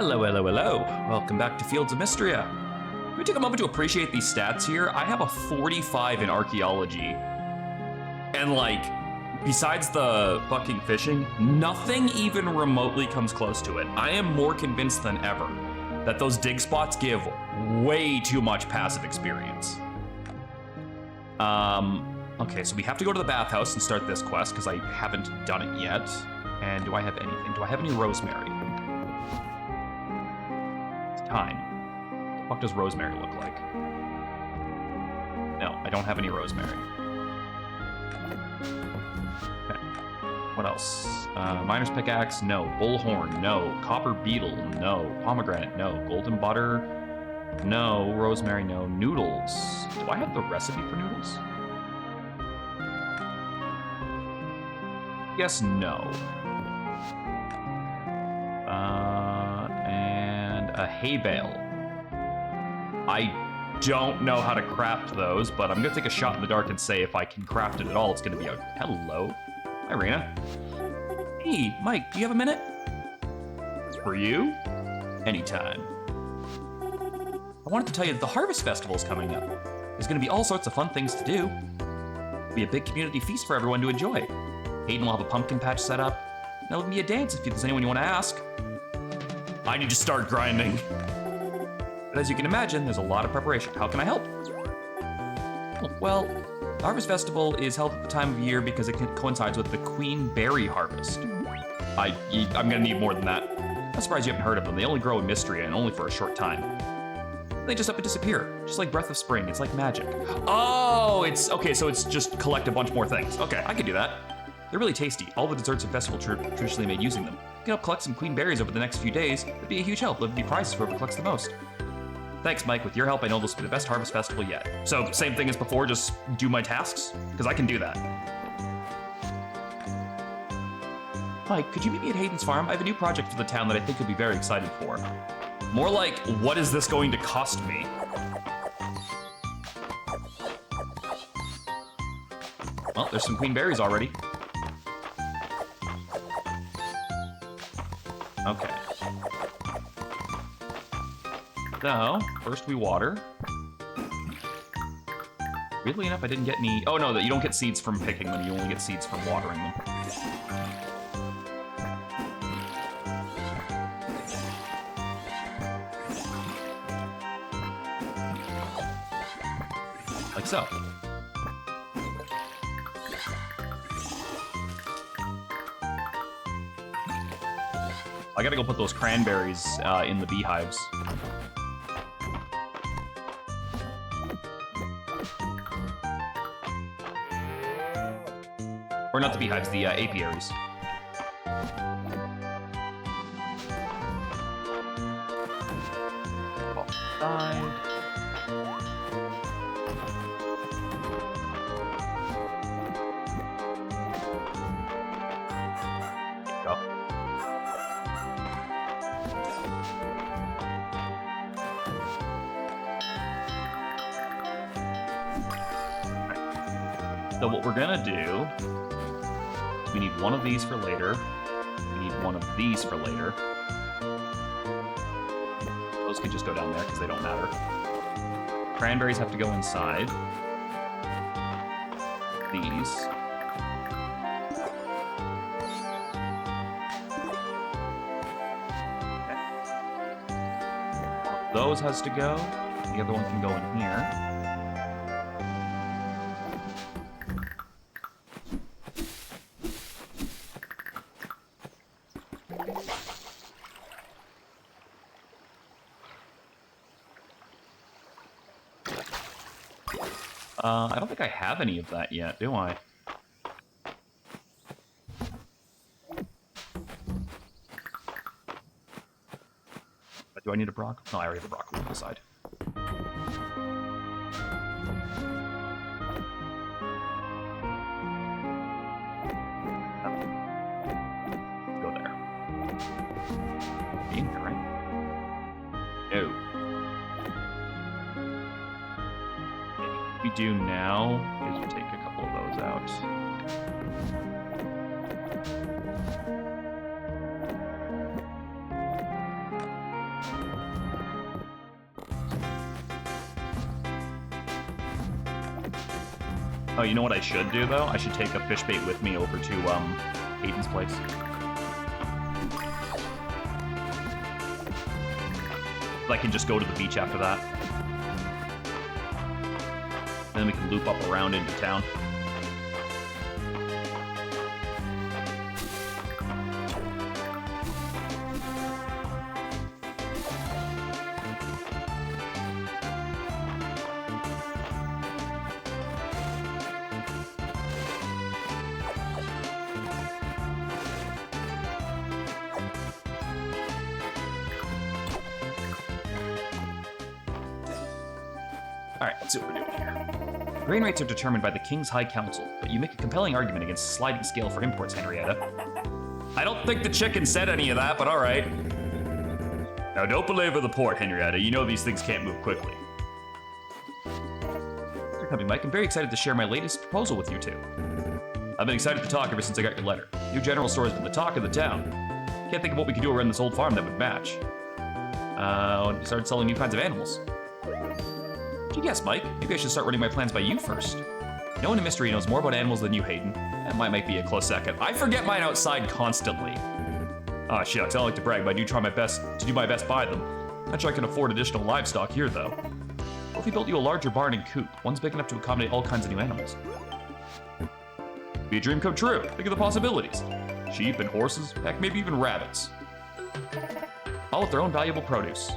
Hello, hello, hello. Welcome back to Fields of Mistria. Can we take a moment to appreciate these stats here? I have a 45 in archaeology. And like, besides the fucking fishing, nothing even remotely comes close to it. I am more convinced than ever that those dig spots give way too much passive experience. Okay, so we have to go to the bathhouse and start this quest because I haven't done it yet. And do I have anything? Do I have any rosemary? Time. What the fuck does rosemary look like? No, I don't have any rosemary. Okay. What else? Miner's pickaxe, no. Bullhorn, no. Copper beetle, no. Pomegranate, no. Golden butter, no. Rosemary, no. Noodles. Do I have the recipe for noodles? Yes, no. And a hay bale. I don't know how to craft those, but I'm gonna take a shot in the dark and say if I can craft it at all, it's gonna be a hello. Hi, Rena. Hey, Mike, do you have a minute? For you? Anytime. I wanted to tell you that the Harvest Festival is coming up. There's gonna be all sorts of fun things to do. It'll be a big community feast for everyone to enjoy. Hayden will have a pumpkin patch set up. There'll be a dance if there's anyone you want to ask. I need to start grinding. But as you can imagine, there's a lot of preparation. How can I help? Well, the Harvest Festival is held at the time of year because it coincides with the Queen Berry Harvest. I'm gonna need more than that. I'm surprised you haven't heard of them. They only grow in Mistria and only for a short time. They just up and disappear, just like Breath of Spring. It's like magic. Oh, it's okay. So it's just collect a bunch more things. Okay, I can do that. They're really tasty. All the desserts and festival traditionally made using them. You can help collect some queen berries over the next few days. It'd be a huge help. There'd be prizes for whoever collects the most. Thanks, Mike. With your help, I know this will be the best harvest festival yet. So, same thing as before, just do my tasks? Because I can do that. Mike, could you meet me at Hayden's farm? I have a new project for the town that I think you'll be very excited for. More like, what is this going to cost me? Well, there's some queen berries already. Okay. So, first we water. Weirdly enough, I didn't get any... Oh, no, you don't get seeds from picking them. You only get seeds from watering them. Like so. I gotta go put those cranberries in the beehives. Or not the beehives, the apiaries. Side. Go. So what we're gonna do, we need one of these for later. We need one of these for later. Those can just go down there because they don't matter. Cranberries have to go inside. These. Okay. One of those has to go. The other one can go in here. I don't think I have any of that yet, do I? Do I need a broccoli? No, I already have a broccoli on the side. Go there. Be in here, right? No. What we do now is we take a couple of those out. Oh, you know what I should do, though? I should take a fish bait with me over to, Hayden's place. I can just go to the beach after that. And then we can loop up around into town. Alright, let's see what we're doing here. Grain rates are determined by the King's High Council, but you make a compelling argument against a sliding scale for imports, Henrietta. I don't think the chicken said any of that, but alright. Now don't belabor the port, Henrietta. You know these things can't move quickly. You're coming, Mike. I'm very excited to share my latest proposal with you two. I've been excited to talk ever since I got your letter. Your general store has been the talk of the town. Can't think of what we could do around this old farm that would match. When we started selling new kinds of animals. Yes, Mike. Maybe I should start running my plans by you first. No one in Mistria knows more about animals than you, Hayden. That might be a close second. I forget mine outside constantly. Ah, shucks. I don't like to brag, but I do try my best to do my best by them. Not sure I can afford additional livestock here, though. What if we built you a larger barn and coop? One's big enough to accommodate all kinds of new animals. Be a dream come true. Think of the possibilities. Sheep and horses, heck, maybe even rabbits. All with their own valuable produce.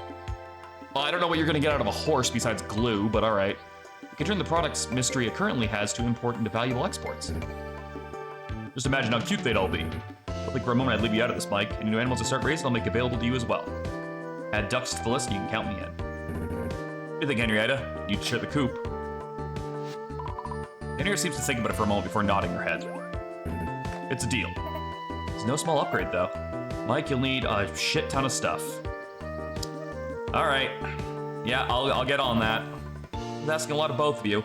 Well, I don't know what you're going to get out of a horse besides glue, but alright. You can turn the products Mistria currently has to import into valuable exports. Just imagine how cute they'd all be. Don't think for a moment I'd leave you out of this, Mike. Any new animals to start raising, I'll make available to you as well. Add ducks to the list and you can count me in. What do you think, Henrietta? You'd share the coop. Henrietta seems to think about it for a moment before nodding her head. It's a deal. It's no small upgrade, though. Mike, you'll need a shit ton of stuff. Alright. Yeah, I'll get on that. It's asking a lot of both of you.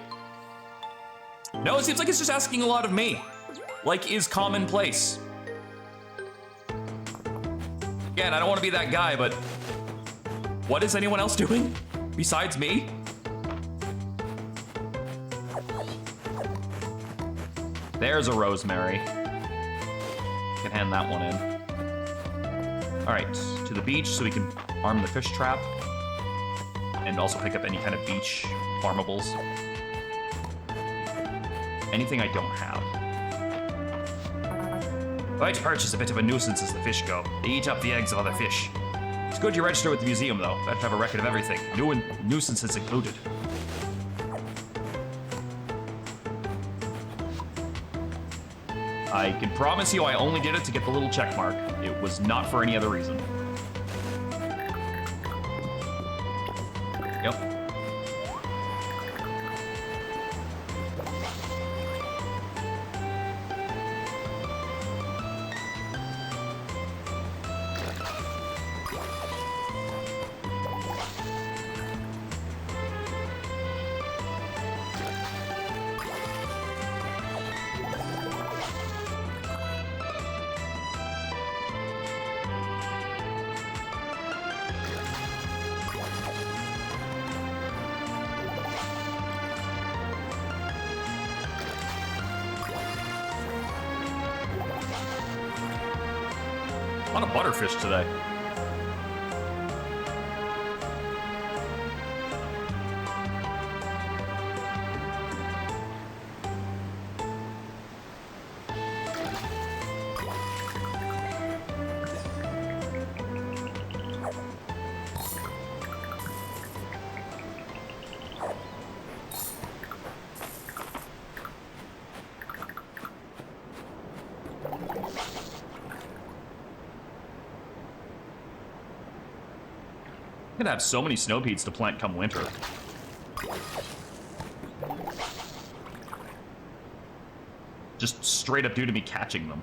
No, it seems like it's just asking a lot of me. Like is commonplace. Again, I don't want to be that guy, but what is anyone else doing besides me? There's a rosemary. Can hand that one in. Alright, to the beach so we can arm the fish trap. And also pick up any kind of beach farmables. Anything I don't have. White perch is a bit of a nuisance as the fish go. They eat up the eggs of other fish. It's good you register with the museum, though. Better have a record of everything. Nuisances included. I can promise you I only did it to get the little check mark. It was not for any other reason. Yep. A lot of butterfish today. I'm gonna have so many snow peas to plant come winter. Just straight up due to me catching them.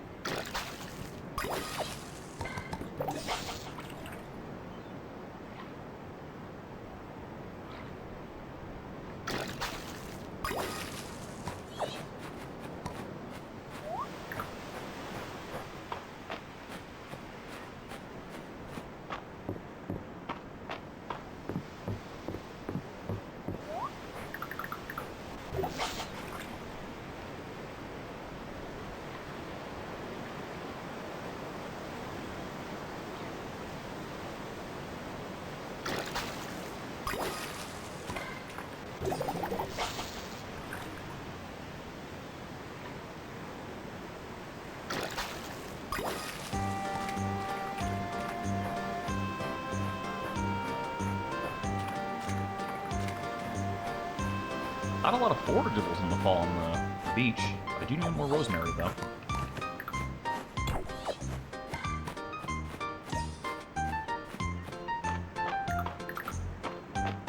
Not a lot of forageables in the fall on the beach. I do need more rosemary, though.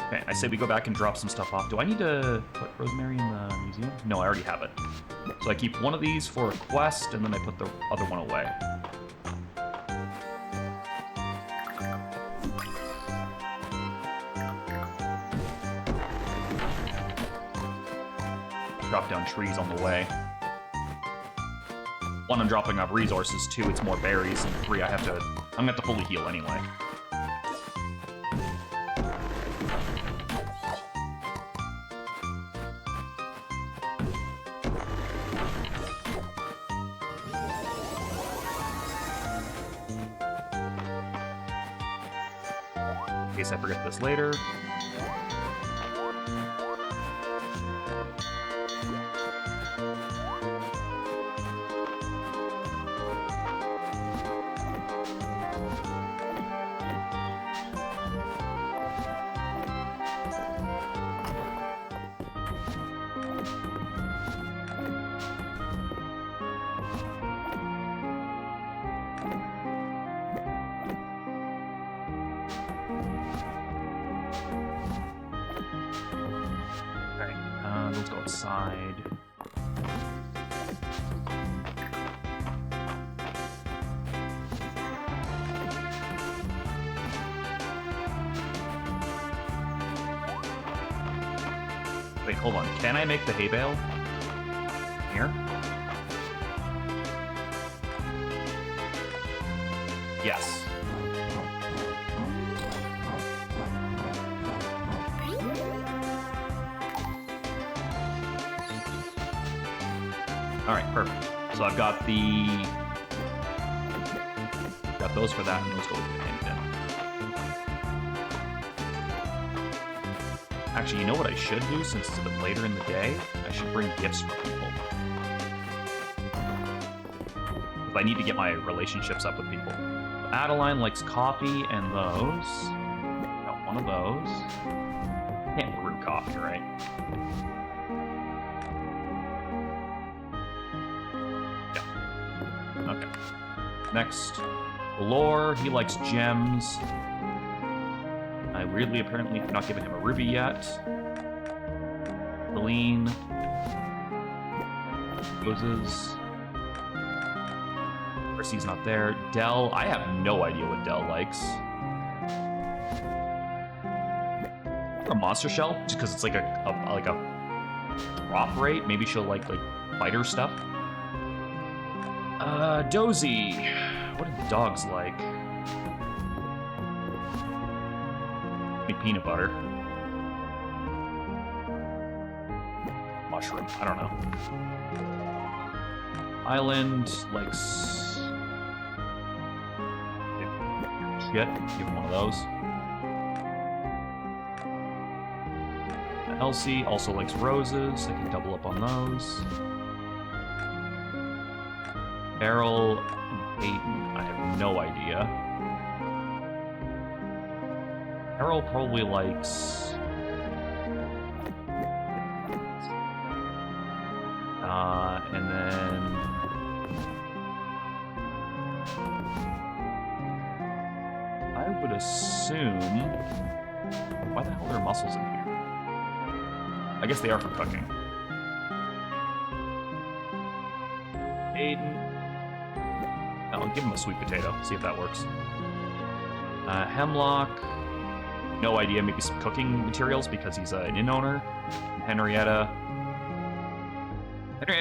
Okay, I say we go back and drop some stuff off. Do I need to put rosemary in the museum? No, I already have it. So I keep one of these for a quest, and then I put the other one away. Drop down trees on the way. One, I'm dropping off resources. Two, it's more berries. And three, I'm gonna have to fully heal anyway. In case I forget this later. Let's go outside. Wait, hold on. Can I make the hay bale? Here? Yes. Alright, perfect. So I've got those for that, and those go with the handgun. Actually, you know what I should do, since it's a bit later in the day? I should bring gifts for people. I need to get my relationships up with people. Adeline likes coffee and those. Got one of those. Can't brew coffee, right? Okay. Next, Lore, he likes gems. I weirdly apparently have not given him a ruby yet. Celine. Roses. Horsie's not there. Dell, I have no idea what Dell likes. A monster shell, just because it's like a drop rate. Maybe she'll like fighter stuff. Dozy. What do the dogs like? Maybe peanut butter. Mushroom. I don't know. Island likes shit. Give him one of those. Elsie also likes roses. I can double up on those. Errol, Aiden, I have no idea. Errol probably likes... and then... I would assume... Why the hell are there mussels in here? I guess they are for cooking. Aiden... I'll give him a sweet potato, see if that works. Hemlock, no idea, maybe some cooking materials because he's an inn owner. And Henrietta,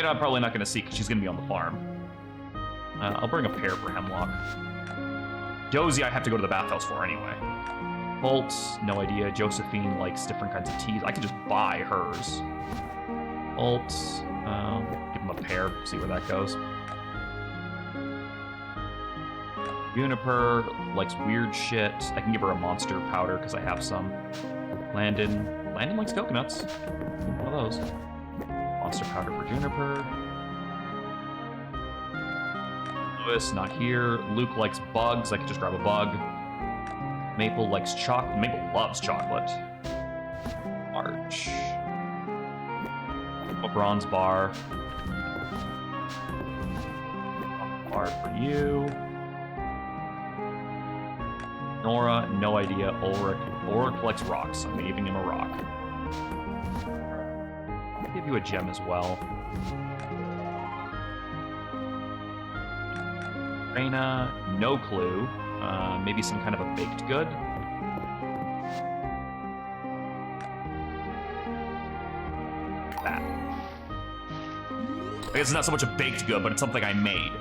I'm probably not going to see because she's going to be on the farm. I'll bring a pear for Hemlock. Dozy I have to go to the bathhouse for anyway. Holt, no idea. Josephine likes different kinds of teas. I can just buy hers. Holt, give him a pear, see where that goes. Juniper likes weird shit. I can give her a monster powder because I have some. Landon likes coconuts. One of those. Monster powder for Juniper. Lewis, not here. Luke likes bugs. I could just grab a bug. Maple likes chocolate. Maple loves chocolate. March. A bronze bar. Bar for you. Nora, no idea. Ulrich collects rocks. I'm giving him a rock. I'll give you a gem as well. Reina, no clue. Maybe some kind of a baked good. That. I guess it's not so much a baked good, but it's something I made.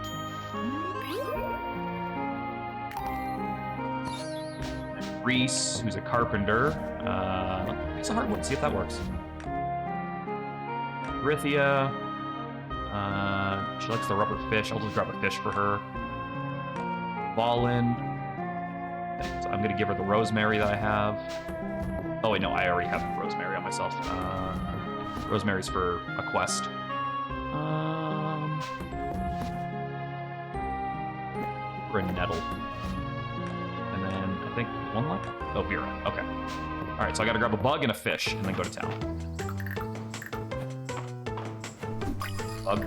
Reese, who's a carpenter. It's a hard one. See if that works. Rithia. She likes the rubber fish. I'll just grab a fish for her. Valen. So I'm gonna give her the rosemary that I have. Oh wait, no, I already have rosemary on myself. Rosemary's for a quest. For a nettle. And then I think one left? Oh, Vera. Okay. Alright, so I gotta grab a bug and a fish and then go to town. Bug.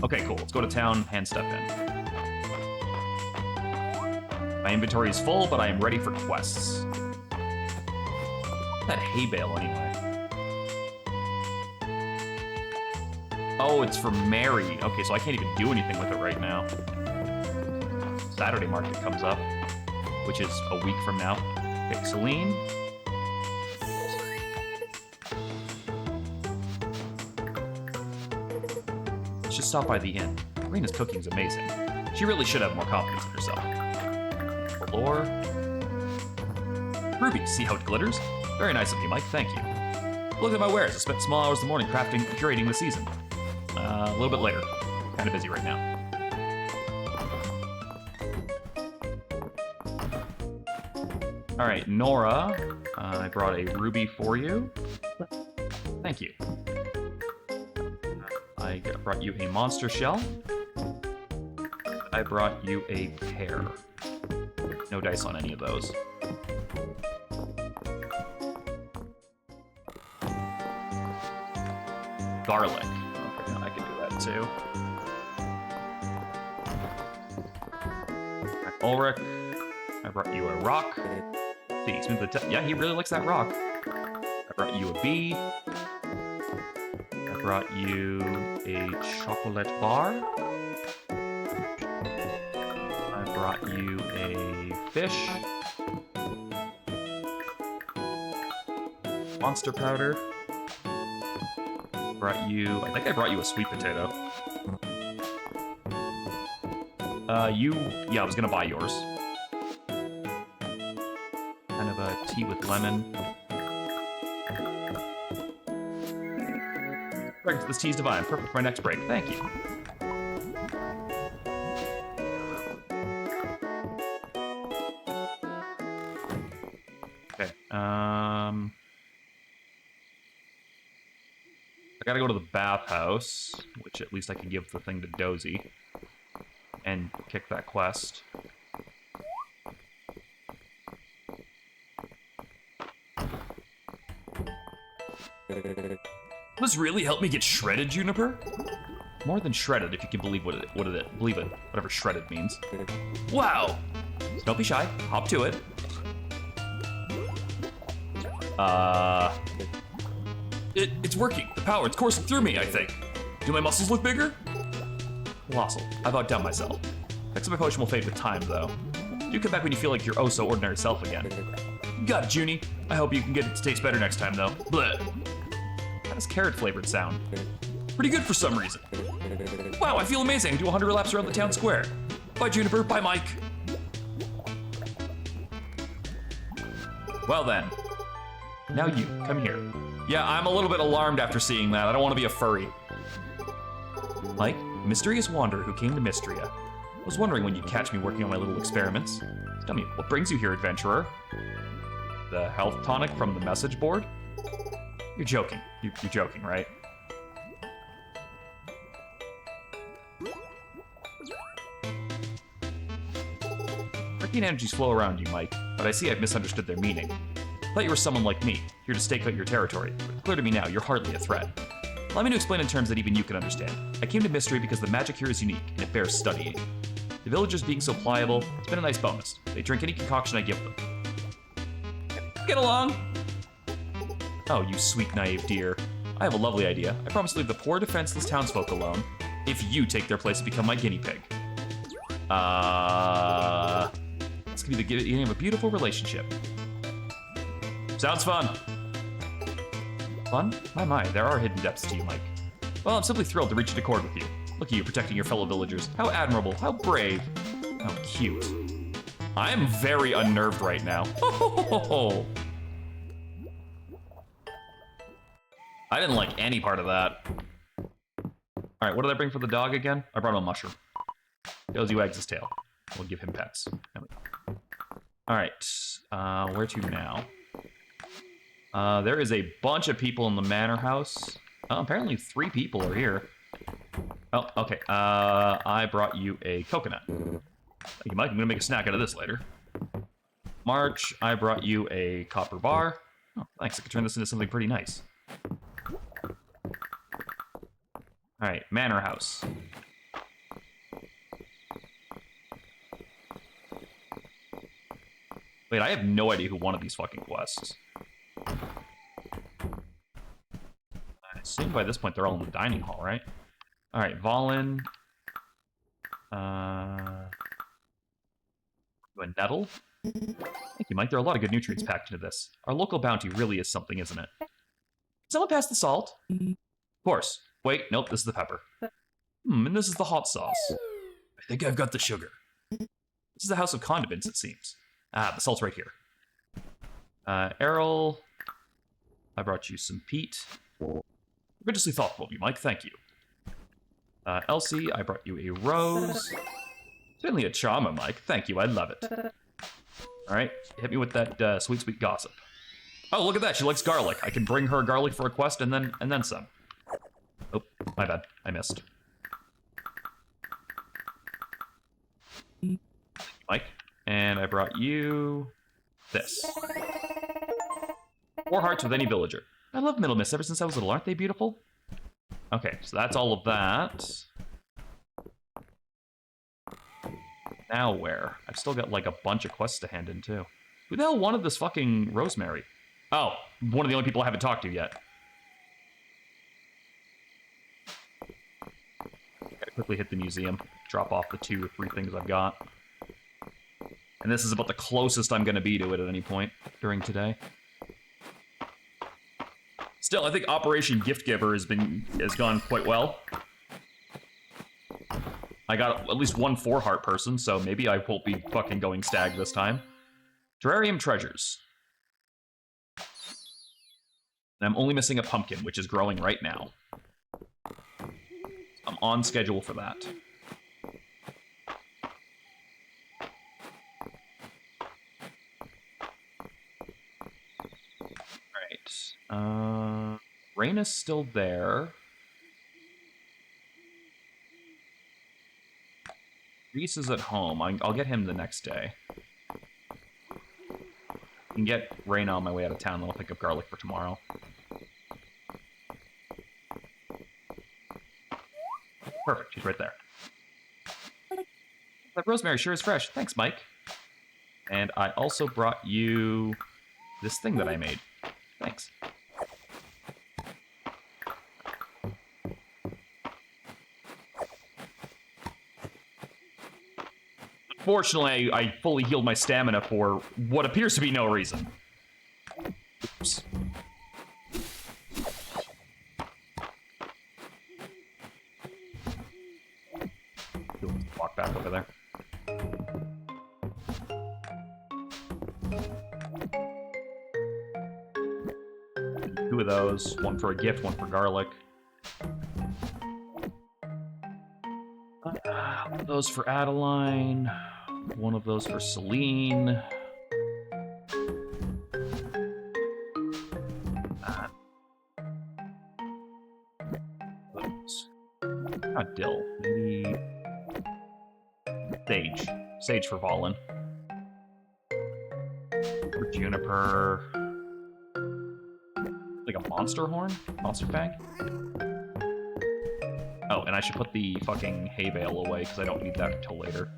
Okay, cool. Let's go to town, hand step in. My inventory is full, but I am ready for quests. What's that hay bale anyway? Oh, it's for Mary. Okay, so I can't even do anything with it right now. Saturday market comes up, which is a week from now. Okay, Celine. Let's just stop by the inn. Reina's cooking is amazing. She really should have more confidence in herself. Valor. Ruby, see how it glitters? Very nice of you, Mike. Thank you. Look at my wares. I spent small hours in the morning crafting and curating the season. A little bit later. Kind of busy right now. All right, Nora. I brought a ruby for you. Thank you. I brought you a monster shell. I brought you a pear. No dice on any of those. Garlic. Okay, I can do that too. Ulrich. I brought you a rock. See, yeah, he really likes that rock. I brought you a bee. I brought you a chocolate bar. I brought you a fish. Monster powder. I think I brought you a sweet potato. Yeah, I was gonna buy yours. Kind of a tea with lemon. This tea's divine. Perfect for my next break. Thank you. Okay. I gotta go to the bathhouse, which at least I can give the thing to Dozy. And kick that quest. Will this really help me get shredded, Juniper? More than shredded, if you can believe believe it, whatever shredded means. Wow! Don't be shy. Hop to it. It's working. The power, it's coursing through me, I think. Do my muscles look bigger? Colossal. I've outdone myself. Next my potion will fade with time, though. Do come back when you feel like your oh-so-ordinary self again. Got it, Junie. I hope you can get it to taste better next time, though. Bleh. How does carrot-flavored sound? Pretty good for some reason. Wow, I feel amazing. I do 100 laps around the town square. Bye, Juniper. Bye, Mike. Well then. Now you, come here. Yeah, I'm a little bit alarmed after seeing that. I don't want to be a furry. Mike, a mysterious wanderer who came to Mistria. I was wondering when you'd catch me working on my little experiments. Tell me, what brings you here, adventurer? The health tonic from the message board? You're joking. You're joking, right? Freaking energies flow around you, Mike. but I see I've misunderstood their meaning. I thought you were someone like me, here to stake out your territory, but it's clear to me now you're hardly a threat. Allow me to explain in terms that even you can understand. I came to Mistria because the magic here is unique, and it bears studying. The villagers being so pliable, it's been a nice bonus. They drink any concoction I give them. Get along! Oh, you sweet, naive dear. I have a lovely idea. I promise to leave the poor, defenseless townsfolk alone if you take their place and become my guinea pig. This could be the beginning of a beautiful relationship. Sounds fun. Fun? My, there are hidden depths to you, Mike. Well, I'm simply thrilled to reach an accord with you. Look at you protecting your fellow villagers. How admirable, how brave, how cute. I am very unnerved right now. I didn't like any part of that. All right, what did I bring for the dog again? I brought him a mushroom. Josie wags his tail. We'll give him pets. All right, where to now? There is a bunch of people in the manor house. Oh, apparently 3 people are here. Oh, okay. I brought you a coconut. Thank you, Mike. I'm gonna make a snack out of this later. March, I brought you a copper bar. Oh, thanks. I could turn this into something pretty nice. All right, manor house. Wait, I have no idea who wanted these fucking quests. I assume by this point they're all in the dining hall, right? All right, Valen. A nettle. Thank you, Mike. There are a lot of good nutrients packed into this. Our local bounty really is something, isn't it? Can someone pass the salt? Of course. Wait, nope, this is the pepper. And this is the hot sauce. I think I've got the sugar. This is the house of condiments, it seems. Ah, the salt's right here. Errol, I brought you some peat. Religiously thoughtful of you, Mike, thank you. Elsie, I brought you a rose. Certainly a charmer, Mike, thank you, I love it. All right, hit me with that sweet, sweet gossip. Oh, look at that, she likes garlic. I can bring her garlic for a quest and then some. Oh, my bad, I missed. Mike, and I brought you this. 4 hearts with any villager. I love Middle Mists ever since I was little, aren't they beautiful? Okay, so that's all of that. Now where? I've still got like a bunch of quests to hand in too. Who the hell wanted this fucking Rosemary? Oh, one of the only people I haven't talked to yet. Gotta quickly hit the museum, drop off the 2 or 3 things I've got. And this is about the closest I'm gonna be to it at any point during today. Still, I think Operation Gift Giver has gone quite well. I got at least 1 4-heart person, so maybe I won't be fucking going stag this time. Terrarium treasures. And I'm only missing a pumpkin, which is growing right now. I'm on schedule for that. Alright. Raina's still there. Reese is at home. I'll get him the next day. I can get Raina on my way out of town, then I'll pick up garlic for tomorrow. Perfect, she's right there. That rosemary sure is fresh. Thanks, Mike. And I also brought you this thing that I made. Thanks. Fortunately, I fully healed my stamina for what appears to be no reason. Oops. Walk back over there. Two of those. One for a gift, one for garlic. One of those for Adeline. One of those for Celine. Those. Not dill. Maybe sage. Sage for Valen. Juniper. Like a monster horn? Monster bag? Oh, and I should put the fucking hay bale away because I don't need that until later.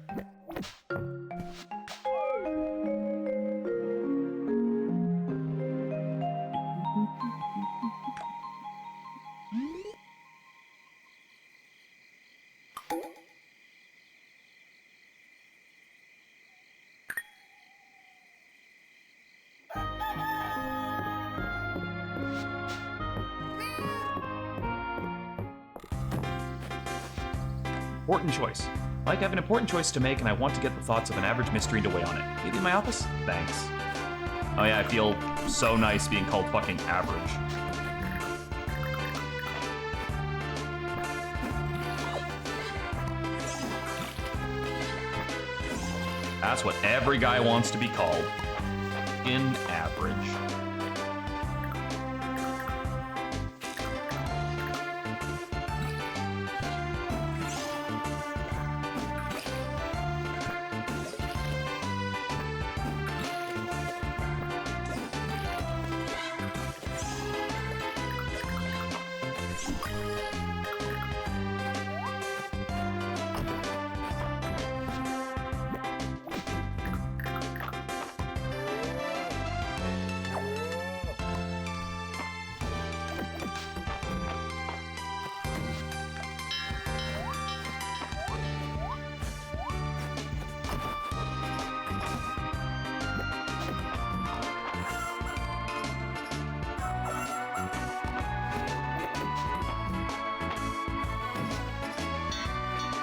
Important choice. Mike, I have an important choice to make, and I want to get the thoughts of an average mystery to weigh on it. Maybe in my office? Thanks. Oh yeah, I feel so nice being called fucking average. That's what every guy wants to be called. In average.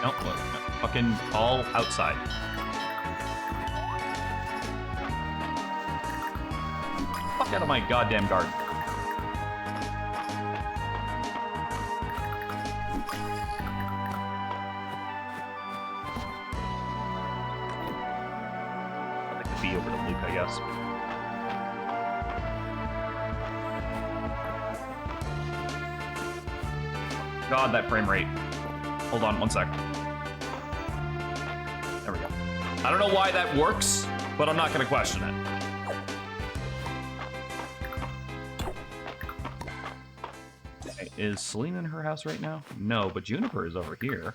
Nope, look, fucking all outside. Fuck out of my goddamn garden. I'll take the bee over to Luke, I guess. God, that frame rate. Hold on, one sec. There we go. I don't know why that works, but I'm not going to question it. Okay, is Celine in her house right now? No, but Juniper is over here.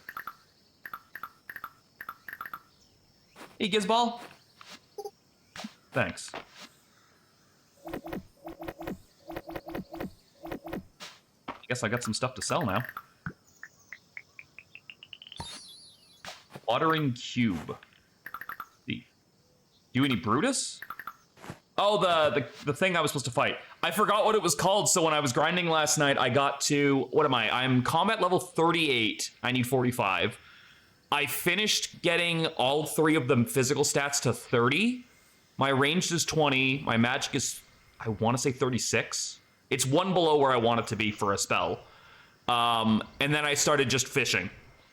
Hey, Gizball. Thanks. I guess I got some stuff to sell now. Watering cube. Do any Brutus? Oh, the thing I was supposed to fight. I forgot what it was called, so when I was grinding last night, I got to... What am I? I'm combat level 38. I need 45. I finished getting all 3 of the physical stats to 30. My ranged is 20. My magic is, I want to say 36. It's 1 below where I want it to be for a spell. And then I started just fishing.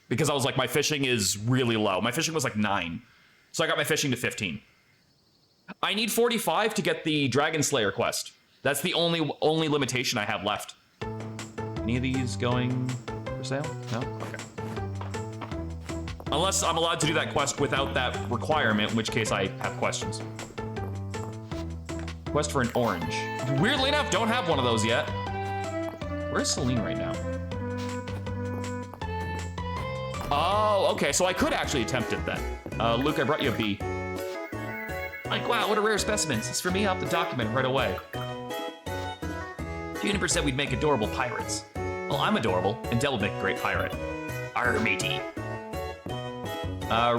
Because I was like, my fishing is really low. My fishing was like 9. So I got my fishing to 15. I need 45 to get the Dragon Slayer quest. That's the only limitation I have left. Any of these going for sale? No? Okay. Unless I'm allowed to do that quest without that requirement, in which case I have questions. Quest for an orange. Weirdly enough, don't have one of those yet. Where's Celine right now? Oh, okay, so I could actually attempt it then. Luke, I brought you a bee. Like, wow, what a rare specimen. It's for me, I'll have to document it right away. Juniper said we'd make adorable pirates. Well, I'm adorable, and Del would make a great pirate. Arr, matey.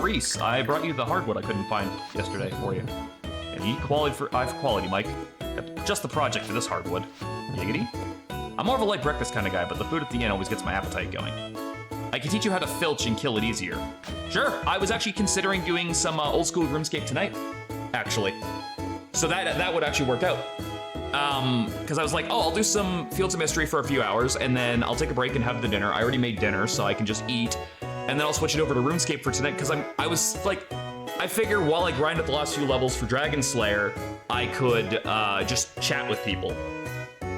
Reese, I brought you the hardwood I couldn't find yesterday for you. And you I have quality, Mike. Just the project for this hardwood. Giggity? I'm more of a light breakfast kind of guy, but the food at the inn always gets my appetite going. I can teach you how to filch and kill it easier. Sure, I was actually considering doing some old school RuneScape tonight, actually. So that would actually work out. Because I was like, oh, I'll do some Fields of Mystery for a few hours, and then I'll take a break and have the dinner. I already made dinner, so I can just eat, and then I'll switch it over to RuneScape for tonight, because I was like, I figure while I grind at the last few levels for Dragon Slayer, I could just chat with people.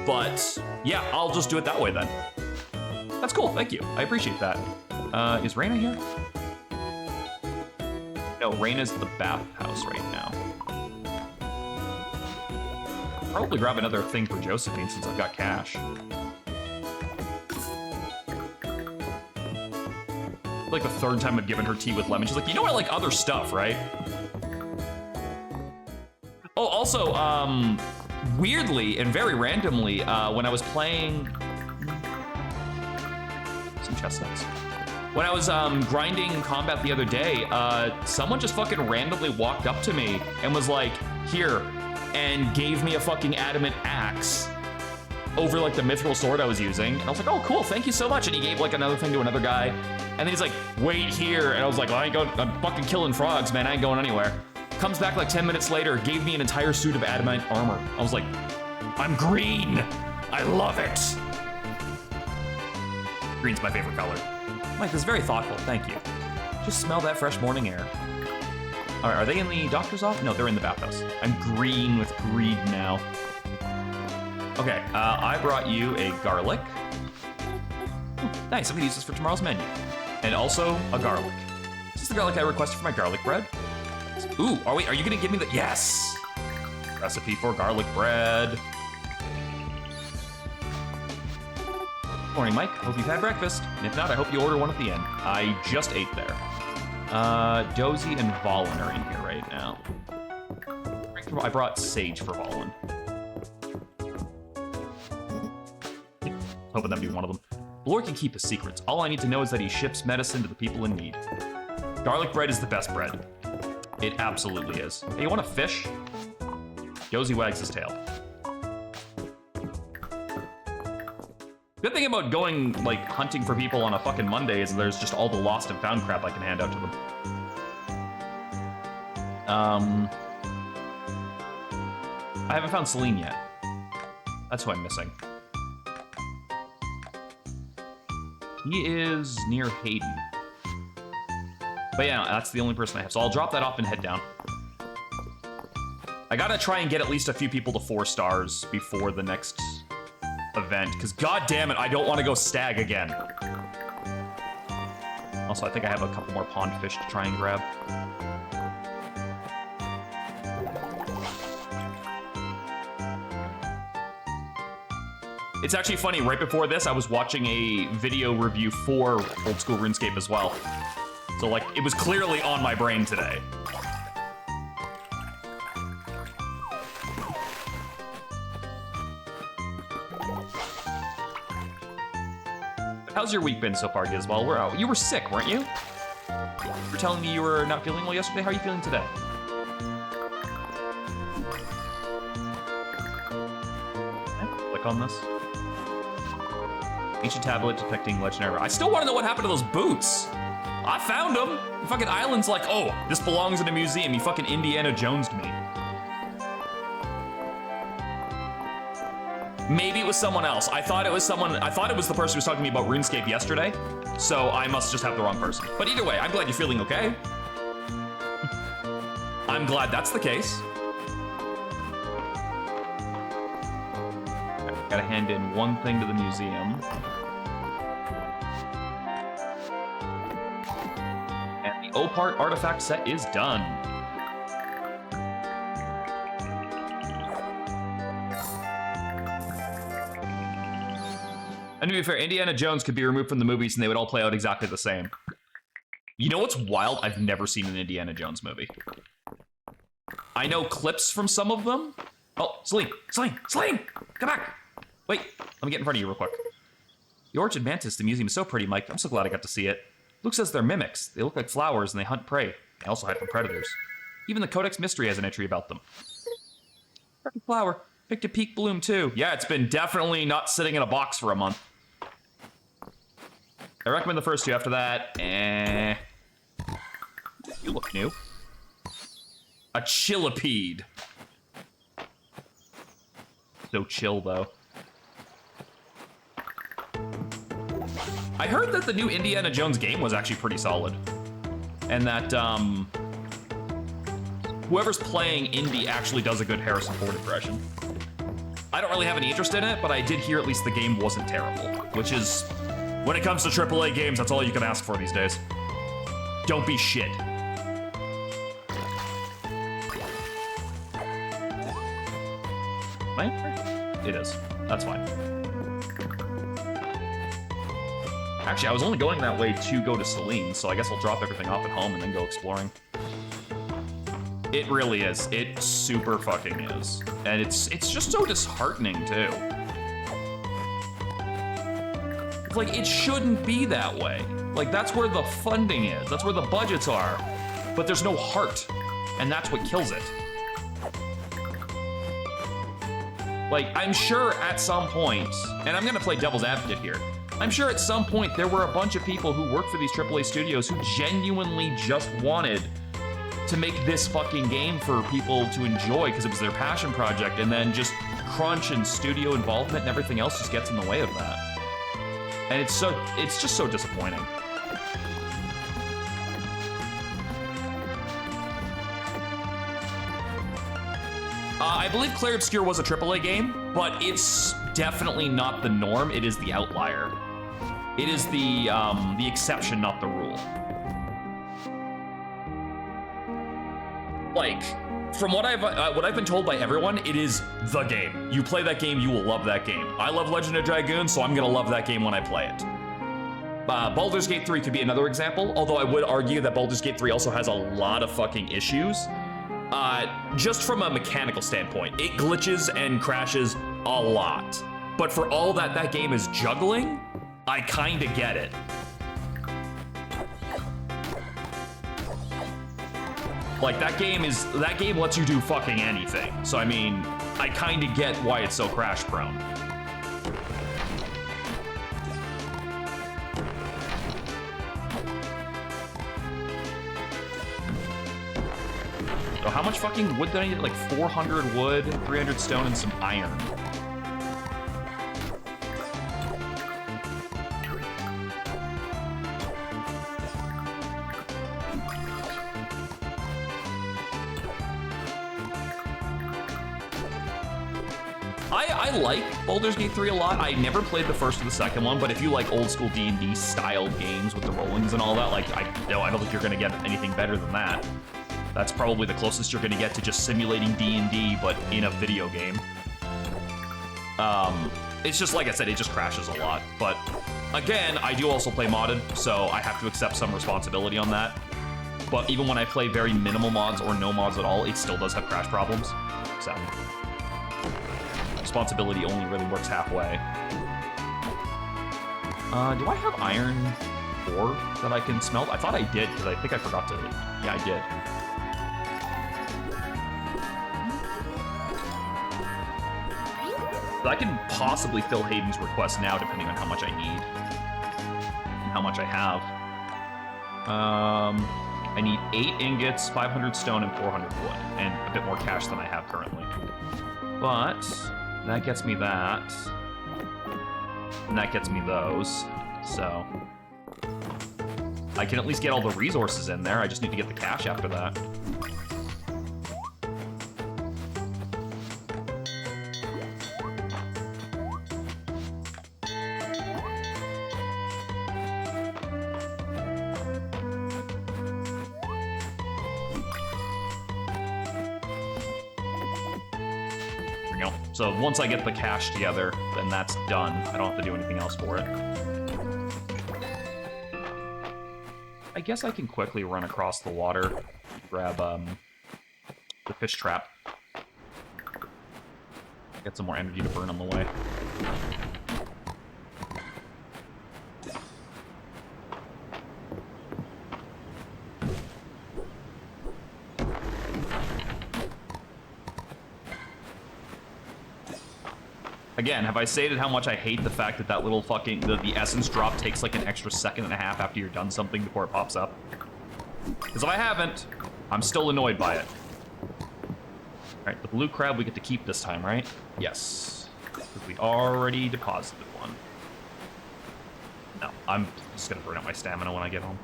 But yeah, I'll just do it that way then. That's cool, thank you. I appreciate that. Is Raina here? No, Raina's at the bathhouse right now. Probably grab another thing for Josephine since I've got cash. Like the third time I've given her tea with lemon. She's like, you know I like other stuff, right? Oh, also, weirdly and very randomly, when I was playing... Some chestnuts. When I was grinding combat the other day, someone just fucking randomly walked up to me and was like, here, and gave me a fucking adamant axe over like the mithril sword I was using. And I was like, oh, cool, thank you so much. And he gave like another thing to another guy. And then he's like, wait here. And I was like, well, I'm fucking killing frogs, man. I ain't going anywhere. Comes back like 10 minutes later, gave me an entire suit of adamant armor. I was like, I'm green. I love it. Green's my favorite color. Mike, this is very thoughtful, thank you. Just smell that fresh morning air. All right, are they in the doctor's office? No, they're in the bathhouse. I'm green with greed now. Okay, I brought you a garlic. Ooh, nice, I'm gonna use this for tomorrow's menu. And also a garlic. Is this the garlic I requested for my garlic bread? Ooh, are you gonna give me the, yes! Recipe for garlic bread. Morning, Mike. Hope you've had breakfast. And if not, I hope you order one at the end. I just ate there. Dozy and Valen are in here right now. I brought Sage for Valen. Hoping that'd be one of them. Blor can keep his secrets. All I need to know is that he ships medicine to the people in need. Garlic bread is the best bread. It absolutely is. Hey, you want a fish? Dozy wags his tail. Good thing about going, like, hunting for people on a fucking Monday is there's just all the lost and found crap I can hand out to them. I haven't found Celine yet. That's who I'm missing. He is near Hayden. But yeah, that's the only person I have. So I'll drop that off and head down. I gotta try and get at least a few people to 4 stars before the next event, because god damn it, I don't want to go stag again. Also, I think I have a couple more pond fish to try and grab. It's actually funny, right before this, I was watching a video review for Old School RuneScape as well. So, like, it was clearly on my brain today. How's your week been so far, Gizball? You were sick, weren't you? You were telling me you were not feeling well yesterday. How are you feeling today? Okay, click on this. Ancient tablet depicting legendary. I still want to know what happened to those boots. I found them. The fucking island's like, oh, this belongs in a museum. You fucking Indiana Jones'd me. Maybe it was someone else. I thought it was the person who was talking to me about RuneScape yesterday. So I must just have the wrong person. But either way, I'm glad you're feeling okay. I'm glad that's the case. Okay, gotta hand in one thing to the museum. And the Opart artifact set is done. And to be fair, Indiana Jones could be removed from the movies and they would all play out exactly the same. You know what's wild? I've never seen an Indiana Jones movie. I know clips from some of them. Oh, Celine, come back. Wait, let me get in front of you real quick. The Orchid Mantis, the museum is so pretty, Mike. I'm so glad I got to see it. Luke says they're mimics. They look like flowers and they hunt prey. They also hide from predators. Even the Codex Mistria has an entry about them. Perfect flower. Picked a peak bloom too. Yeah, it's been definitely not sitting in a box for a month. I recommend the first 2. After that, you look new. A chillipede. So chill, though. I heard that the new Indiana Jones game was actually pretty solid. And that, whoever's playing Indy actually does a good Harrison Ford impression. I don't really have any interest in it, but I did hear at least the game wasn't terrible, which is... When it comes to AAA games, that's all you can ask for these days. Don't be shit. It is. That's fine. Actually, I was only going that way to go to Celine, so I guess I'll drop everything off at home and then go exploring. It really is. It super fucking is. And it's just so disheartening, too. Like, it shouldn't be that way. Like, that's where the funding is. That's where the budgets are. But there's no heart. And that's what kills it. Like, I'm sure at some point, and I'm gonna play devil's advocate here, I'm sure at some point there were a bunch of people who worked for these AAA studios who genuinely just wanted to make this fucking game for people to enjoy because it was their passion project, and then just crunch and studio involvement and everything else just gets in the way of that. And it's just so disappointing. I believe Clair Obscur was a AAA game, but it's definitely not the norm. It is the outlier. It is the exception, not the rule. Like, from what I've been told by everyone, it is the game. You play that game, you will love that game. I love Legend of Dragoon, so I'm gonna love that game when I play it. Baldur's Gate 3 could be another example, although I would argue that Baldur's Gate 3 also has a lot of fucking issues. Just from a mechanical standpoint, it glitches and crashes a lot. But for all that game is juggling, I kinda get it. Like, that game lets you do fucking anything. So, I mean, I kinda get why it's so crash prone. So how much fucking wood did I need? Like 400 wood, 300 stone, and some iron. I like Baldur's Gate 3 a lot. I never played the first or the second one, but if you like old school D&D style games with the rollings and all that, like, I don't think you're gonna get anything better than that. That's probably the closest you're gonna get to just simulating D&D, but in a video game. It's just, like I said, it just crashes a lot. But again, I do also play modded, so I have to accept some responsibility on that. But even when I play very minimal mods or no mods at all, it still does have crash problems. So responsibility only really works halfway. Do I have iron ore that I can smelt? I thought I did, because I think I forgot to. Yeah, I did. So I can possibly fill Hayden's request now, depending on how much I need and how much I have. I need 8 ingots, 500 stone, and 400 wood, and a bit more cash than I have currently. But that gets me that, and that gets me those. So I can at least get all the resources in there. I just need to get the cash after that. So once I get the cash together, then that's done. I don't have to do anything else for it. I guess I can quickly run across the water, grab the fish trap. Get some more energy to burn on the way. Again, have I stated how much I hate the fact that that little fucking, the essence drop takes like an extra second and a half after you're done something before it pops up? Because if I haven't, I'm still annoyed by it. Alright, the blue crab we get to keep this time, right? Yes. Because we already deposited one. No, I'm just gonna burn out my stamina when I get home.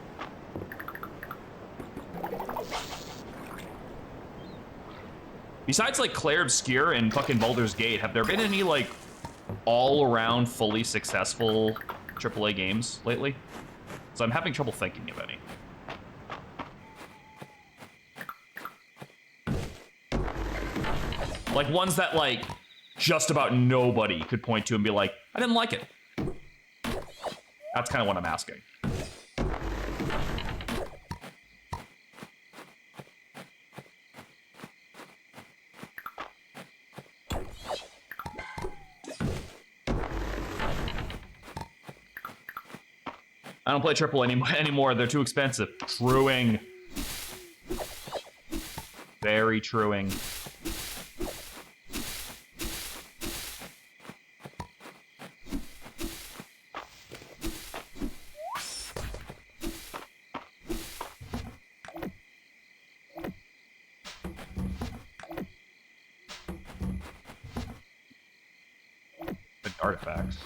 Besides, like, Clair Obscur and fucking Baldur's Gate, have there been any, like, all-around fully successful AAA games lately? So I'm having trouble thinking of any. Like, ones that, like, just about nobody could point to and be like, I didn't like it. That's kind of what I'm asking. I don't play triple anymore. They're too expensive. Truing. Very truing. The artifacts.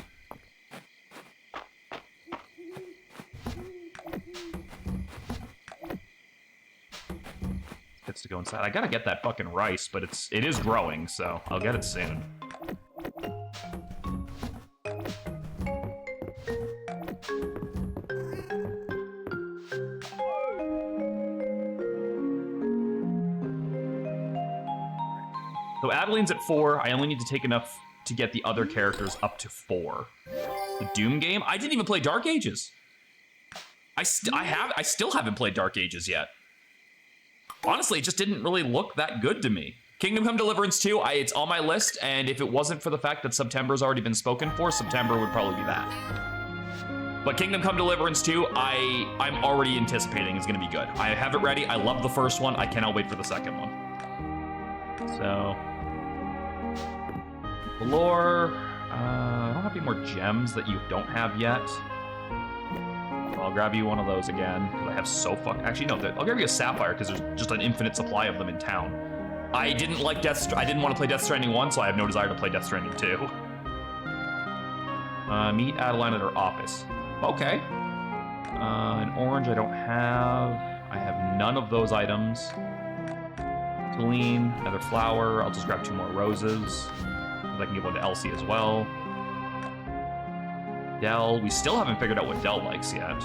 Gets to go inside. I gotta get that fucking rice, but it is growing, so I'll get it soon. So Adeline's at 4. I only need to take enough to get the other characters up to 4. The Doom game? I didn't even play Dark Ages. I still haven't played Dark Ages yet. Honestly, it just didn't really look that good to me. Kingdom Come Deliverance 2, it's on my list, and if it wasn't for the fact that September's already been spoken for, September would probably be that. But Kingdom Come Deliverance 2, I'm already anticipating is going to be good. I have it ready. I love the first one. I cannot wait for the second one. So, the lore. I don't have any more gems that you don't have yet. I'll grab you one of those again, because I have so Actually, no, I'll grab you a sapphire, because there's just an infinite supply of them in town. I didn't want to play Death Stranding 1, so I have no desire to play Death Stranding 2. Meet Adeline at her office. Okay. An orange I don't have. I have none of those items. Celine, another flower. I'll just grab 2 more roses. I can give one to Elsie as well. Dell, we still haven't figured out what Dell likes yet.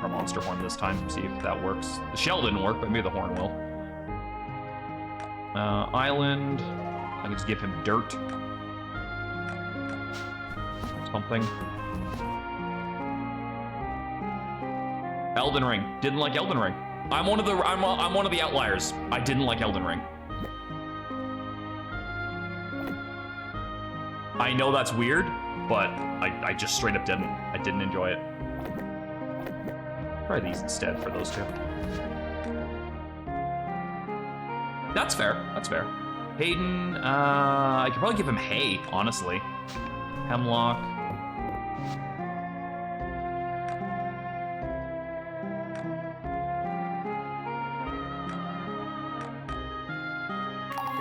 Or Monster Horn this time, see if that works. The shell didn't work, but maybe the horn will. Island, I can just give him dirt. Something. Elden Ring, didn't like Elden Ring. I'm one of the outliers. I didn't like Elden Ring. I know that's weird, but I just straight up didn't. I didn't enjoy it. Try these instead for those 2. That's fair. That's fair. Hayden, I could probably give him hay, honestly. Hemlock.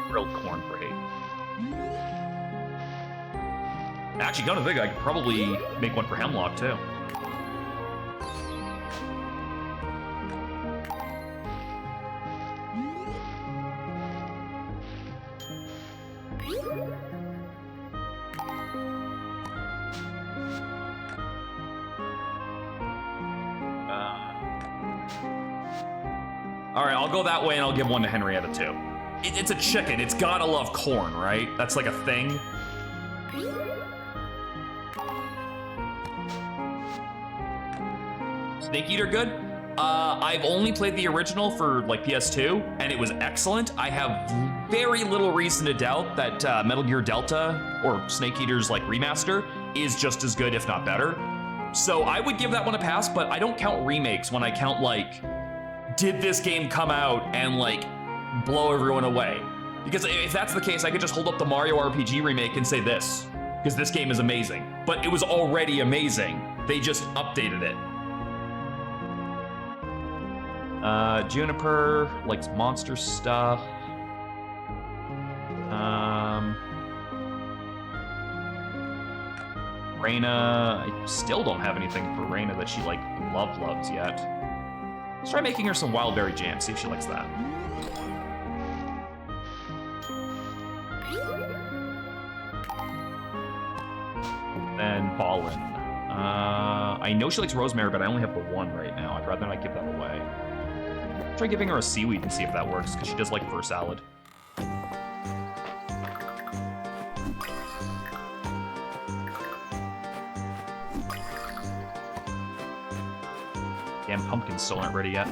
Grilled corn for Hayden. Actually, come to think, I could probably make one for Hemlock, too. All right, I'll go that way, and I'll give one to Henrietta, too. It's a chicken. It's gotta love corn, right? That's like a thing. Snake Eater good? I've only played the original for like PS2, and it was excellent. I have very little reason to doubt that Metal Gear Delta or Snake Eater's like remaster is just as good, if not better. So I would give that one a pass, but I don't count remakes when I count like, did this game come out and like blow everyone away? Because if that's the case, I could just hold up the Mario RPG remake and say this, because this game is amazing. But it was already amazing. They just updated it. Juniper likes monster stuff. Reyna, I still don't have anything for Reyna that she like loves yet. Let's try making her some wild berry jam, see if she likes that. Then Ballin. I know she likes rosemary, but I only have the one right now. I'd rather not give that away. Try giving her a seaweed and see if that works, because she does like fur salad. weapons still aren't ready yet.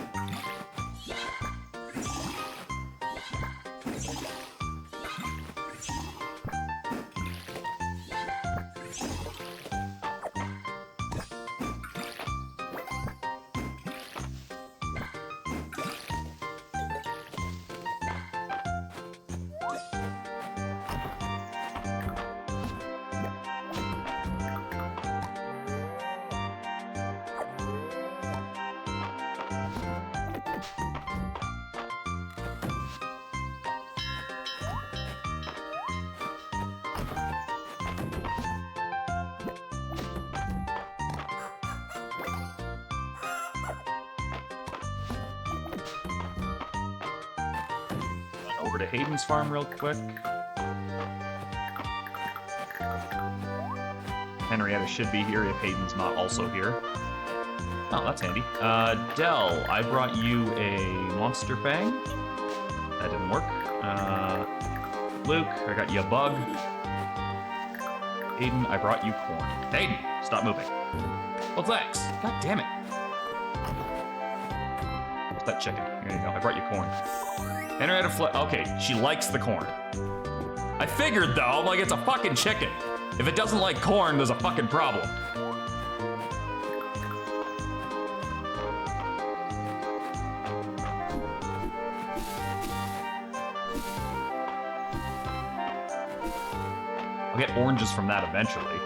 Over to Hayden's farm real quick. Henrietta should be here if Hayden's not also here. Oh, that's handy. Dell, I brought you a monster fang. That didn't work. Luke, I got you a bug. Hayden, I brought you corn. Hayden, stop moving. Well, thanks. God damn it. What's that chicken? Here you go. I brought you corn. Henrietta okay, she likes the corn. I figured though, I'm like, it's a fucking chicken. If it doesn't like corn, there's a fucking problem. I'll get oranges from that eventually.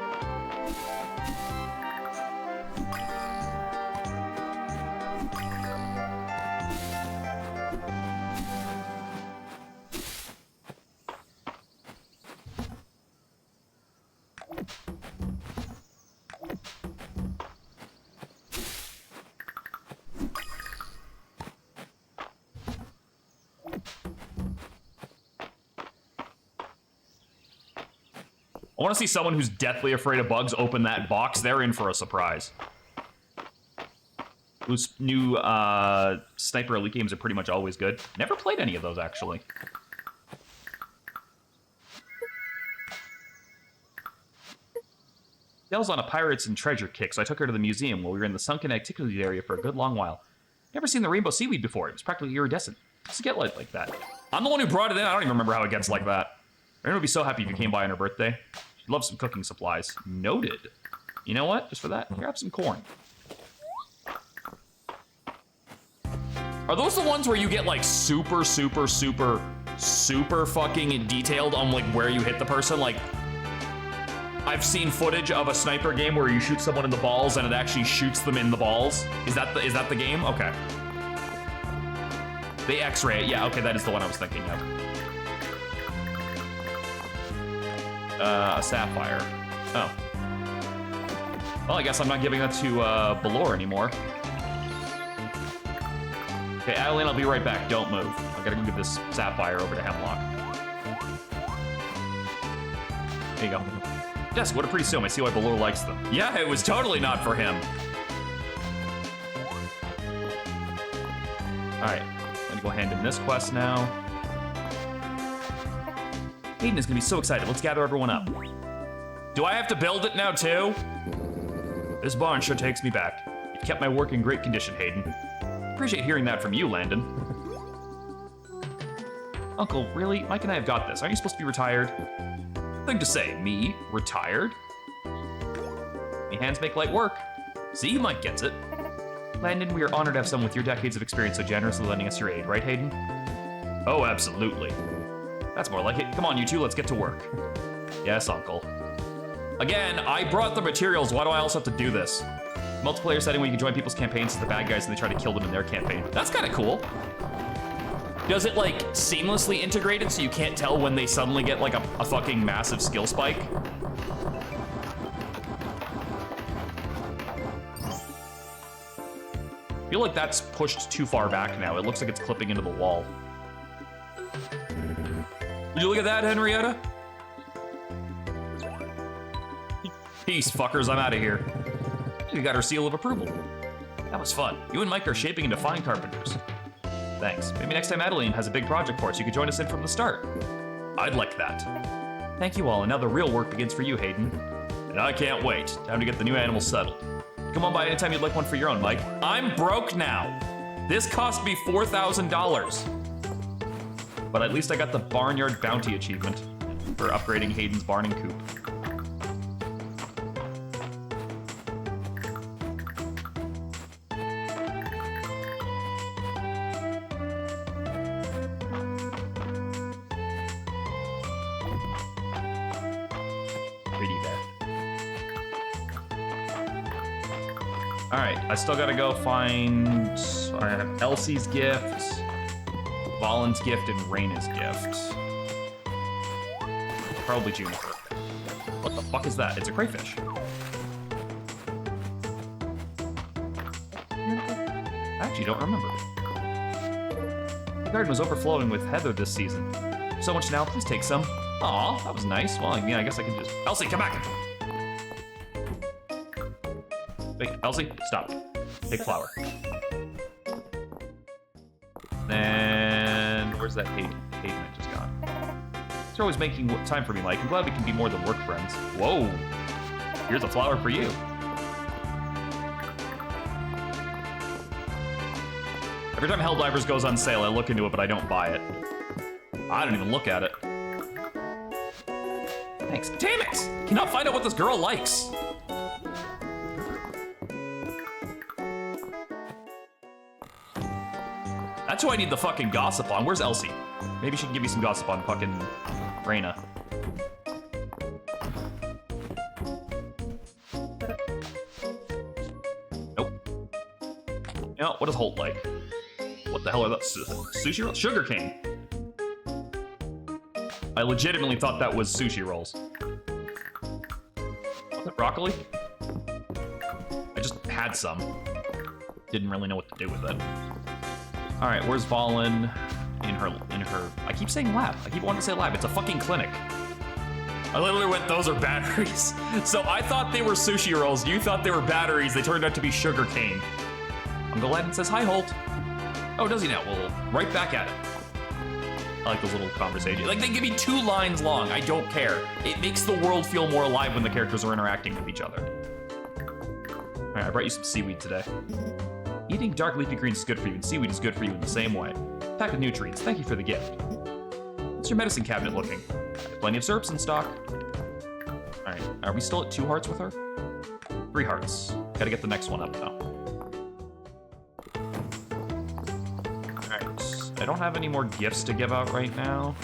I want to see someone who's deathly afraid of bugs open that box. They're in for a surprise. Those new Sniper Elite games are pretty much always good. Never played any of those, actually. Dell's on a pirates and treasure kick, so I took her to the museum while we were in the sunken antiquities area for a good long while. Never seen the rainbow seaweed before. It was practically iridescent. How does it get like that? I'm the one who brought it in. I don't even remember how it gets like that. Raina would be so happy if you came by on her birthday. She'd love some cooking supplies. Noted. You know what? Just for that, grab some corn. Are those the ones where you get like super fucking detailed on like where you hit the person? Like, I've seen footage of a sniper game where you shoot someone in the balls and it actually shoots them in the balls. Is that the game? Okay. The X-ray. Yeah, okay, that is the one I was thinking of. A sapphire. Oh. Well, I guess I'm not giving that to Balor anymore. Okay, Adeline, I'll be right back. Don't move. I gotta go give this sapphire over to Hemlock. There you go. Yes, what a pretty sim. I see why Balor likes them. Yeah, it was totally not for him. Alright, I'm gonna go hand in this quest now. Hayden is gonna be so excited. Let's gather everyone up. Do I have to build it now too? This barn sure takes me back. You've kept my work in great condition, Hayden. Appreciate hearing that from you, Landon. Uncle, really? Mike and I have got this. Aren't you supposed to be retired? Thing to say, me? Retired? Me hands make light work. See, Mike gets it. Landon, we are honored to have someone with your decades of experience so generously lending us your aid, right, Hayden? Oh, absolutely. That's more like it. Come on, you two, let's get to work. Yes, Uncle. Again, I brought the materials. Why do I also have to do this? Multiplayer setting where you can join people's campaigns as the bad guys and they try to kill them in their campaign. That's kind of cool. Does it, like, seamlessly integrate it so you can't tell when they suddenly get, like, a fucking massive skill spike? I feel like that's pushed too far back now. It looks like it's clipping into the wall. Would you look at that, Henrietta? Peace, fuckers. I'm out of here. You got her seal of approval. That was fun. You and Mike are shaping into fine carpenters. Thanks. Maybe next time Adeline has a big project for us, you could join us in from the start. I'd like that. Thank you all, and now the real work begins for you, Hayden. And I can't wait. Time to get the new animals settled. Come on by anytime you'd like one for your own, Mike. I'm broke now. This cost me $4,000. But at least I got the Barnyard Bounty achievement for upgrading Hayden's barn and coop. Alright, I still gotta go find... I have Elsie's gift, Valen's gift, and Raina's gift. Probably Juniper. What the fuck is that? It's a crayfish. I actually don't remember. The garden was overflowing with heather this season. So much now, please take some. Aw, that was nice. Well, I mean, I guess I can just... Elsie, come back! Wait, Elsie, stop. Take flower. Then... Where's that pavement just gone? You're always making time for me, Mike. I'm glad we can be more than work friends. Whoa! Here's a flower for you. Every time Helldivers goes on sale, I look into it, but I don't buy it. I don't even look at it. Thanks. Damn it! Cannot find out what this girl likes. That's who I need the fucking gossip on. Where's Elsie? Maybe she can give me some gossip on fucking Raina. Nope. You know, what does Holt like? What the hell are those? Sushi rolls? Sugar cane. I legitimately thought that was sushi rolls. Was it broccoli? I just had some. Didn't really know what to do with it. All right, where's Valen in her, I keep saying lab. I keep wanting to say lab. It's a fucking clinic. I literally went, those are batteries. So I thought they were sushi rolls. You thought they were batteries. They turned out to be sugar cane. Uncle Len says, hi, Holt. Oh, does he now? Well, right back at it. I like those little conversations. Like, they give me 2 lines long. I don't care. It makes the world feel more alive when the characters are interacting with each other. All right, I brought you some seaweed today. Eating dark leafy greens is good for you, and seaweed is good for you in the same way. Packed with nutrients. Thank you for the gift. What's your medicine cabinet looking? Plenty of syrups in stock. All right, are we still at 2 hearts with her? 3 hearts. Gotta get the next one up now. All right, I don't have any more gifts to give out right now.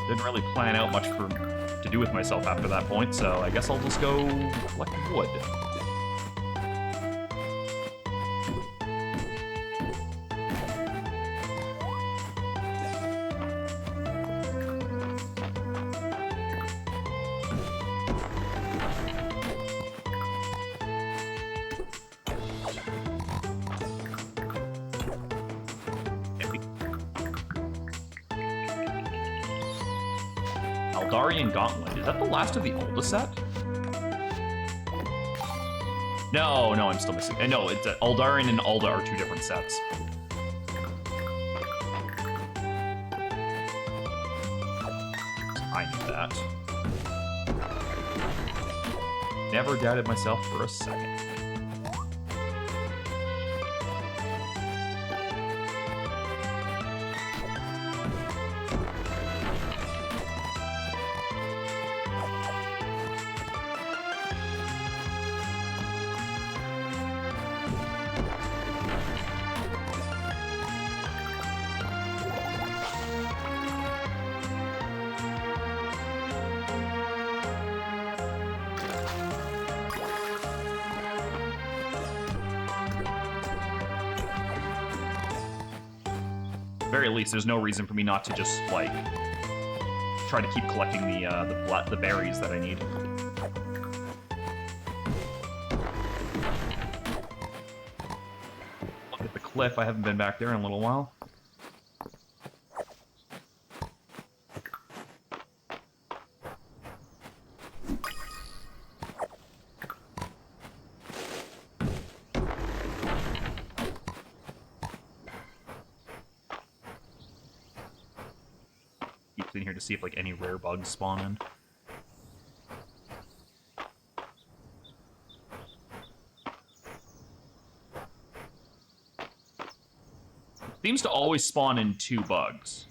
Didn't really plan out much to do with myself after that point, so I guess I'll just go collect wood. Eldarian Gauntlet. Is that the last of the Ulda set? No, I'm still missing. No, it's Eldarian and Ulda are 2 different sets. I knew that. Never doubted myself for a second. Very least, there's no reason for me not to just like try to keep collecting the berries that I need. Look at the cliff. I haven't been back there in a little while. here to see if, like, any rare bugs spawn in. Seems to always spawn in 2 bugs.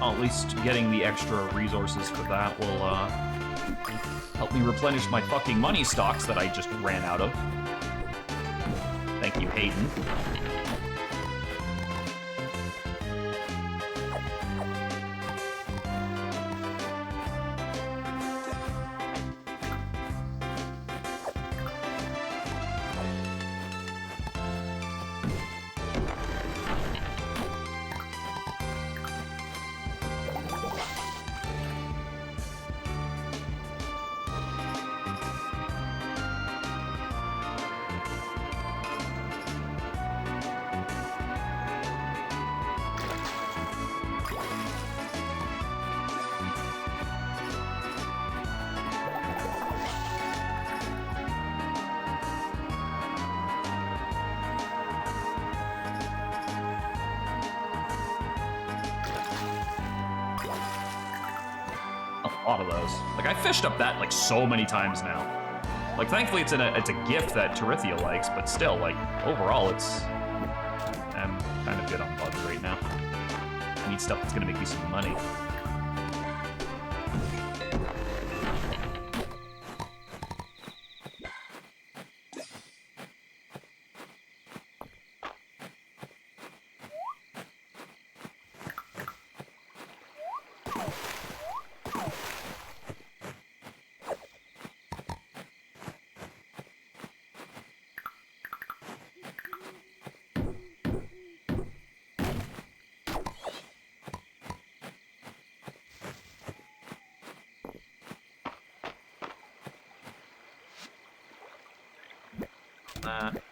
At least getting the extra resources for that will help me replenish my fucking money stocks that I just ran out of. Thank you, Hayden. A lot of those. Like, I fished up that, like, so many times now. Like, thankfully it's a gift that Terithia likes, but still, like, overall it's... I'm kind of good on bugs right now. I need stuff that's gonna make me some money.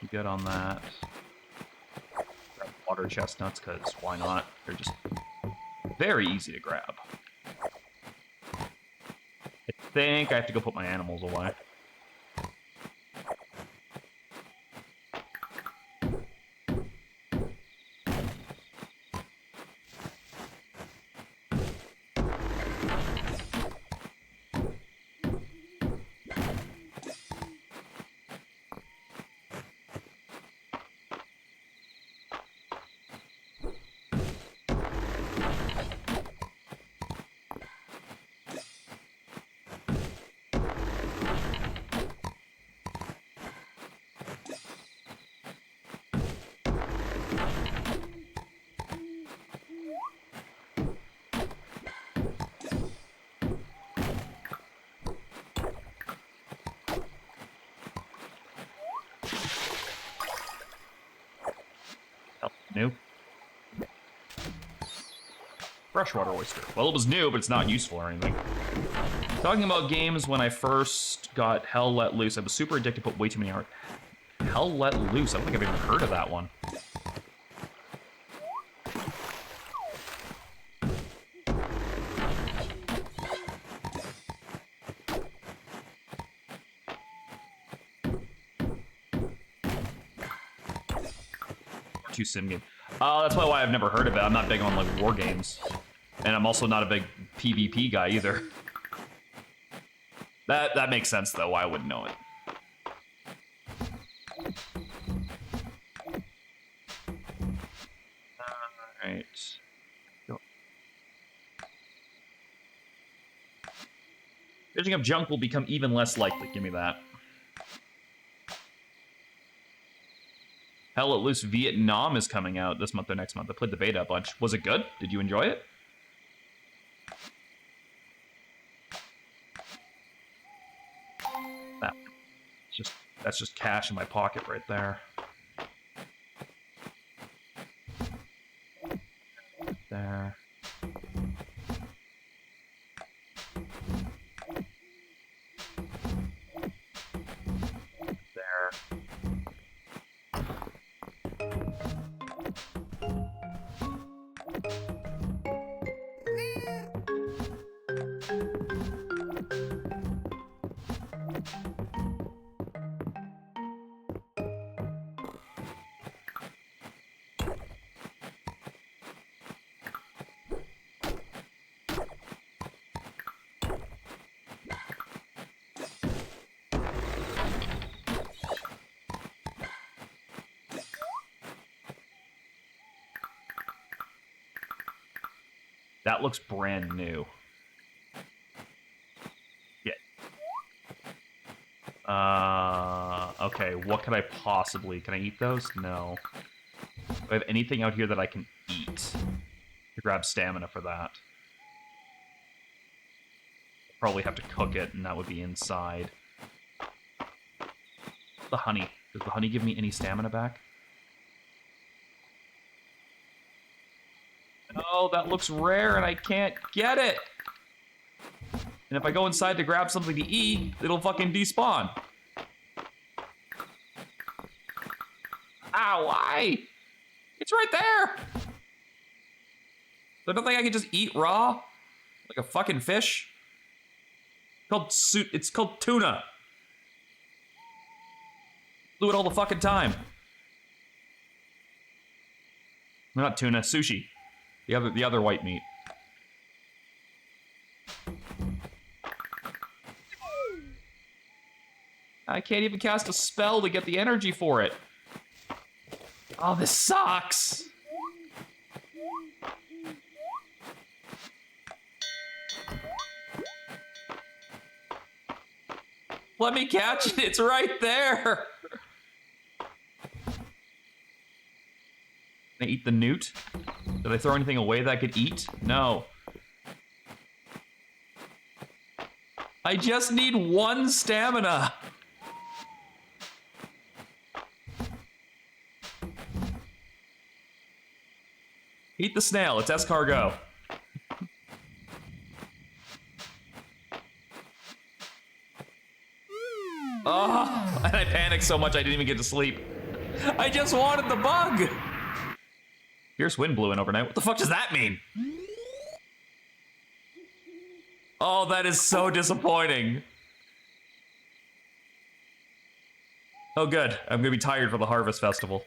Good on that. Grab water chestnuts, because why not? They're just very easy to grab. I think I have to go put my animals away. New. Freshwater oyster. Well, it was new, but it's not useful or anything. Talking about games, when I first got Hell Let Loose, I was super addicted, put way too many hours. Hell Let Loose? I don't think I've even heard of that one. Too sim game. That's probably why I've never heard of it. I'm not big on, like, war games. And I'm also not a big PvP guy, either. That makes sense, though, why I wouldn't know it. Alright. Fishing up junk will become even less likely. Give me that. Hell Let Loose Vietnam is coming out this month or next month. I played the beta a bunch. Was it good? Did you enjoy it? That's just cash in my pocket right there. There. There. That looks brand new. Yeah. Okay, what could I possibly... Can I eat those? No. Do I have anything out here that I can eat? To grab stamina for that. Probably have to cook it, and that would be inside. The honey. Does the honey give me any stamina back? Oh, that looks rare and I can't get it. And if I go inside to grab something to eat, it'll fucking despawn. Ow, why? It's right there. There's nothing I can just eat raw? Like a fucking fish? It's called tuna. Do it all the fucking time. Not tuna, sushi. The other white meat. I can't even cast a spell to get the energy for it. Oh, this sucks. Let me catch it. It's right there. Can I eat the newt? Did I throw anything away that I could eat? No. I just need 1 stamina. Eat the snail. It's escargot. Oh, and I panicked so much I didn't even get to sleep. I just wanted the bug. Fierce wind blew in overnight. What the fuck does that mean? Oh, that is so disappointing. Oh, good. I'm gonna be tired for the Harvest Festival.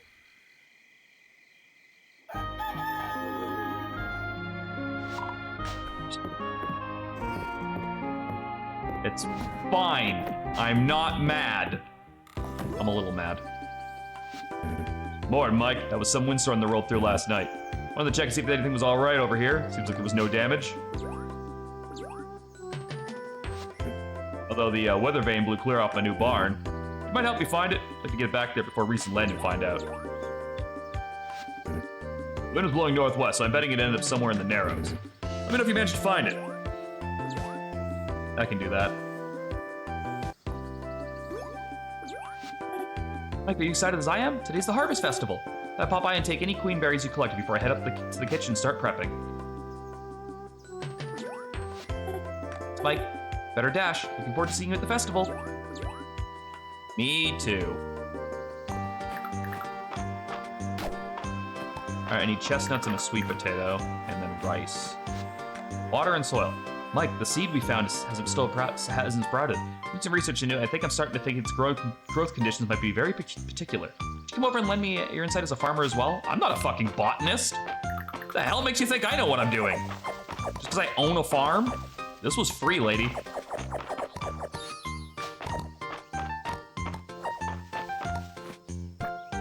It's fine. I'm not mad. I'm a little mad. Morning, Mike. That was some windstorm that rolled through last night. Wanted to check and see if anything was all right over here. Seems like there was no damage. Although the weather vane blew clear off my new barn. You might help me find it. I'd like to get back there before recent landing and find out. The wind was blowing northwest, so I'm betting it ended up somewhere in the Narrows. Let me know if you managed to find it. I can do that. Mike, are you excited as I am? Today's the Harvest Festival. I pop by and take any queen berries you collected before I head up to the kitchen and start prepping. Mike, better dash. Looking forward to seeing you at the festival. Me too. Alright, I need chestnuts and a sweet potato, and then rice. Water and soil. Mike, the seed we found hasn't sprouted. Did some research into it. I think I'm starting to think its growth conditions might be very particular. Could you come over and lend me your insight as a farmer as well? I'm not a fucking botanist. What the hell makes you think I know what I'm doing? Just because I own a farm? This was free, lady.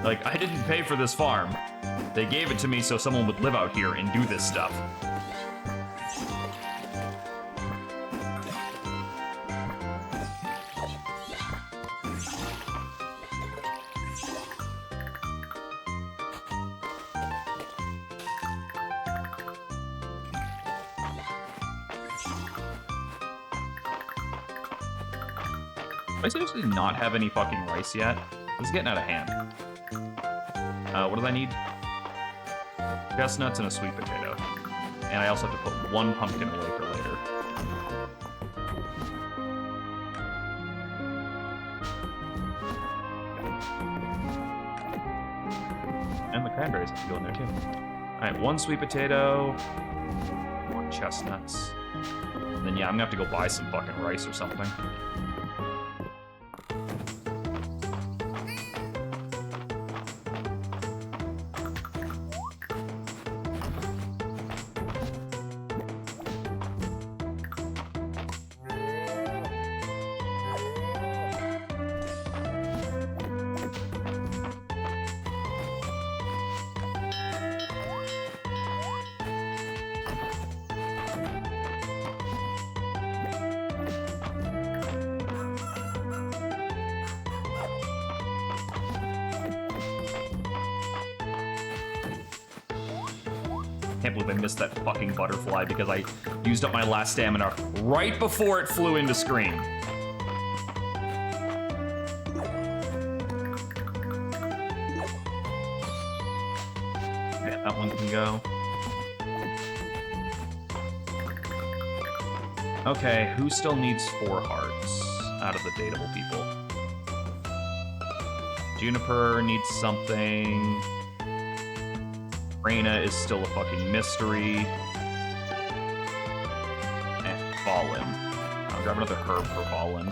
Like, I didn't pay for this farm. They gave it to me so someone would live out here and do this stuff. Do I seriously not have any fucking rice yet? This is getting out of hand. What do I need? Chestnuts and a sweet potato. And I also have to put one pumpkin away for later. And the cranberries have to go in there too. Alright, one sweet potato, one chestnuts. And then yeah, I'm gonna have to go buy some fucking rice or something. Can't believe I missed that fucking butterfly because I used up my last stamina right before it flew into screen. Yeah, that one can go. Okay, who still needs 4 hearts out of the dateable people? Juniper needs something. Reina is still a fucking mystery. And Fallen. I'll grab another herb for Fallen.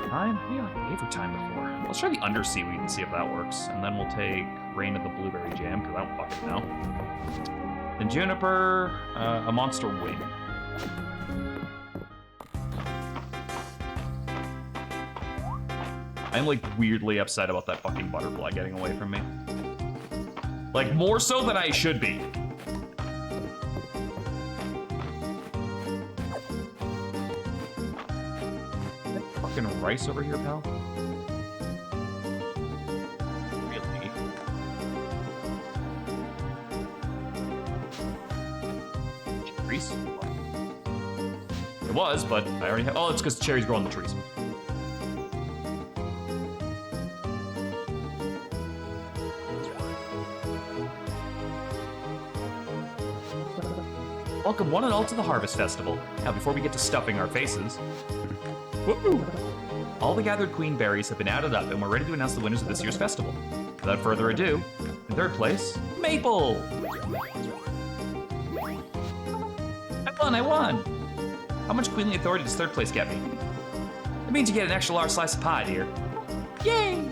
Time? Yeah, I gave her time before. Let's try the undersea weed and see if that works. And then we'll take Reina the blueberry jam, because I don't fucking know. Then Juniper, a monster wing. I'm, like, weirdly upset about that fucking butterfly getting away from me. Like, more so than I should be. Fucking rice over here, pal? Really? Trees? It was, but I already have... Oh, it's because cherries grow on the trees. Welcome one and all to the Harvest Festival. Now, before we get to stuffing our faces... Woo! All the gathered queen berries have been added up, and we're ready to announce the winners of this year's festival. Without further ado, in third place, Maple! I won! How much queenly authority does third place get me? It means you get an extra large slice of pie, dear. Yay!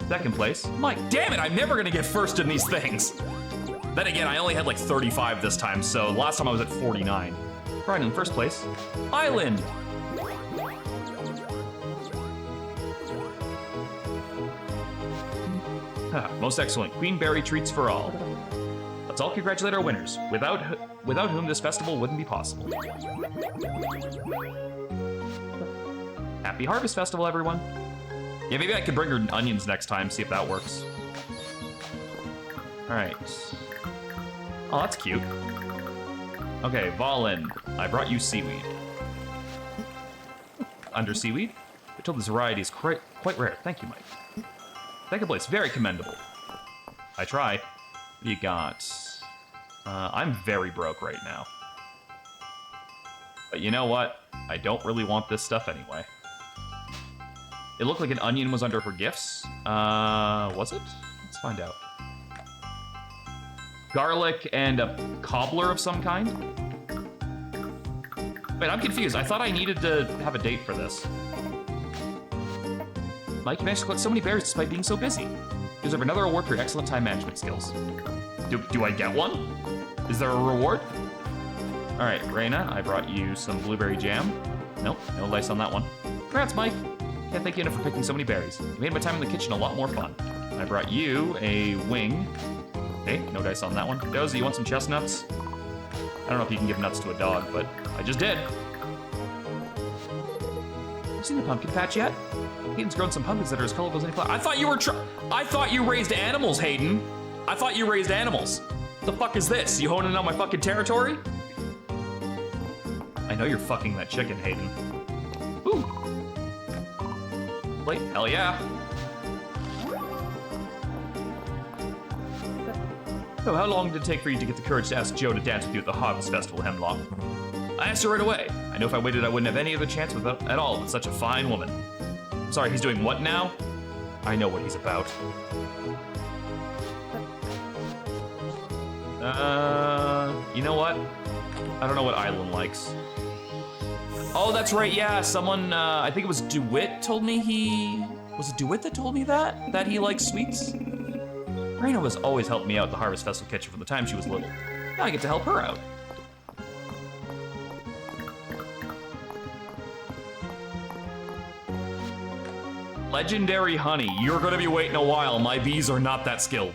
Second place, Mike. Damn it, I'm never gonna get first in these things! Then again, I only had like 35 this time, so last time I was at 49. Right in first place, Island! Most excellent. Queen Berry treats for all. Let's all congratulate our winners, without whom this festival wouldn't be possible. Happy Harvest Festival, everyone. Yeah, maybe I could bring her onions next time, see if that works. All right. Oh, that's cute. Okay, Valen, I brought you seaweed. Under seaweed? We're told this variety is quite rare. Thank you, Mike. Second place, very commendable. I try. What do you got? I'm very broke right now. But you know what? I don't really want this stuff anyway. It looked like an onion was under her gifts. Was it? Let's find out. Garlic and a cobbler of some kind? Wait, I'm confused. I thought I needed to have a date for this. Mike, you managed to collect so many berries despite being so busy. You deserve another award for your excellent time management skills. Do I get one? Is there a reward? All right, Reina, I brought you some blueberry jam. Nope, no lice on that one. Congrats, Mike. Can't thank you enough for picking so many berries. You made my time in the kitchen a lot more fun. I brought you a wing. Okay, no dice on that one. Dozy, you want some chestnuts? I don't know if you can give nuts to a dog, but I just did. You seen the pumpkin patch yet? Hayden's grown some pumpkins that are as colorful as any flower. I thought you raised animals, Hayden. I thought you raised animals. What the fuck is this? You honing on my fucking territory? I know you're fucking that chicken, Hayden. Ooh. Wait, hell yeah. So how long did it take for you to get the courage to ask Joe to dance with you at the Harvest Festival, Hemlock? I asked her right away. I know if I waited, I wouldn't have any other chance at all with such a fine woman. I'm sorry, he's doing what now? I know what he's about. You know what? I don't know what Island likes. Oh, that's right, yeah, someone, I think it was DeWitt told me Was it DeWitt that told me that? That he likes sweets? Raina has always helped me out at the Harvest Festival kitchen from the time she was little. Now I get to help her out. Legendary honey. You're gonna be waiting a while. My bees are not that skilled.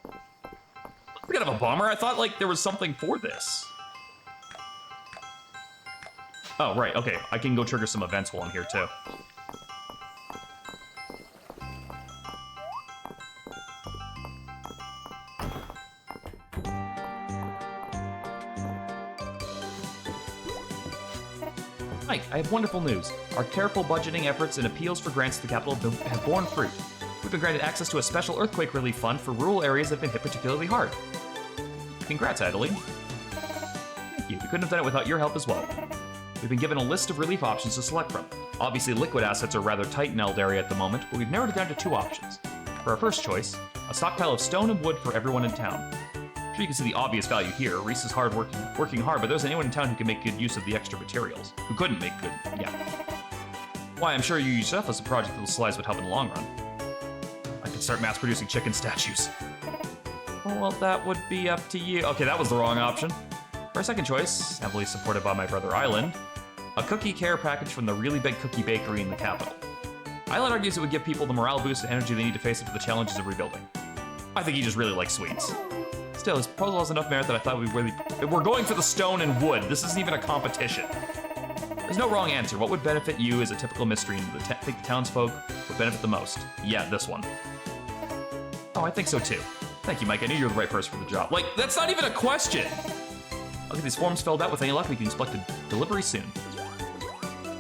That's kind of a bummer. I thought, like, there was something for this. Oh, right. Okay. I can go trigger some events while I'm here, too. Mike, I have wonderful news. Our careful budgeting efforts and appeals for grants to the capital have borne fruit. We've been granted access to a special earthquake relief fund for rural areas that have been hit particularly hard. Congrats, Adeline. Thank you. We couldn't have done it without your help as well. We've been given a list of relief options to select from. Obviously, liquid assets are rather tight in Eldaria at the moment, but we've narrowed it down to 2 options. For our first choice, a stockpile of stone and wood for everyone in town. I'm sure you can see the obvious value here. Reese is working hard, but there's anyone in town who can make good use of the extra materials. Who couldn't make good, yeah. Why, I'm sure you yourself as a project that will slice would help in the long run. I could start mass-producing chicken statues. Well, that would be up to you. Okay, that was the wrong option. For our second choice, heavily supported by my brother Island, a cookie care package from the really big cookie bakery in the capital. Island argues it would give people the morale boost and energy they need to face into the challenges of rebuilding. I think he just really likes sweets. Still, his proposal has enough merit that I thought we're going for the stone and wood. This isn't even a competition. There's no wrong answer. What would benefit you as a typical Mistria? I think the townsfolk would benefit the most. Yeah, this one. Oh, I think so too. Thank you, Mike. I knew you were the right person for the job. Like, that's not even a question. I'll get these forms filled out. With any luck, we can expect a delivery soon.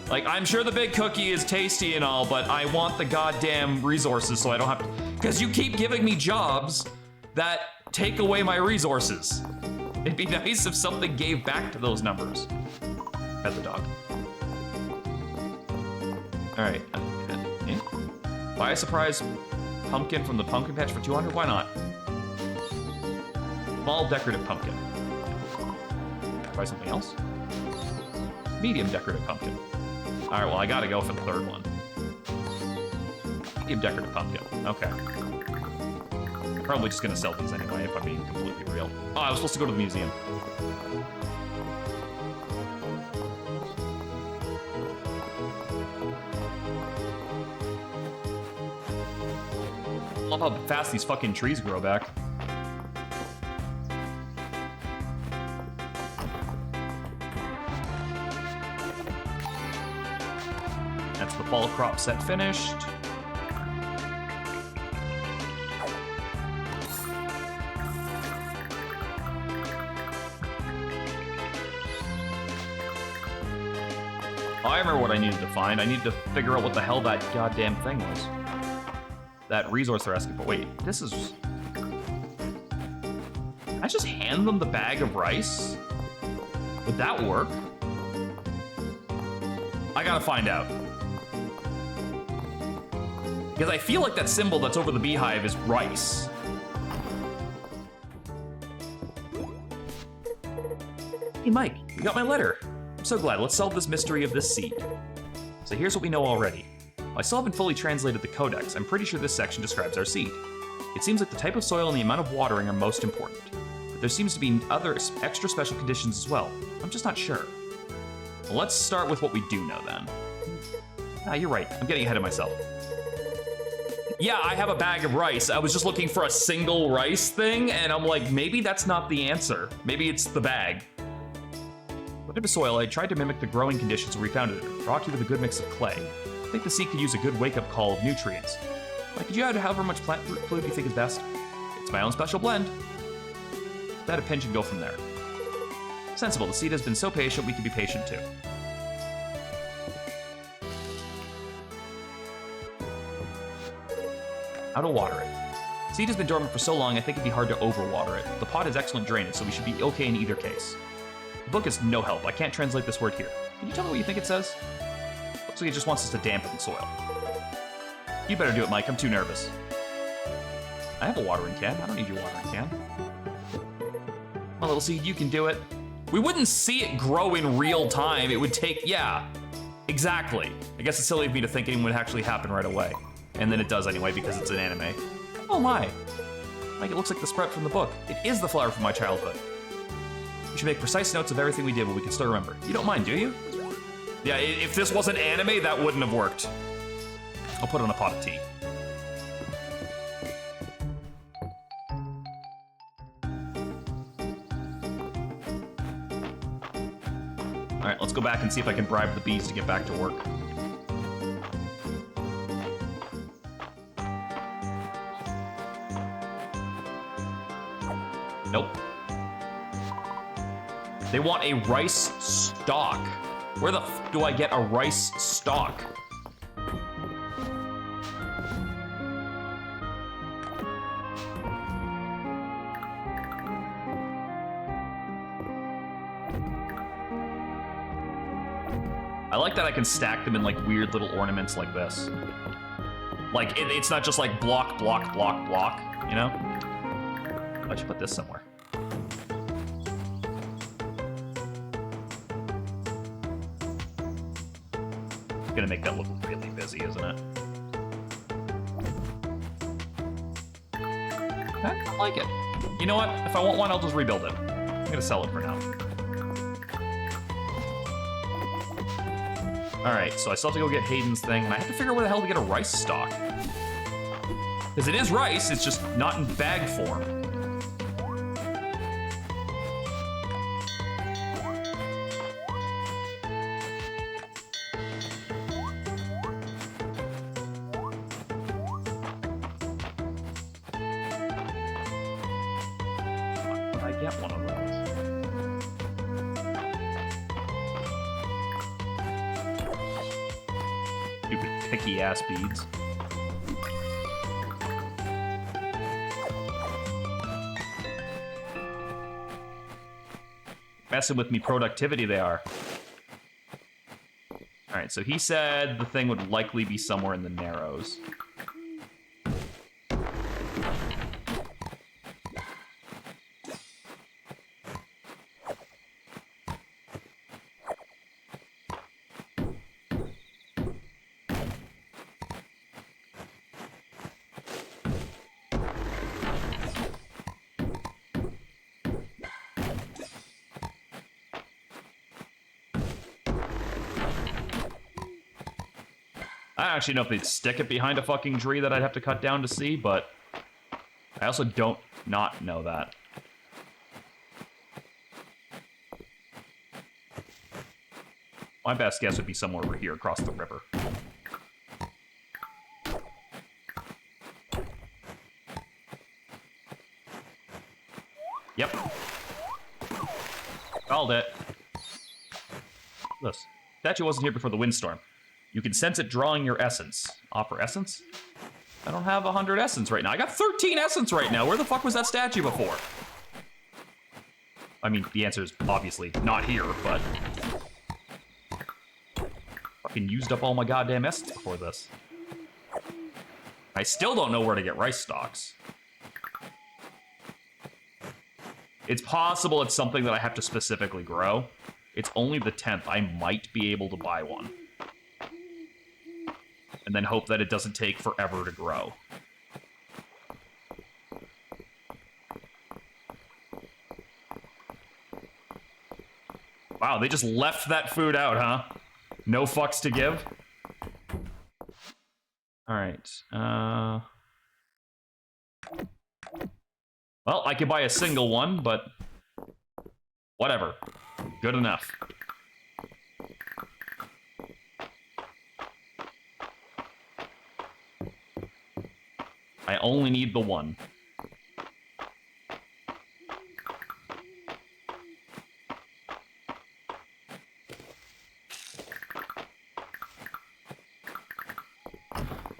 Like, I'm sure the big cookie is tasty and all, but I want the goddamn resources so I don't have to... Because you keep giving me jobs that take away my resources. It'd be nice if something gave back to those numbers. Pet the dog. All right. Yeah. Buy a surprise pumpkin from the pumpkin patch for 200. Why not? Small decorative pumpkin. Buy something else. Medium decorative pumpkin. All right. Well, I gotta go for the third one. Medium decorative pumpkin. Okay. Probably just gonna sell these anyway, if I'm being completely real. Oh, I was supposed to go to the museum. Love how fast these fucking trees grow back. That's the fall crop set finished. I remember what I needed to find. I needed to figure out what the hell that goddamn thing was. That resource they're asking for. Wait, this is... I just hand them the bag of rice? Would that work? I gotta find out. Because I feel like that symbol that's over the beehive is rice. Hey, Mike, you got my letter. I'm so glad. Let's solve this mystery of this seed. So here's what we know already. I still haven't fully translated the codex. I'm pretty sure this section describes our seed. It seems like the type of soil and the amount of watering are most important. But there seems to be other extra special conditions as well. I'm just not sure. Well, let's start with what we do know then. Ah, you're right. I'm getting ahead of myself. Yeah, I have a bag of rice. I was just looking for a single rice thing, and I'm like, maybe that's not the answer. Maybe it's the bag. What type of soil? I tried to mimic the growing conditions where we found it. It brought you with a good mix of clay. I think the seed could use a good wake-up call of nutrients. Like, could you add however much plant fluid you think is best? It's my own special blend. Add a pinch and go from there. Sensible. The seed has been so patient, we can be patient too. How to water it. Seed has been dormant for so long, I think it'd be hard to overwater it. The pot has excellent drainage, so we should be okay in either case. The book is no help. I can't translate this word here. Can you tell me what you think it says? Looks like it just wants us to dampen the soil. You better do it, Mike. I'm too nervous. I have a watering can. I don't need your watering can. My little seed, you can do it. We wouldn't see it grow in real time. It would take, yeah, exactly. I guess it's silly of me to think it would actually happen right away. And then it does anyway because it's an anime. Oh my. Mike, it looks like the sprout from the book. It is the flower from my childhood. We should make precise notes of everything we did, but we can still remember. You don't mind, do you? Yeah, if this wasn't anime, that wouldn't have worked. I'll put it on a pot of tea. All right, let's go back and see if I can bribe the bees to get back to work. Nope. They want a rice stalk. Where the f do I get a rice stalk? I like that I can stack them in like weird little ornaments like this. Like it's not just like block, block, block, block, you know? I should put this somewhere. Gonna make that look really busy, isn't it? I like it. You know what? If I want one, I'll just rebuild it. I'm gonna sell it for now. Alright, so I still have to go get Hayden's thing, and I have to figure out where the hell to get a rice stalk. Because it is rice, it's just not in bag form. I get one of those. Stupid picky ass beads. Messing with me productivity they are. Alright, so he said the thing would likely be somewhere in the Narrows. I don't actually know if they'd stick it behind a fucking tree that I'd have to cut down to see, but I also don't not know that. My best guess would be somewhere over here across the river. Yep. Called it. This statue wasn't here before the windstorm. You can sense it drawing your essence. Offer essence? I don't have 100 essence right now. I got 13 essence right now. Where the fuck was that statue before? I mean, the answer is obviously not here, but... Fucking used up all my goddamn essence before this. I still don't know where to get rice stalks. It's possible it's something that I have to specifically grow. It's only the 10th. I might be able to buy one. And then hope that it doesn't take forever to grow. Wow, they just left that food out, huh? No fucks to give? Alright, well, I could buy a single one, but... whatever. Good enough. I only need the one.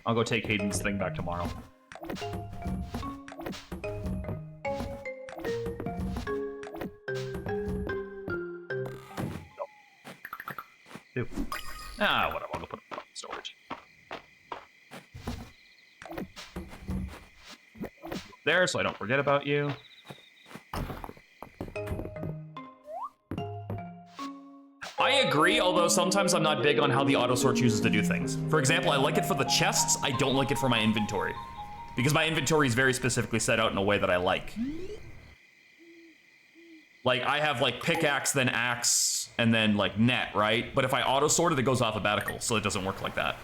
I'll go take Hayden's thing back tomorrow. Ew. Ah, whatever. I'll go put it in storage. There, so I don't forget about you. I agree, although sometimes I'm not big on how the auto-sort chooses to do things. For example, I like it for the chests, I don't like it for my inventory. Because my inventory is very specifically set out in a way that I like. Like, I have, like, pickaxe, then axe, and then, like, net, right? But if I auto-sort it, it goes alphabetical, so it doesn't work like that.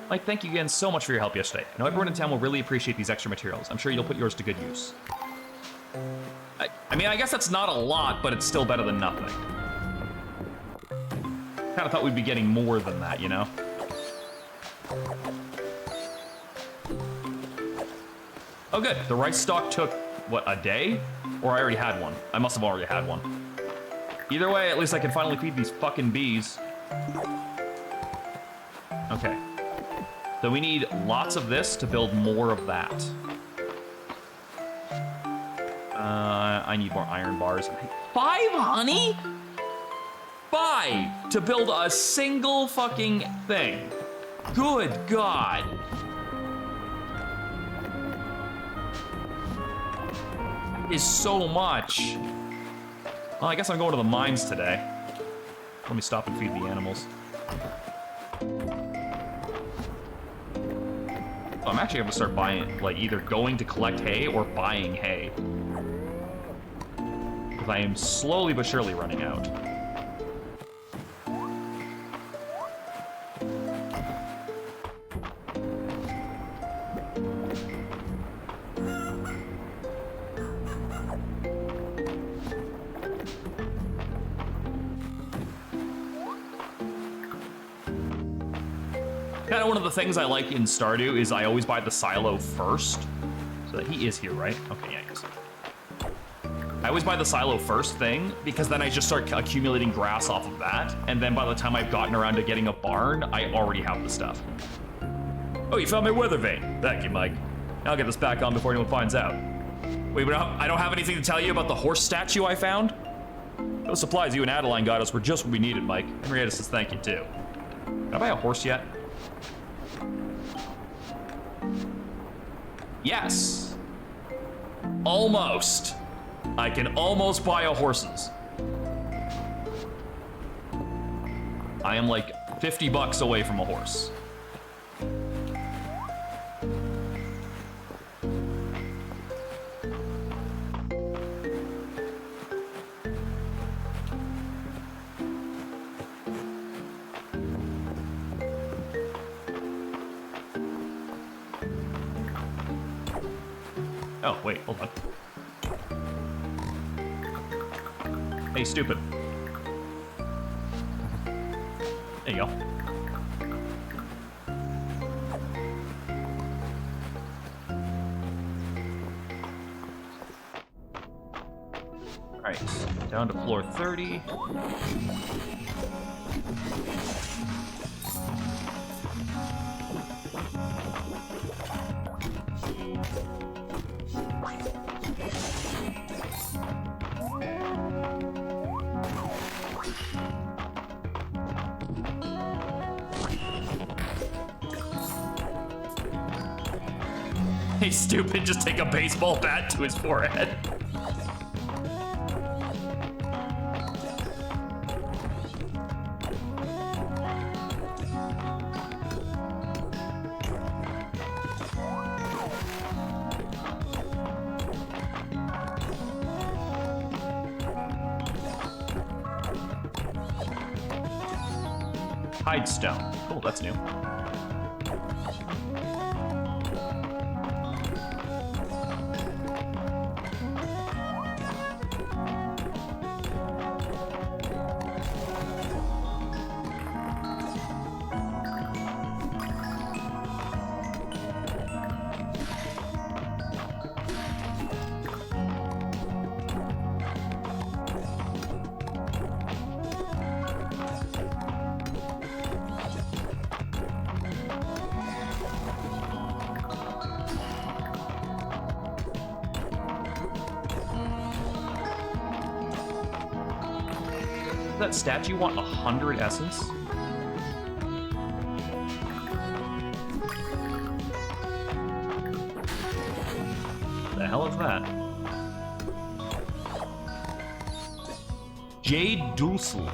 Mike, thank you again so much for your help yesterday. I know everyone in town will really appreciate these extra materials. I'm sure you'll put yours to good use. I mean, I guess that's not a lot, but it's still better than nothing. Kind of thought we'd be getting more than that, you know? Oh, good. The rice stalk took, what, a day? Or I already had one. I must have already had one. Either way, at least I can finally feed these fucking bees. Okay. So we need lots of this to build more of that. I need more iron bars. 5 honey? 5 to build a single fucking thing. Good God. That is so much. Well, I guess I'm going to the mines today. Let me stop and feed the animals. I'm actually going to start buying, like, either going to collect hay or buying hay. Because I am slowly but surely running out. Kind of one of the things I like in Stardew is I always buy the silo first. So that he is here, right? Okay, yeah, he is. I always buy the silo first thing, because then I just start accumulating grass off of that, and then by the time I've gotten around to getting a barn, I already have the stuff. Oh, you found my weather vane. Thank you, Mike. I'll get this back on before anyone finds out. Wait, but I don't have anything to tell you about the horse statue I found? Those supplies you and Adeline got us were just what we needed, Mike. Henrietta says thank you, too. Can I buy a horse yet? Yes. Almost. I can almost buy a horses. I am like 50 bucks away from a horse. Oh, wait, hold on. Hey, stupid. There you go. All right, down to floor 30. Hey, stupid, just take a baseball bat to his forehead. Hidestone. Cool, that's new. that statue want 100 essence? The hell is that? Jade Dulcel.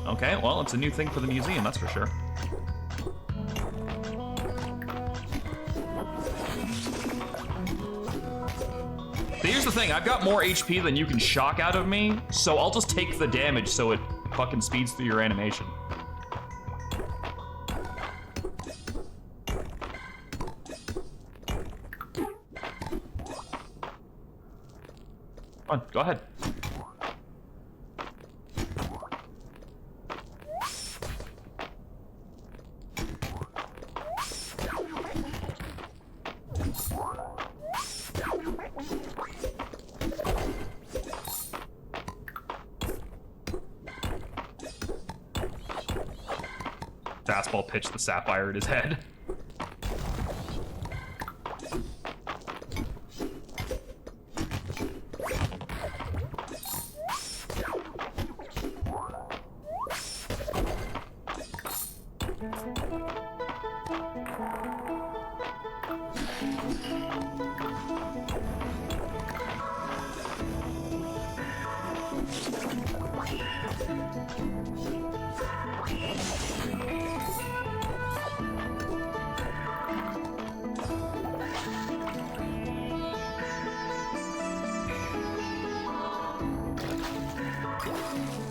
Okay, well, it's a new thing for the museum, that's for sure. Here's the thing, I've got more HP than you can shock out of me, so I'll just take the damage so it fucking speeds through your animation. Come on, go ahead. Fastball pitched the sapphire at his head.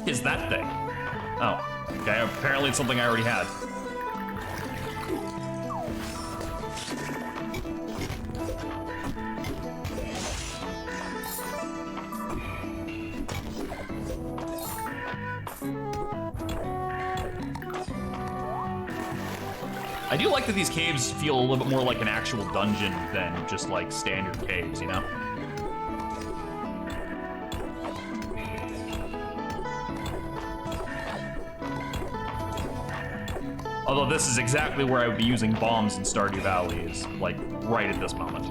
Is that thing? Oh, okay, apparently it's something I already had. I do like that these caves feel a little bit more like an actual dungeon than just like standard caves, you know? Although this is exactly where I would be using bombs in Stardew Valley, is like right at this moment.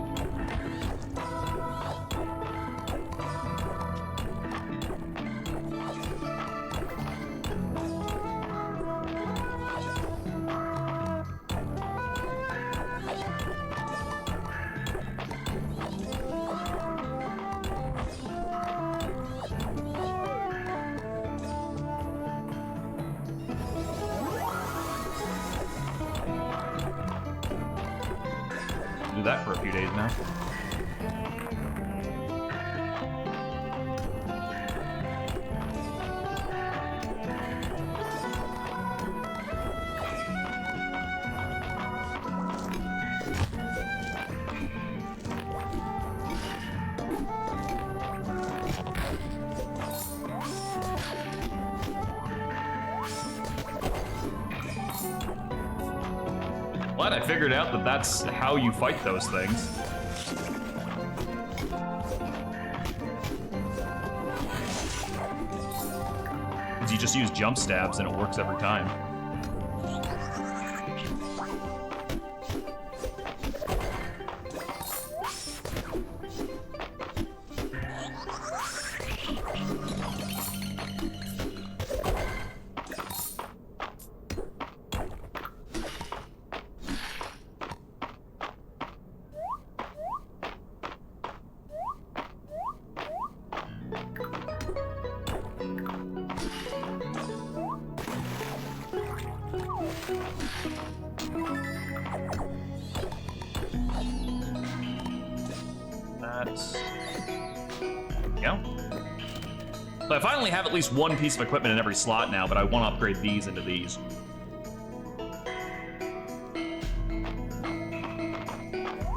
Do that for a few days now. Glad I figured out that that's how you fight those things. You just use jump stabs and it works every time. Go. So I finally have at least one piece of equipment in every slot now, but I want to upgrade these into these.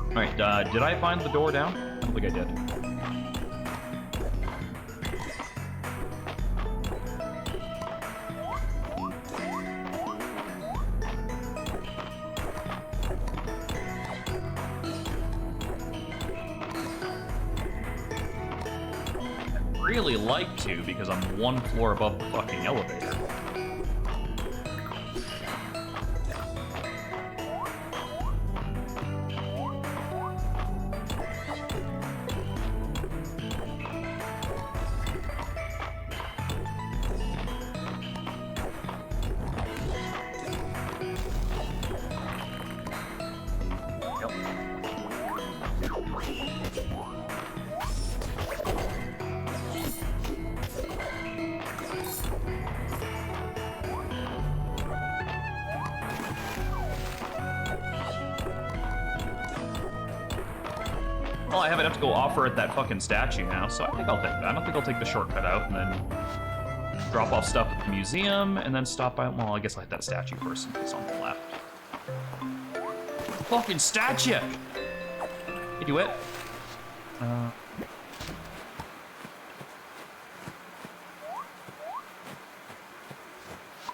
Alright, did I find the door down? I don't think I did. Really like to, because I'm one floor above the fucking elevator. Well, I have to go offer at that fucking statue now, so I think I'll take that. I don't think I'll take the shortcut out and then drop off stuff at the museum and then stop by. Well, I guess I'll hit that statue first since it's on the left. Fucking statue! Hey, do it.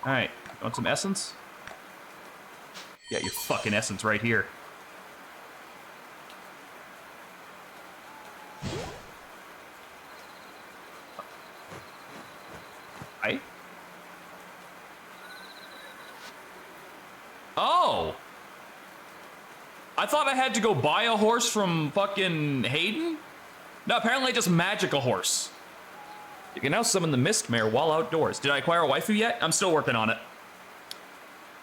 Alright, want some essence? Yeah, your fucking essence right here. Hi? Oh! I thought I had to go buy a horse from fucking Hayden? No, apparently I just magic a horse. You can now summon the Mistmare while outdoors. Did I acquire a waifu yet? I'm still working on it.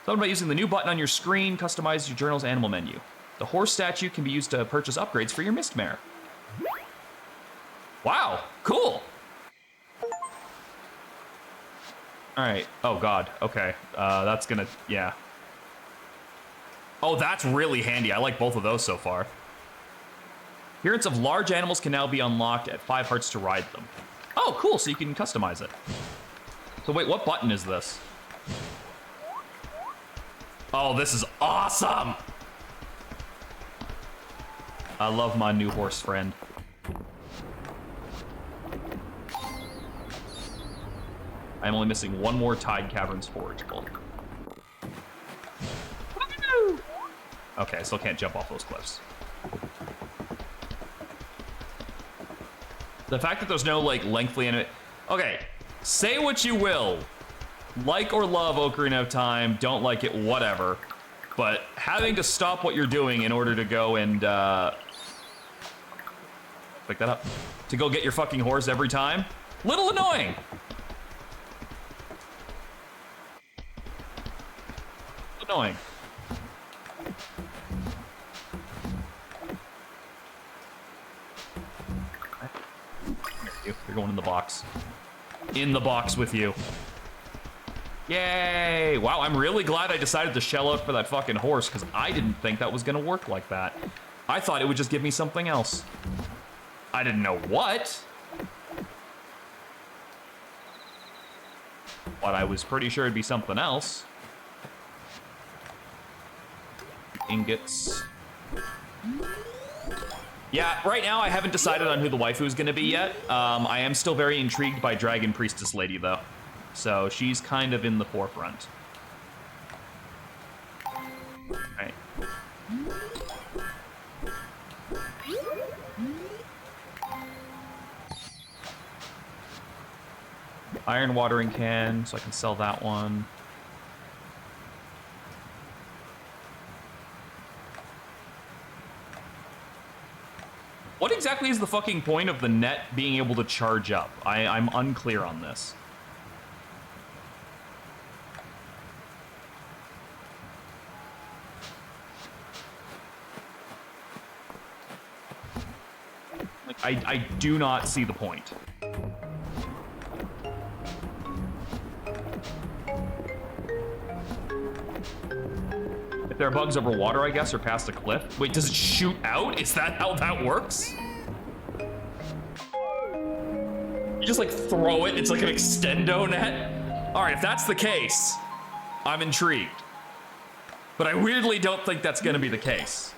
Something about using the new button on your screen, customize your journal's animal menu. The horse statue can be used to purchase upgrades for your Mistmare. Wow, cool. All right, oh God, okay. That's gonna, yeah. Oh, that's really handy. I like both of those so far. Appearance of large animals can now be unlocked at 5 hearts to ride them. Oh, cool, so you can customize it. So wait, what button is this? Oh, this is awesome! I love my new horse friend. I'm only missing one more Tide Caverns forageable. Okay, I still can't jump off those cliffs. The fact that there's no, like, lengthy anime... Okay, say what you will. Like or love Ocarina of Time, don't like it, whatever. But having to stop what you're doing in order to go and, pick that up. To go get your fucking horse every time? Little annoying. Annoying. You're going in the box. In the box with you. Yay! Wow, I'm really glad I decided to shell out for that fucking horse, because I didn't think that was gonna work like that. I thought it would just give me something else. I didn't know what. But I was pretty sure it'd be something else. Ingots. Yeah, right now I haven't decided on who the waifu is going to be yet. I am still very intrigued by Dragon Priestess Lady, though. So she's kind of in the forefront. Alright. Iron watering can, so I can sell that one. What exactly is the fucking point of the net being able to charge up? I'm unclear on this. Like, I do not see the point. If there are bugs over water, I guess, or past a cliff. Wait, does it shoot out? Is that how that works? You just like throw it, it's like an extendo net? All right, if that's the case, I'm intrigued. But I weirdly don't think that's gonna be the case.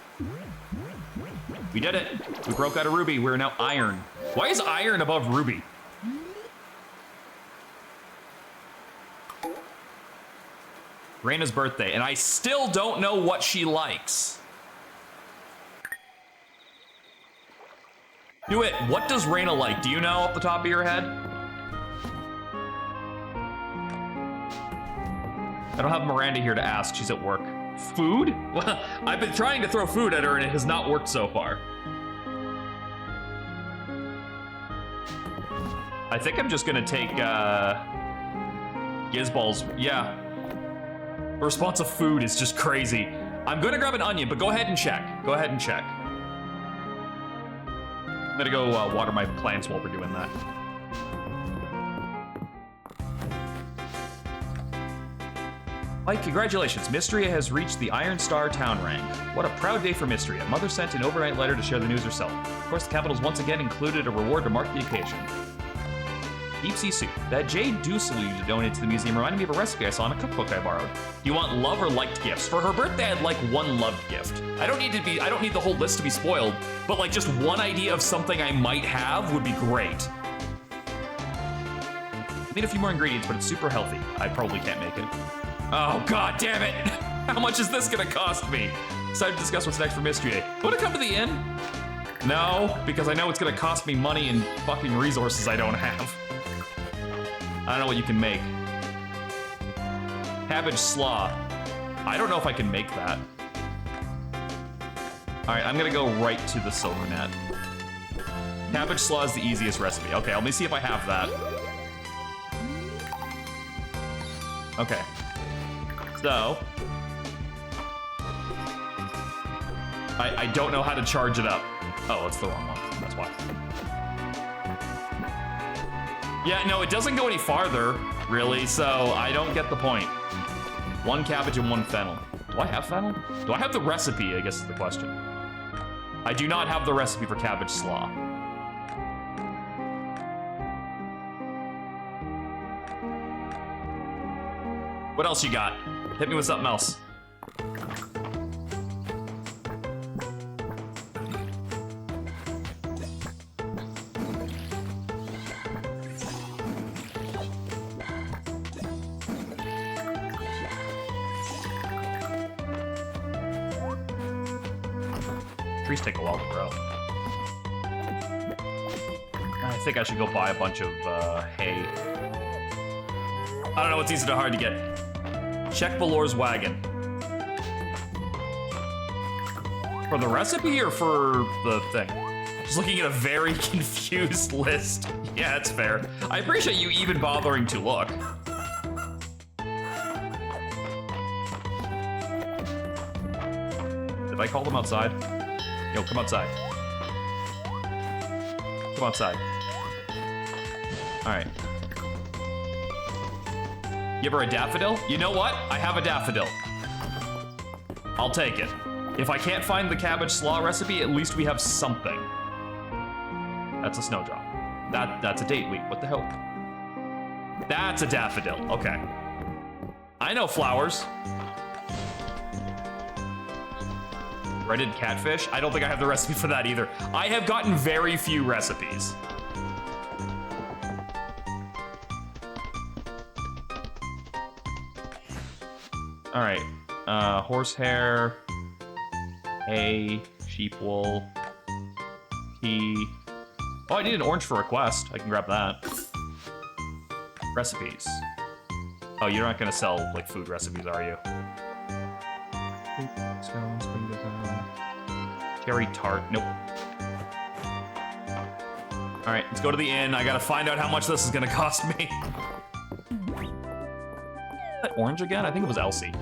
We did it. We broke out of Ruby, we're now Iron. Why is Iron above Ruby? Reina's birthday, and I still don't know what she likes. Do it. What does Reina like? Do you know off the top of your head? I don't have Miranda here to ask. She's at work. Food? Well, I've been trying to throw food at her and it has not worked so far. I think I'm just gonna take Gizballs. Yeah. The response of food is just crazy. I'm gonna grab an onion, but go ahead and check. Go ahead and check. I'm gonna go water my plants while we're doing that. Mike, congratulations. Mistria has reached the Iron Star town rank. What a proud day for Mistria. Mother sent an overnight letter to share the news herself. Of course, the Capitals once again included a reward to mark the occasion. Deep sea soup. That Jade Dussel used to donate to the museum reminded me of a recipe I saw in a cookbook I borrowed. Do you want love or liked gifts? For her birthday, I'd like one loved gift. I don't need the whole list to be spoiled, but like just one idea of something I might have would be great. Need a few more ingredients, but it's super healthy. I probably can't make it. Oh, god damn it! How much is this gonna cost me? Decided to discuss what's next for Mistria. Want to come to the inn? No, because I know it's gonna cost me money and fucking resources I don't have. I don't know what you can make. Cabbage slaw. I don't know if I can make that. Alright, I'm gonna go right to the silver net. Cabbage slaw is the easiest recipe. Okay, let me see if I have that. Okay. So, I don't know how to charge it up. Oh, it's the wrong one. That's why. Yeah, no, it doesn't go any farther, really, so I don't get the point. One cabbage and one fennel. Do I have fennel? Do I have the recipe, I guess is the question. I do not have the recipe for cabbage slaw. What else you got? Hit me with something else. Trees take a while to grow. I think I should go buy a bunch of hay. I don't know what's easy or hard to get. Check Valor's wagon. For the recipe or for the thing? Just looking at a very confused list. Yeah, that's fair. I appreciate you even bothering to look. Did I call them outside? Yo, come outside. Come outside. All right. Give her a daffodil? You know what? I have a daffodil. I'll take it. If I can't find the cabbage slaw recipe, at least we have something. That's a snowdrop. That's a date week. What the hell? That's a daffodil. Okay. I know flowers. Breaded catfish? I don't think I have the recipe for that either. I have gotten very few recipes. All right, horsehair, hay, sheep wool, tea. Oh, I need an orange for a quest. I can grab that. Recipes. Oh, you're not gonna sell like food recipes, are you? Cherry tart. Nope. All right, let's go to the inn. I gotta find out how much this is gonna cost me. That orange again? I think it was Elsie.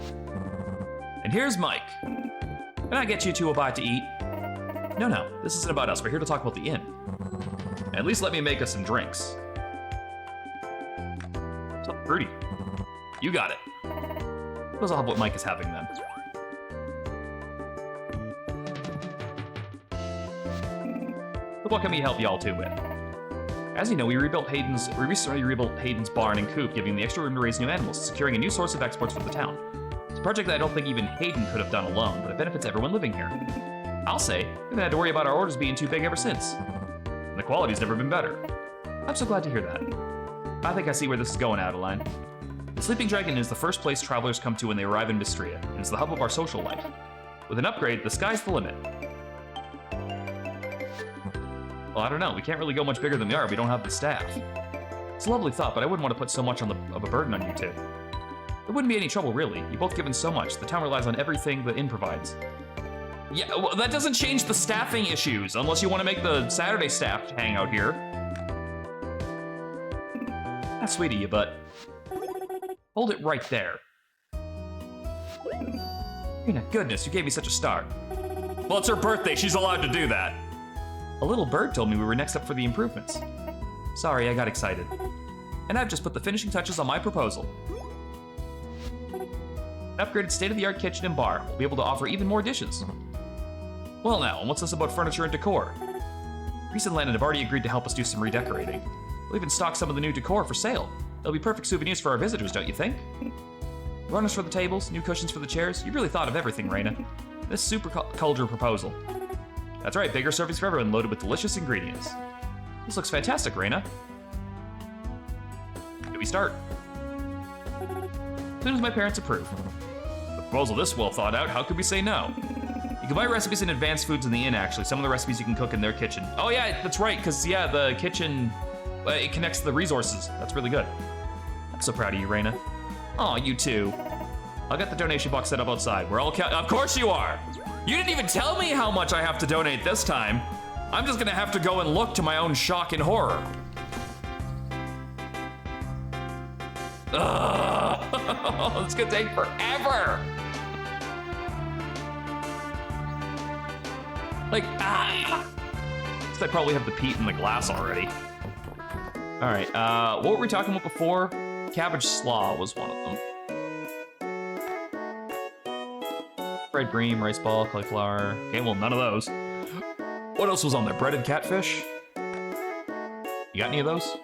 And here's Mike. Can I get you two a bite to eat? No, this isn't about us. We're here to talk about the inn. At least let me make us some drinks. Something fruity. You got it. Suppose I'll have what Mike is having then. But what can we help y'all two with? As you know, we recently rebuilt Hayden's barn and coop, giving the extra room to raise new animals, securing a new source of exports for the town. It's a project that I don't think even Hayden could have done alone, but it benefits everyone living here. I'll say, we haven't had to worry about our orders being too big ever since. And the quality's never been better. I'm so glad to hear that. I think I see where this is going, Adeline. The Sleeping Dragon is the first place travelers come to when they arrive in Mistria, and it's the hub of our social life. With an upgrade, the sky's the limit. Well, I don't know. We can't really go much bigger than we are. We don't have the staff. It's a lovely thought, but I wouldn't want to put so much of a burden on you two. There wouldn't be any trouble, really. You've both given so much. The town relies on everything the inn provides. Yeah, well, that doesn't change the staffing issues, unless you want to make the Saturday staff hang out here. That's sweet of you, but... hold it right there. Goodness, you gave me such a start. Well, it's her birthday. She's allowed to do that. A little bird told me we were next up for the improvements. Sorry, I got excited. And I've just put the finishing touches on my proposal. An upgraded state-of-the-art kitchen and bar. We'll be able to offer even more dishes. Well now, and what's this about furniture and decor? Reese and Landon have already agreed to help us do some redecorating. We'll even stock some of the new decor for sale. They'll be perfect souvenirs for our visitors, don't you think? Runners for the tables, new cushions for the chairs. You really thought of everything, Raina. This super culture proposal. That's right, bigger servings for everyone, loaded with delicious ingredients. This looks fantastic, Raina. Do we start? As soon as my parents approve. The proposal this well thought out, how could we say no? You can buy recipes and advanced foods in the inn, actually. Some of the recipes you can cook in their kitchen. Oh yeah, that's right, because yeah, the kitchen, it connects to the resources. That's really good. I'm so proud of you, Raina. Aw, you too. I'll get the donation box set up outside. We're all of course you are! You didn't even tell me how much I have to donate this time. I'm just gonna have to go and look to my own shock and horror. Ugh. It's gonna take forever. Like, I probably have the peat in the glass already. All right, what were we talking about before? Cabbage slaw was one of them. Fried bream, rice ball, cauliflower. Okay, well, none of those. What else was on there? Breaded catfish? You got any of those?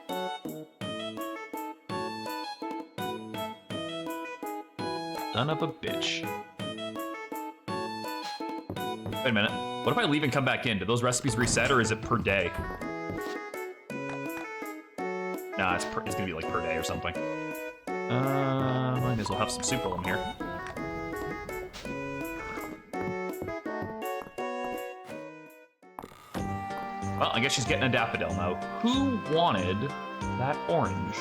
Son of a bitch. Wait a minute. What if I leave and come back in? Do those recipes reset, or is it per day? Nah, it's gonna be like per day or something. Might as well have some soup while I'm here. Well, I guess she's getting a daffodil now. Who wanted that orange?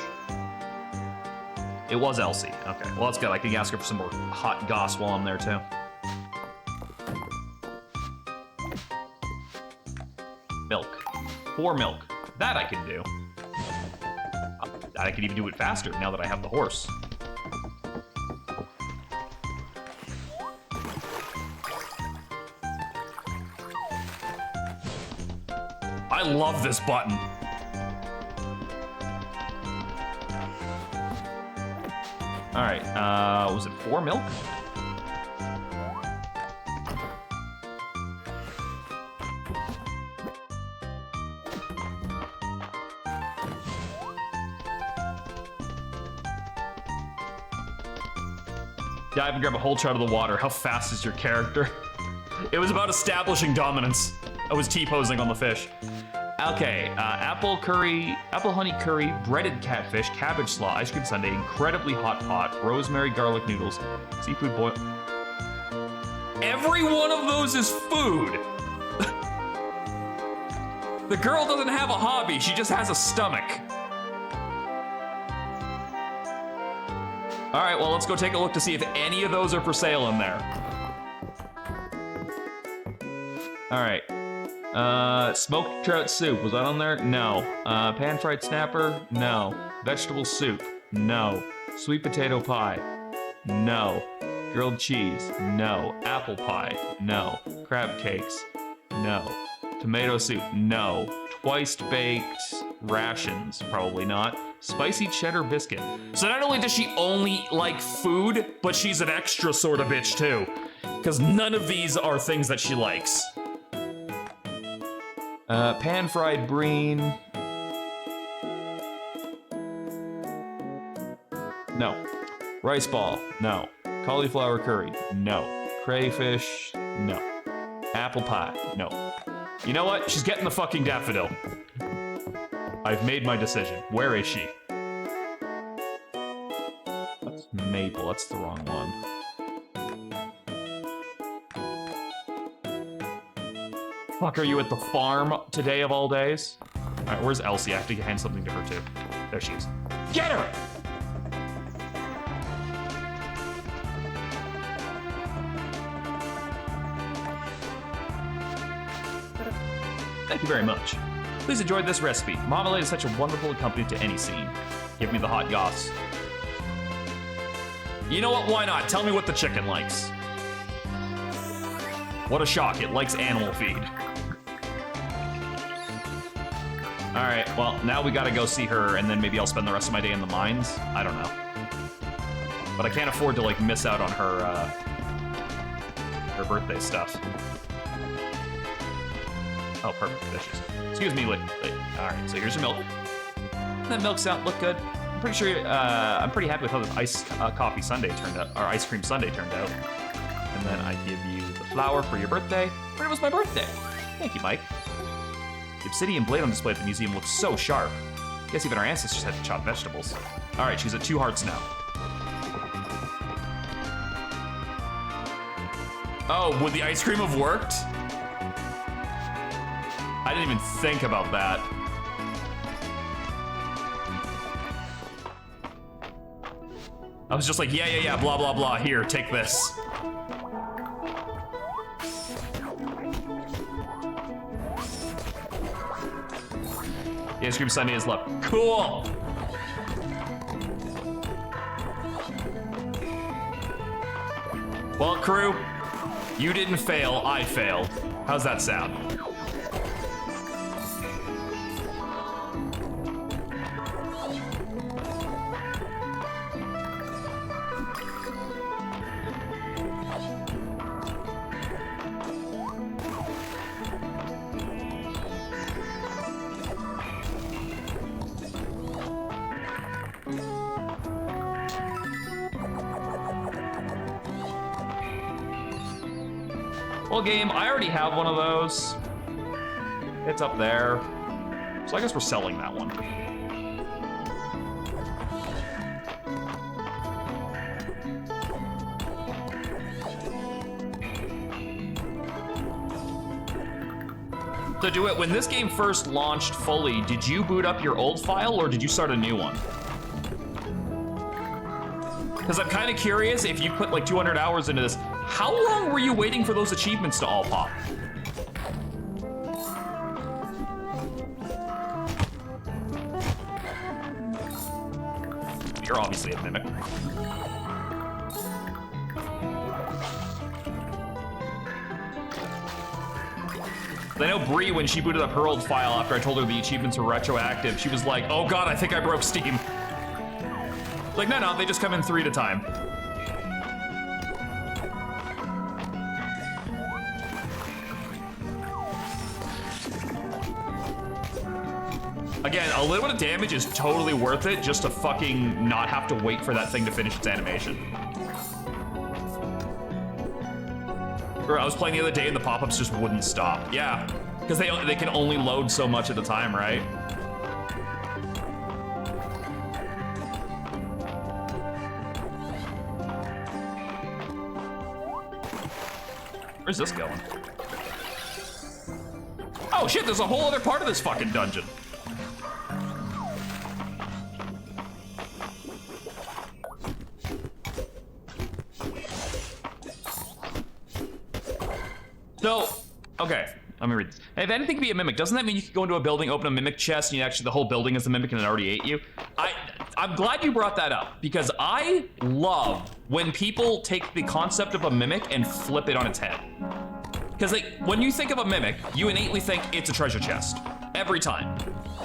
It was Elsie. Okay, well that's good. I can ask her for some more hot goss while I'm there too. Milk. 4 milk. That I can do. I can even do it faster now that I have the horse. I love this button. All right, was it 4 milk? Dive and grab a whole shot of the water. How fast is your character? It was about establishing dominance. I was T-posing on the fish. Okay, apple honey curry, breaded catfish, cabbage slaw, ice cream sundae, incredibly hot pot, rosemary garlic noodles, seafood boil. Every one of those is food. The girl doesn't have a hobby, she just has a stomach. All right, well, let's go take a look to see if any of those are for sale in there. All right. Smoked trout soup, was that on there? No. Pan-fried snapper? No. Vegetable soup? No. Sweet potato pie? No. Grilled cheese? No. Apple pie? No. Crab cakes? No. Tomato soup? No. Twice baked rations? Probably not. Spicy cheddar biscuit. So not only does she only like food, but she's an extra sort of bitch too. Because none of these are things that she likes. Pan-fried bream. No. Rice ball. No. Cauliflower curry. No. Crayfish. No. Apple pie. No. You know what? She's getting the fucking daffodil. I've made my decision. Where is she? That's maple. That's the wrong one. Fuck, are you at the farm today of all days? All right, where's Elsie? I have to hand something to her too. There she is. Get her! Thank you very much. Please enjoy this recipe. Marmalade is such a wonderful accompaniment to any scene. Give me the hot goss. You know what? Why not? Tell me what the chicken likes. What a shock. It likes animal feed. All right, well, now we gotta go see her, and then maybe I'll spend the rest of my day in the mines. I don't know. But I can't afford to, like, miss out on her birthday stuff. Oh, perfect. Dishes. Excuse me, wait. All right, so here's your milk. That milk's out, look good. I'm pretty sure, I'm pretty happy with how this ice coffee sundae turned out, or ice cream sundae turned out. And then I give you the flour for your birthday. When it was my birthday. Thank you, Mike. The obsidian blade on display at the museum looks so sharp. Guess even our ancestors had to chop vegetables. All right, she's at 2 hearts now. Oh, would the ice cream have worked? I didn't even think about that. I was just like, yeah, blah, blah, blah. Here, take this. The ice cream sundae is left. Cool. Well, crew, you didn't fail, I failed. How's that sound? Well, game, I already have one of those. It's up there. So I guess we're selling that one. So DeWitt, when this game first launched fully, did you boot up your old file or did you start a new one? Because I'm kind of curious, if you put like 200 hours into this, how long were you waiting for those achievements to all pop? You're obviously a mimic. I know Bree, when she booted up her old file after I told her the achievements were retroactive, she was like, oh god, I think I broke Steam. Like, no, they just come in 3 at a time. Again, a little bit of damage is totally worth it just to fucking not have to wait for that thing to finish its animation. I was playing the other day and the pop-ups just wouldn't stop. Yeah, because they can only load so much at a time, right? Where's this going? Oh shit, there's a whole other part of this fucking dungeon. So, okay, let me read this. If anything can be a mimic, doesn't that mean you could go into a building, open a mimic chest, and you actually the whole building is a mimic and it already ate you? I'm glad you brought that up, because I love when people take the concept of a mimic and flip it on its head. Because like, when you think of a mimic, you innately think it's a treasure chest, every time.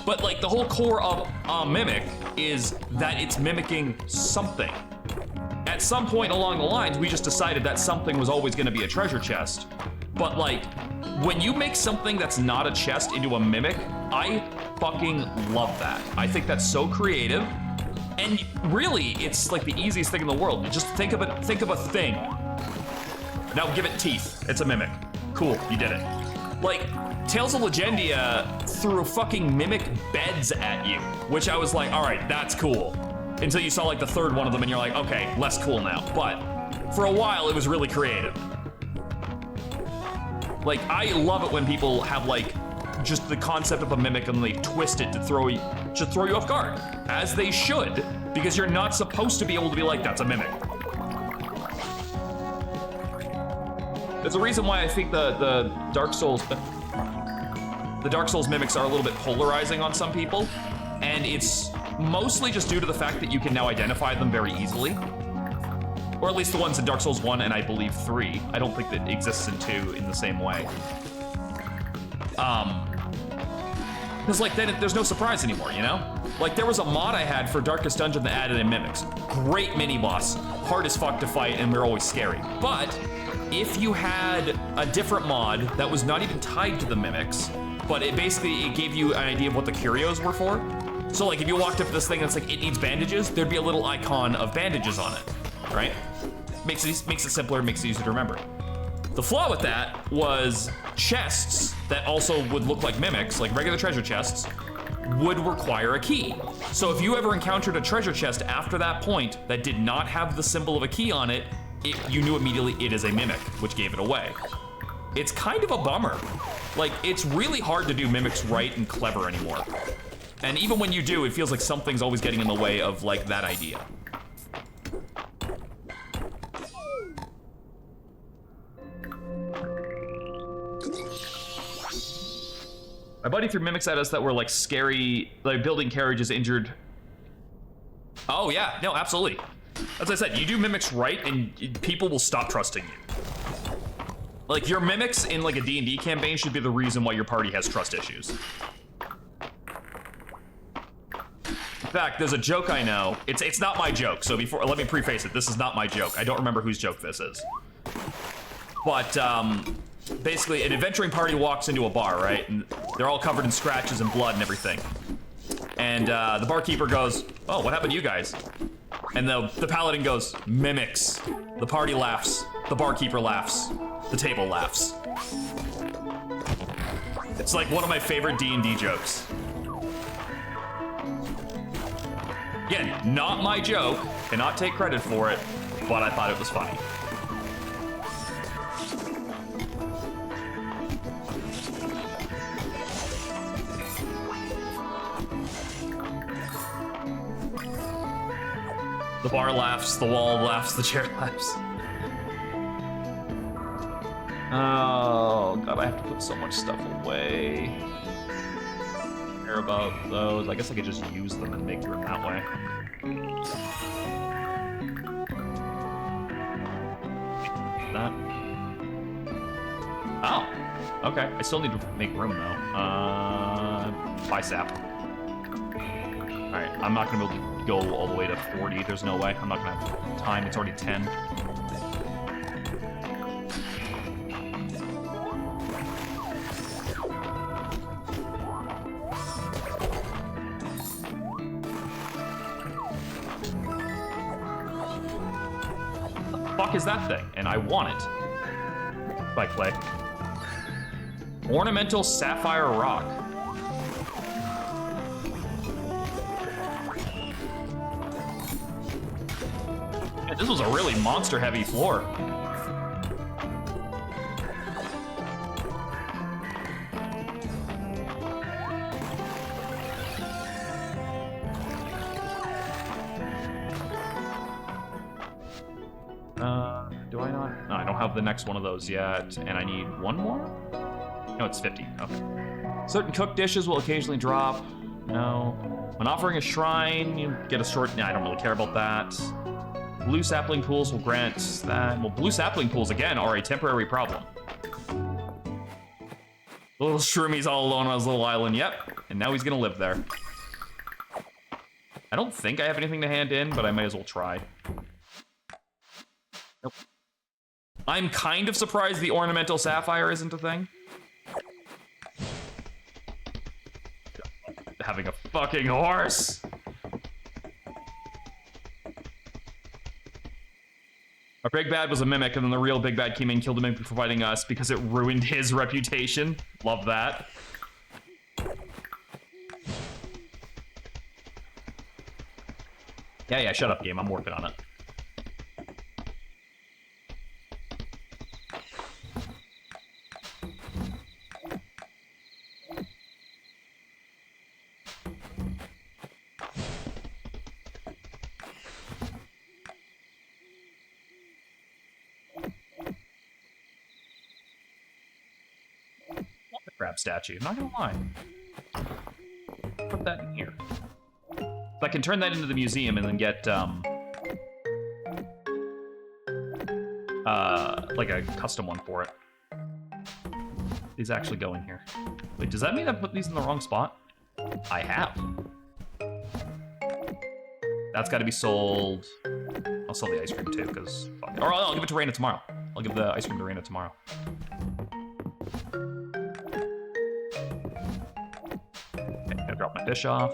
But like, the whole core of a mimic is that it's mimicking something. At some point along the lines, we just decided that something was always gonna be a treasure chest. But like, when you make something that's not a chest into a mimic, I fucking love that. I think that's so creative. And really, it's like the easiest thing in the world. Just think of a thing. Now give it teeth. It's a mimic. Cool, you did it. Like, Tales of Legendia threw fucking mimic beds at you, which I was like, all right, that's cool. Until you saw like the third one of them and you're like, okay, less cool now. But for a while, it was really creative. Like, I love it when people have like just the concept of a mimic and they twist it to throw you off guard, as they should, because you're not supposed to be able to be like, that's a mimic. There's a reason why I think the Dark Souls mimics are a little bit polarizing on some people, and it's mostly just due to the fact that you can now identify them very easily. Or at least the ones in Dark Souls 1 and I believe 3. I don't think that exists in 2 in the same way. Because, like, then there's no surprise anymore, you know? Like, there was a mod I had for Darkest Dungeon that added in mimics. Great mini-boss, hard as fuck to fight, and they're always scary. But if you had a different mod that was not even tied to the mimics, but it gave you an idea of what the curios were for. So, like, if you walked up to this thing that's like, it needs bandages, there'd be a little icon of bandages on it, right? Makes it simpler, makes it easier to remember. The flaw with that was chests that also would look like mimics, like regular treasure chests, would require a key. So if you ever encountered a treasure chest after that point that did not have the symbol of a key on it, you knew immediately it is a mimic, which gave it away. It's kind of a bummer. Like, it's really hard to do mimics right and clever anymore. And even when you do, it feels like something's always getting in the way of, like, that idea. My buddy threw mimics at us that were like scary, like building carriages injured. Oh yeah, no, absolutely. As I said, you do mimics right and people will stop trusting you. Like your mimics in like a D&D campaign should be the reason why your party has trust issues. In fact, there's a joke I know. It's not my joke, so let me preface it. This is not my joke. I don't remember whose joke this is. But basically, an adventuring party walks into a bar, right? And they're all covered in scratches and blood and everything. And the barkeeper goes, "Oh, what happened to you guys?" And the paladin goes, "Mimics." The party laughs. The barkeeper laughs. The table laughs. It's like one of my favorite D&D jokes. Again, not my joke. Cannot take credit for it, but I thought it was funny. The bar laughs, the wall laughs, the chair laughs. Oh, God, I have to put so much stuff away. Care about those. I guess I could just use them and make room that way. That. Oh, okay. I still need to make room, though. Buy sap. All right, I'm not gonna be able to go all the way to 40. There's no way. I'm not gonna have time. It's already 10. What the fuck is that thing? And I want it. If I click. Ornamental sapphire rock. This was a really monster-heavy floor. Do I not? No, I don't have the next one of those yet, and I need one more? No, it's 50. Okay. Certain cooked dishes will occasionally drop. No. When offering a shrine, you get a short... Nah, I don't really care about that. Blue sapling pools will grant that. Well, blue sapling pools, again, are a temporary problem. The little Shroomies all alone on his little island. Yep. And now he's gonna live there. I don't think I have anything to hand in, but I might as well try. Nope. I'm kind of surprised the ornamental sapphire isn't a thing. Having a fucking horse. Our big bad was a mimic, and then the real big bad came in and killed him before fighting us because it ruined his reputation. Love that. Yeah, shut up, game. I'm working on it. Crab statue, I'm not gonna lie. Put that in here. If I can turn that into the museum and then get like a custom one for it. These actually go in here. Wait, does that mean I put these in the wrong spot? I have. That's got to be sold. I'll sell the ice cream too, because fuck it. Or I'll give it to Raina tomorrow. I'll give the ice cream to Raina tomorrow. Okay, gotta drop my dish off.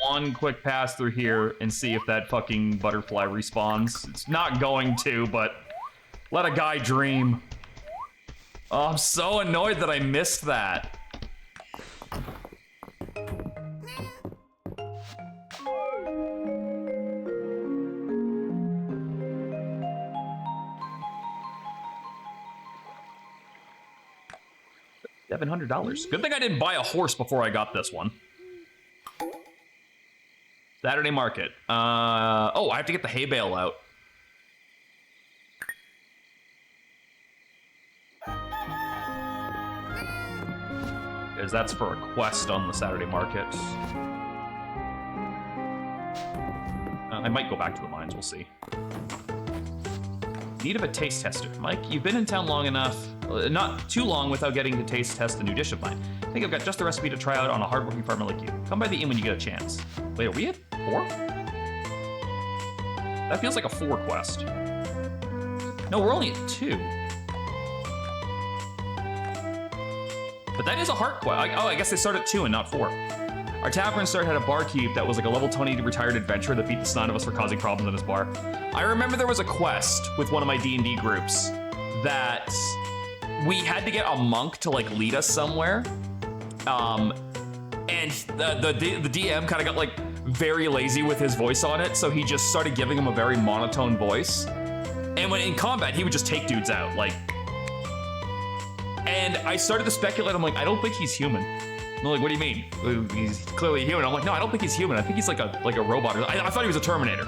One quick pass through here and see if that fucking butterfly respawns. It's not going to, but let a guy dream. Oh, I'm so annoyed that I missed that. $700. Good thing I didn't buy a horse before I got this one. Saturday market. Oh, I have to get the hay bale out. Because that's for a quest on the Saturday market. I might go back to the mines, we'll see. Need of a taste tester. Mike, you've been in town long enough, not too long without getting to taste test a new dish of mine. I think I've got just the recipe to try out on a hardworking farmer like you. Come by the inn when you get a chance. Wait, are we at 4? That feels like a 4 quest. No, we're only at 2. But that is a heart quest. Oh, I guess they start at 2 and not 4. Our tavern star had a barkeep that was like a level 20 retired adventurer that beat the snot of us for causing problems in his bar. I remember there was a quest with one of my D&D groups that we had to get a monk to like lead us somewhere. And the DM kind of got like very lazy with his voice on it, so he just started giving him a very monotone voice. And when in combat, he would just take dudes out, like. And I started to speculate. I'm like, I don't think he's human. I'm like, what do you mean? He's clearly human. I'm like, no, I don't think he's human. I think he's like a robot. I thought he was a Terminator.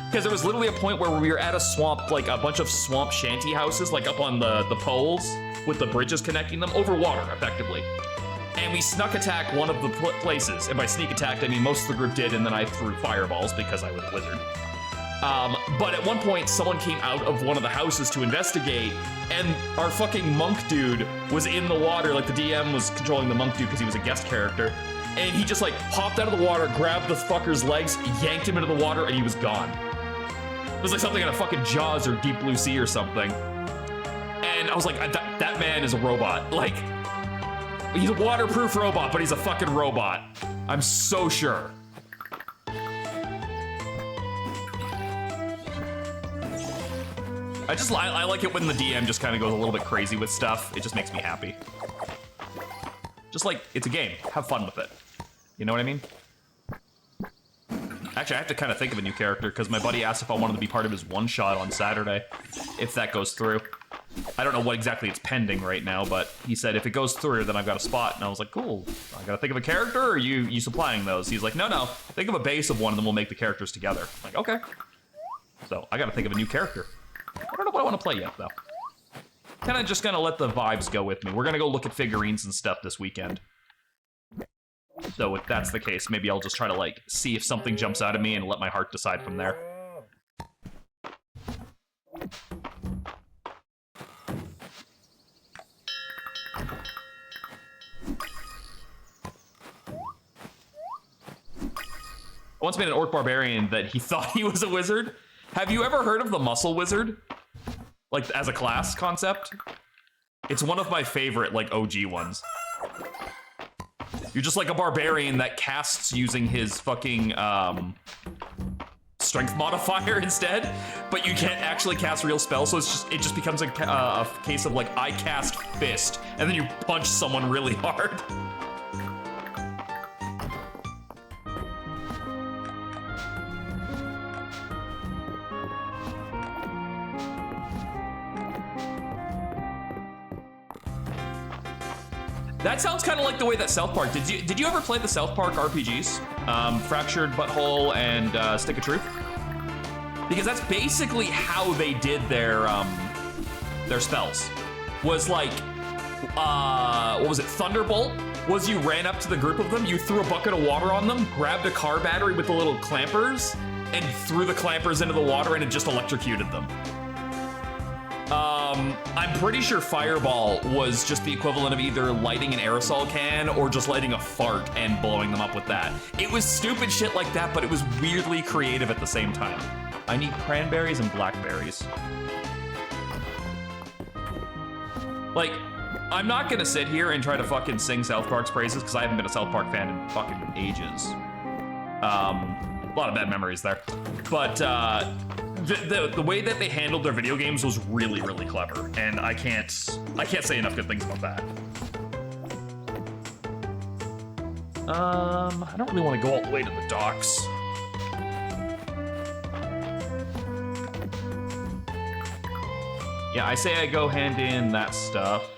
Because there was literally a point where we were at a swamp, like a bunch of swamp shanty houses, like up on the poles with the bridges connecting them over water, effectively. And we snuck attack one of the places. And by sneak attacked, I mean most of the group did, and then I threw fireballs because I was a wizard. But at one point, someone came out of one of the houses to investigate, and our fucking monk dude was in the water. Like, the DM was controlling the monk dude because he was a guest character. And he just, like, popped out of the water, grabbed the fucker's legs, yanked him into the water, and he was gone. It was like something out of fucking Jaws or Deep Blue Sea or something. And I was like, that man is a robot. Like, he's a waterproof robot, but he's a fucking robot. I'm so sure. I like it when the DM just kind of goes a little bit crazy with stuff. It just makes me happy. Just like, it's a game. Have fun with it. You know what I mean? Actually, I have to kind of think of a new character because my buddy asked if I wanted to be part of his one-shot on Saturday, if that goes through. I don't know what exactly it's pending right now, but he said if it goes through, then I've got a spot. And I was like, cool. I gotta think of a character, or are you supplying those? He's like, no. Think of a base of one, and then we'll make the characters together. I'm like, okay. So I gotta think of a new character. I don't know what I want to play yet, though. Kind of just gonna let the vibes go with me. We're gonna go look at figurines and stuff this weekend. So if that's the case, maybe I'll just try to, like, see if something jumps out at me and let my heart decide from there. I once made an orc barbarian that he thought he was a wizard. Have you ever heard of the muscle wizard? Like, as a class concept? It's one of my favorite, like, OG ones. You're just like a barbarian that casts using his fucking, strength modifier instead, but you can't actually cast real spells, so it just becomes a case of, like, I cast fist, and then you punch someone really hard. That sounds kind of like the way that South Park, did you ever play the South Park RPGs? Fractured Butthole and Stick of Truth? Because that's basically how they did their spells. Was like, what was it, Thunderbolt, was you ran up to the group of them, you threw a bucket of water on them, grabbed a car battery with the little clampers, and threw the clampers into the water, and it just electrocuted them. I'm pretty sure Fireball was just the equivalent of either lighting an aerosol can or just lighting a fart and blowing them up with that. It was stupid shit like that, but it was weirdly creative at the same time. I need cranberries and blackberries. Like, I'm not gonna sit here and try to fucking sing South Park's praises because I haven't been a South Park fan in fucking ages. A lot of bad memories there. But the way that they handled their video games was really, really clever, and I can't say enough good things about that. I don't really want to go all the way to the docks. Yeah, I say I go hand in that stuff.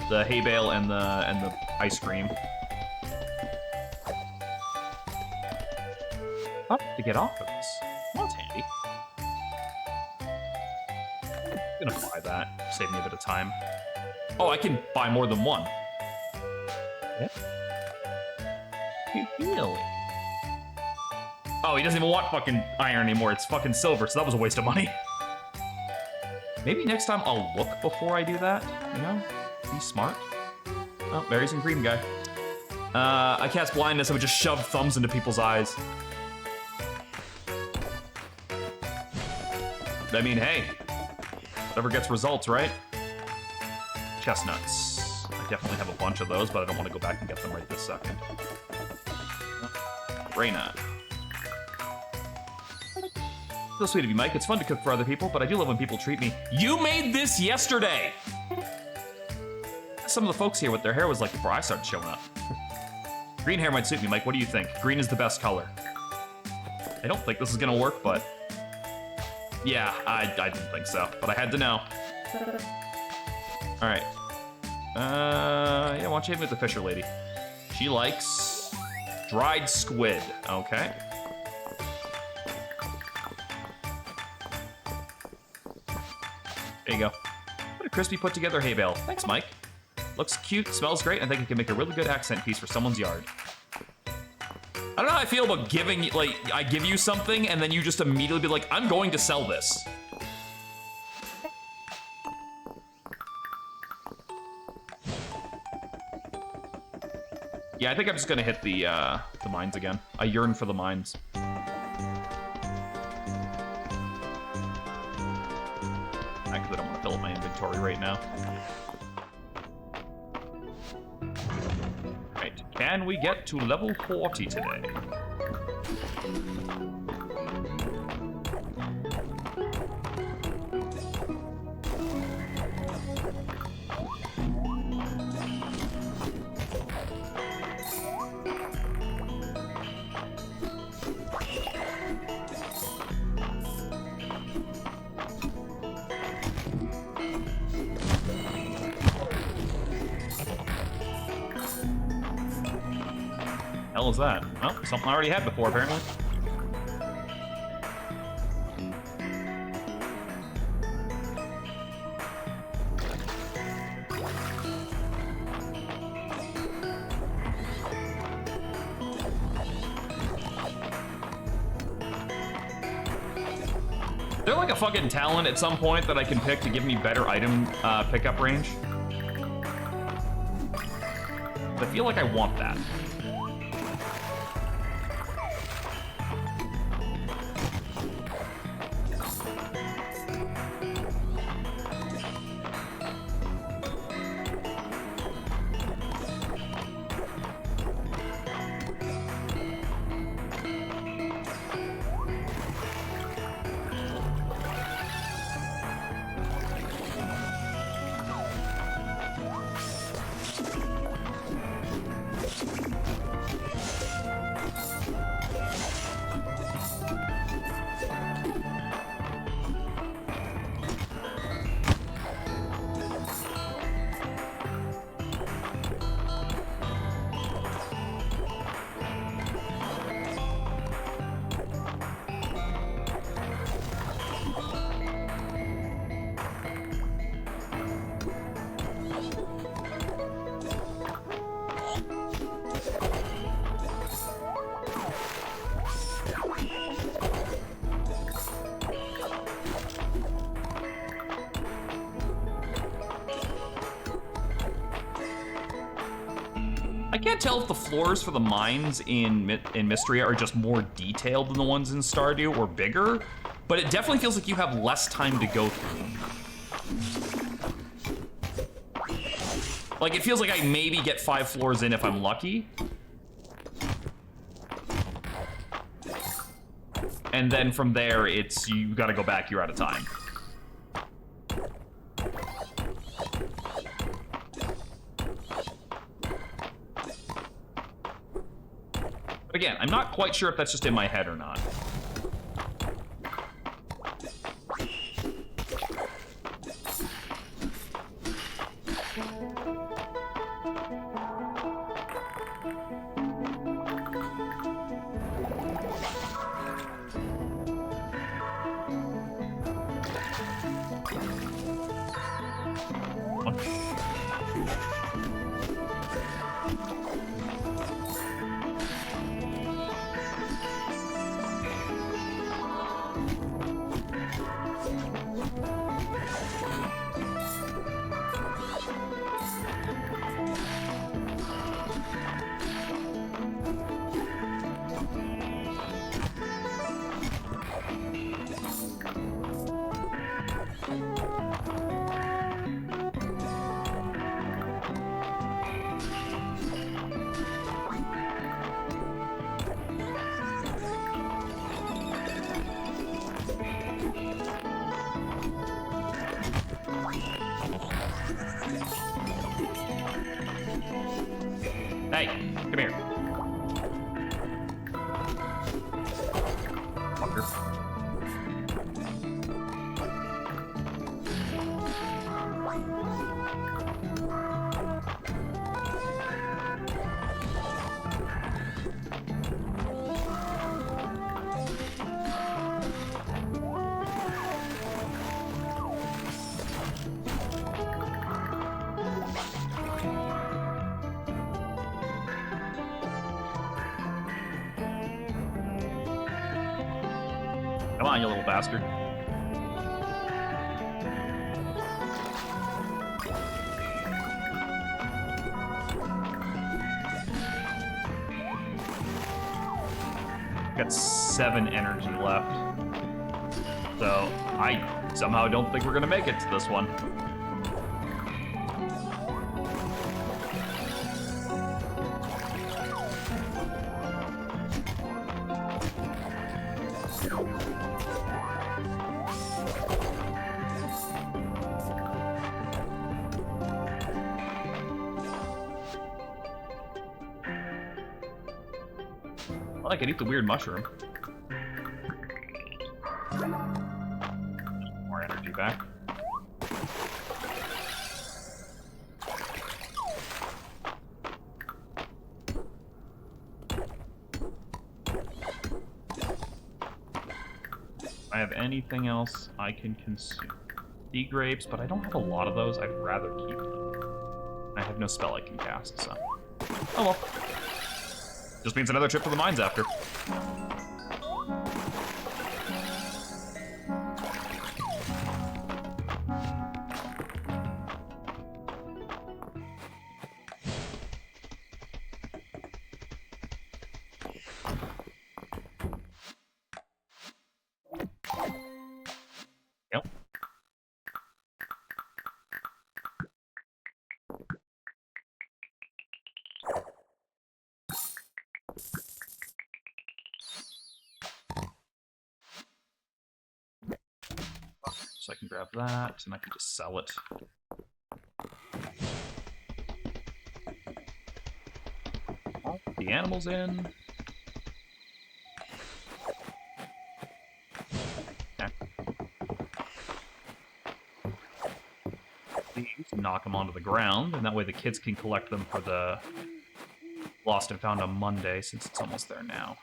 The hay bale and the ice cream. Oh, to get off of this. Well, that's handy. I'm gonna buy that. Save me a bit of time. Oh, I can buy more than one. Yeah. Really? Oh, he doesn't even want fucking iron anymore. It's fucking silver, so that was a waste of money. Maybe next time I'll look before I do that, you know? Be smart. Oh, berries and green guy. I cast blindness, I would just shove thumbs into people's eyes. I mean, hey, whatever gets results, right? Chestnuts. I definitely have a bunch of those, but I don't want to go back and get them right this second. Reina. So sweet of you, Mike. It's fun to cook for other people, but I do love when people treat me. You made this yesterday! Some of the folks here, what their hair was like before I started showing up. Green hair might suit me, Mike. What do you think? Green is the best color. I don't think this is gonna work, but... yeah, I didn't think so, but I had to know. All right. Yeah, why don't you hit me with the Fisher lady? She likes dried squid. Okay. There you go. What a crispy put together hay bale. Thanks, Mike. Looks cute, smells great, and I think it can make a really good accent piece for someone's yard. I don't know how I feel about giving, like, I give you something and then you just immediately be like, I'm going to sell this. Yeah, I think I'm just gonna hit the mines again. I yearn for the mines. Actually, I don't want to fill up my inventory right now. Right, can we get to level 40 today? Hell is that? Well, something I already had before, apparently. Is there like a fucking talent at some point that I can pick to give me better item pickup range? I feel like I want that. I can't tell if the floors for the mines in Mistria are just more detailed than the ones in Stardew or bigger, but it definitely feels like you have less time to go through them. Like, it feels like I maybe get 5 floors in if I'm lucky. And then from there, it's, you gotta go back, you're out of time. But again, I'm not quite sure if that's just in my head or not. Hey, come here. Fucker. Come on, you little bastard. Got 7 energy left. So, I somehow don't think we're gonna make it to this one. I could eat the weird mushroom. More energy back. I have anything else I can consume? Sea grapes, but I don't have a lot of those. I'd rather keep them. I have no spell I can cast, so. Oh well. Just means another trip to the mines after. Yep. So I can grab that, and I can just sell it. Oh, the animal's in. Okay. These, knock them onto the ground, and that way the kids can collect them for the Lost and Found on Monday, since it's almost there now.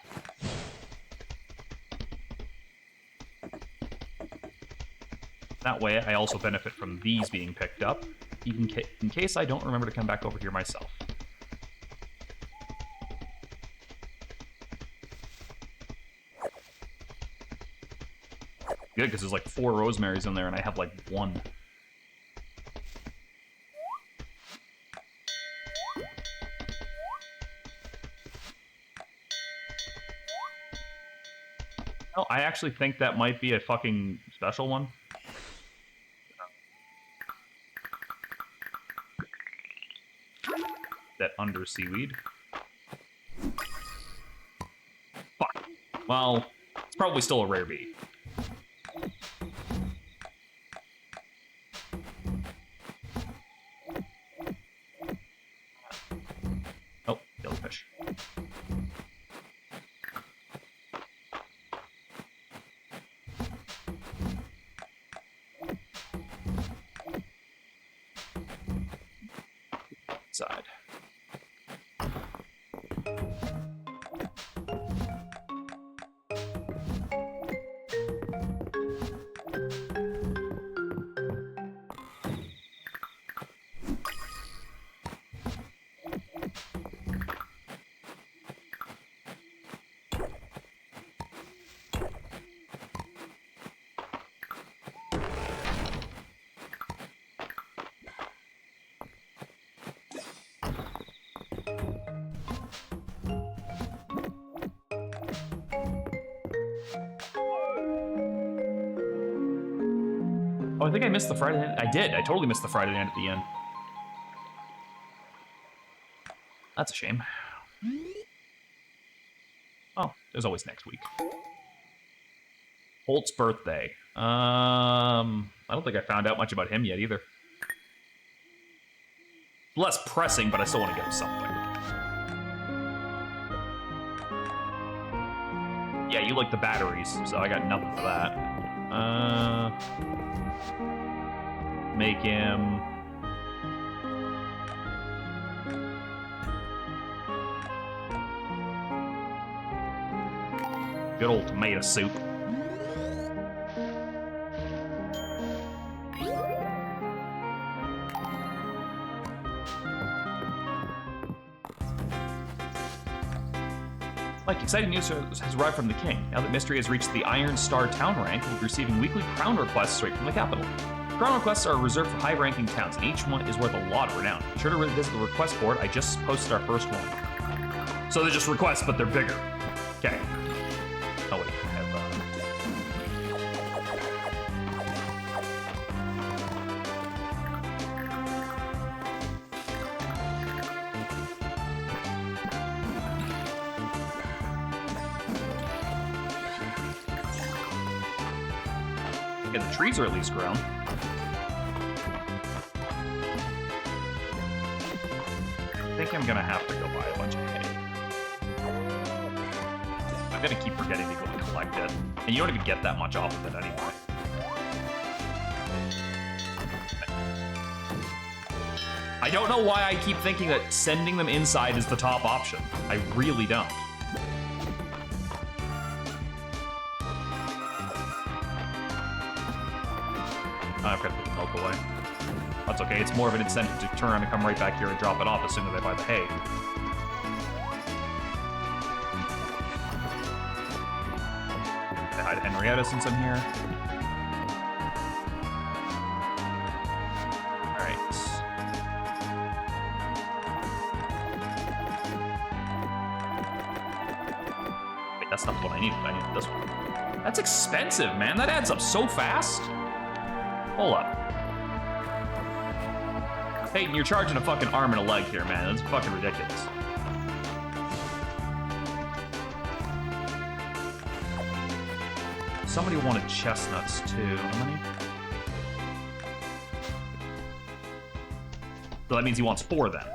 That way, I also benefit from these being picked up, even in case I don't remember to come back over here myself. Good, because there's like 4 rosemaries in there, and I have like 1. Oh, I actually think that might be a fucking special one. That under seaweed. Fuck. Well, it's probably still a rare bee. Oh, jellyfish. Side. Oh, I think I missed the Friday night. I did. I totally missed the Friday night at the end. That's a shame. Oh, there's always next week. Holt's birthday. I don't think I found out much about him yet either. Less pressing, but I still want to get him something. Yeah, you like the batteries, so I got nothing for that. Make him... good old tomato soup. Like, exciting news has arrived from the king. Now that Mistria has reached the Iron Star town rank, we'll be receiving weekly crown requests straight from the capital. Crown requests are reserved for high-ranking towns, and each one is worth a lot of renown. Be sure to visit the request board. I just posted our first one. So they're just requests, but they're bigger. Okay. Oh, wait. I have, yeah, the trees are at least grown. I think I'm gonna have to go buy a bunch of hay. I'm gonna keep forgetting to go and collect it. And you don't even get that much off of it anyway. I don't know why I keep thinking that sending them inside is the top option. I really don't. I've got to put the milk away. That's okay, it's more of an incentive to turn around and come right back here and drop it off as soon as I buy the hay. Say hi to Henrietta since I'm here. Alright. Wait, that's not what I need. I need this one. That's expensive, man. That adds up so fast. Hold up. Peyton, you're charging a fucking arm and a leg here, man. That's fucking ridiculous. Somebody wanted chestnuts, too. How many? So that means he wants 4 then.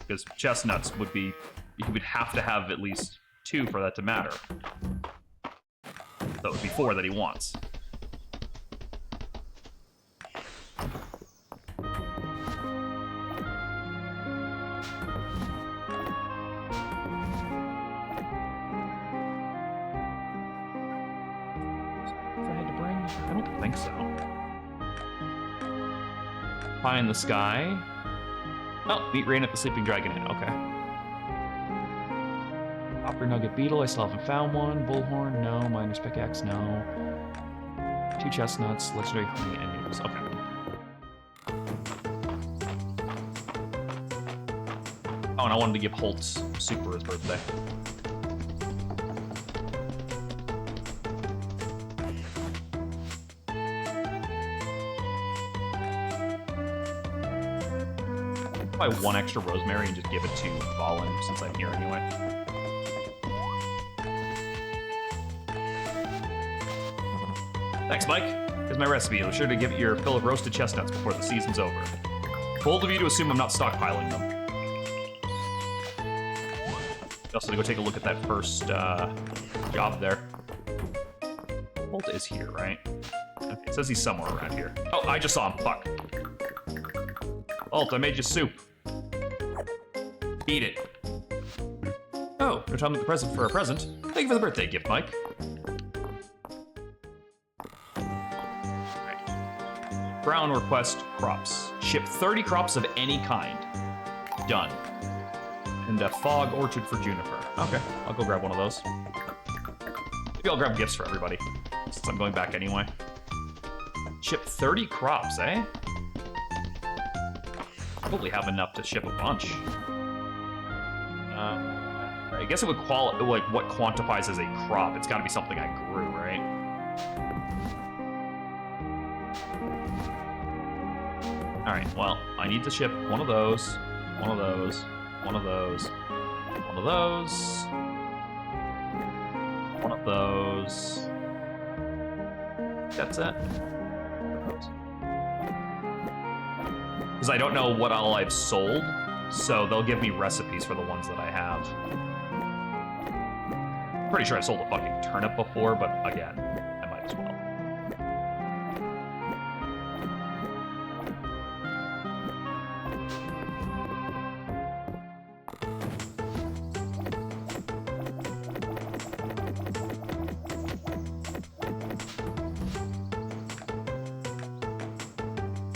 Because chestnuts would be... you would have to have at least 2 for that to matter. That would be 4 that he wants. Pie in the sky. Oh, meet Rain at the Sleeping Dragon Inn. Okay. Copper Nugget Beetle. I still haven't found one. Bullhorn. No. Miner's Pickaxe. No. 2 chestnuts. Legendary honey and noodles. Okay. Oh, and I wanted to give Holtz soup for his birthday. buy 1 extra rosemary and just give it to Valen since I'm here anyway. Thanks, Mike. Here's my recipe. Be sure to give it your fill of roasted chestnuts before the season's over. Bold of you to assume I'm not stockpiling them. Also, to go take a look at that first job there. Bolt is here, right? Okay, it says he's somewhere around here. Oh, I just saw him. Fuck. Bolt, I made you soup. Eat it. Oh, no time with the present for a present. Thank you for the birthday gift, Mike. Right. Brown request crops. Ship 30 crops of any kind. Done. And a fog orchard for Juniper. Okay, I'll go grab one of those. Maybe I'll grab gifts for everybody, since I'm going back anyway. Ship 30 crops, eh? Probably have enough to ship a bunch. I guess it would like what quantifies as a crop. It's got to be something I grew, right? All right. Well, I need to ship one of those, one of those, one of those, one of those, one of those. That's it. Because I don't know what all I've sold, so they'll give me recipes for the ones that I have. Pretty sure I sold a fucking turnip before, but again, I might as well.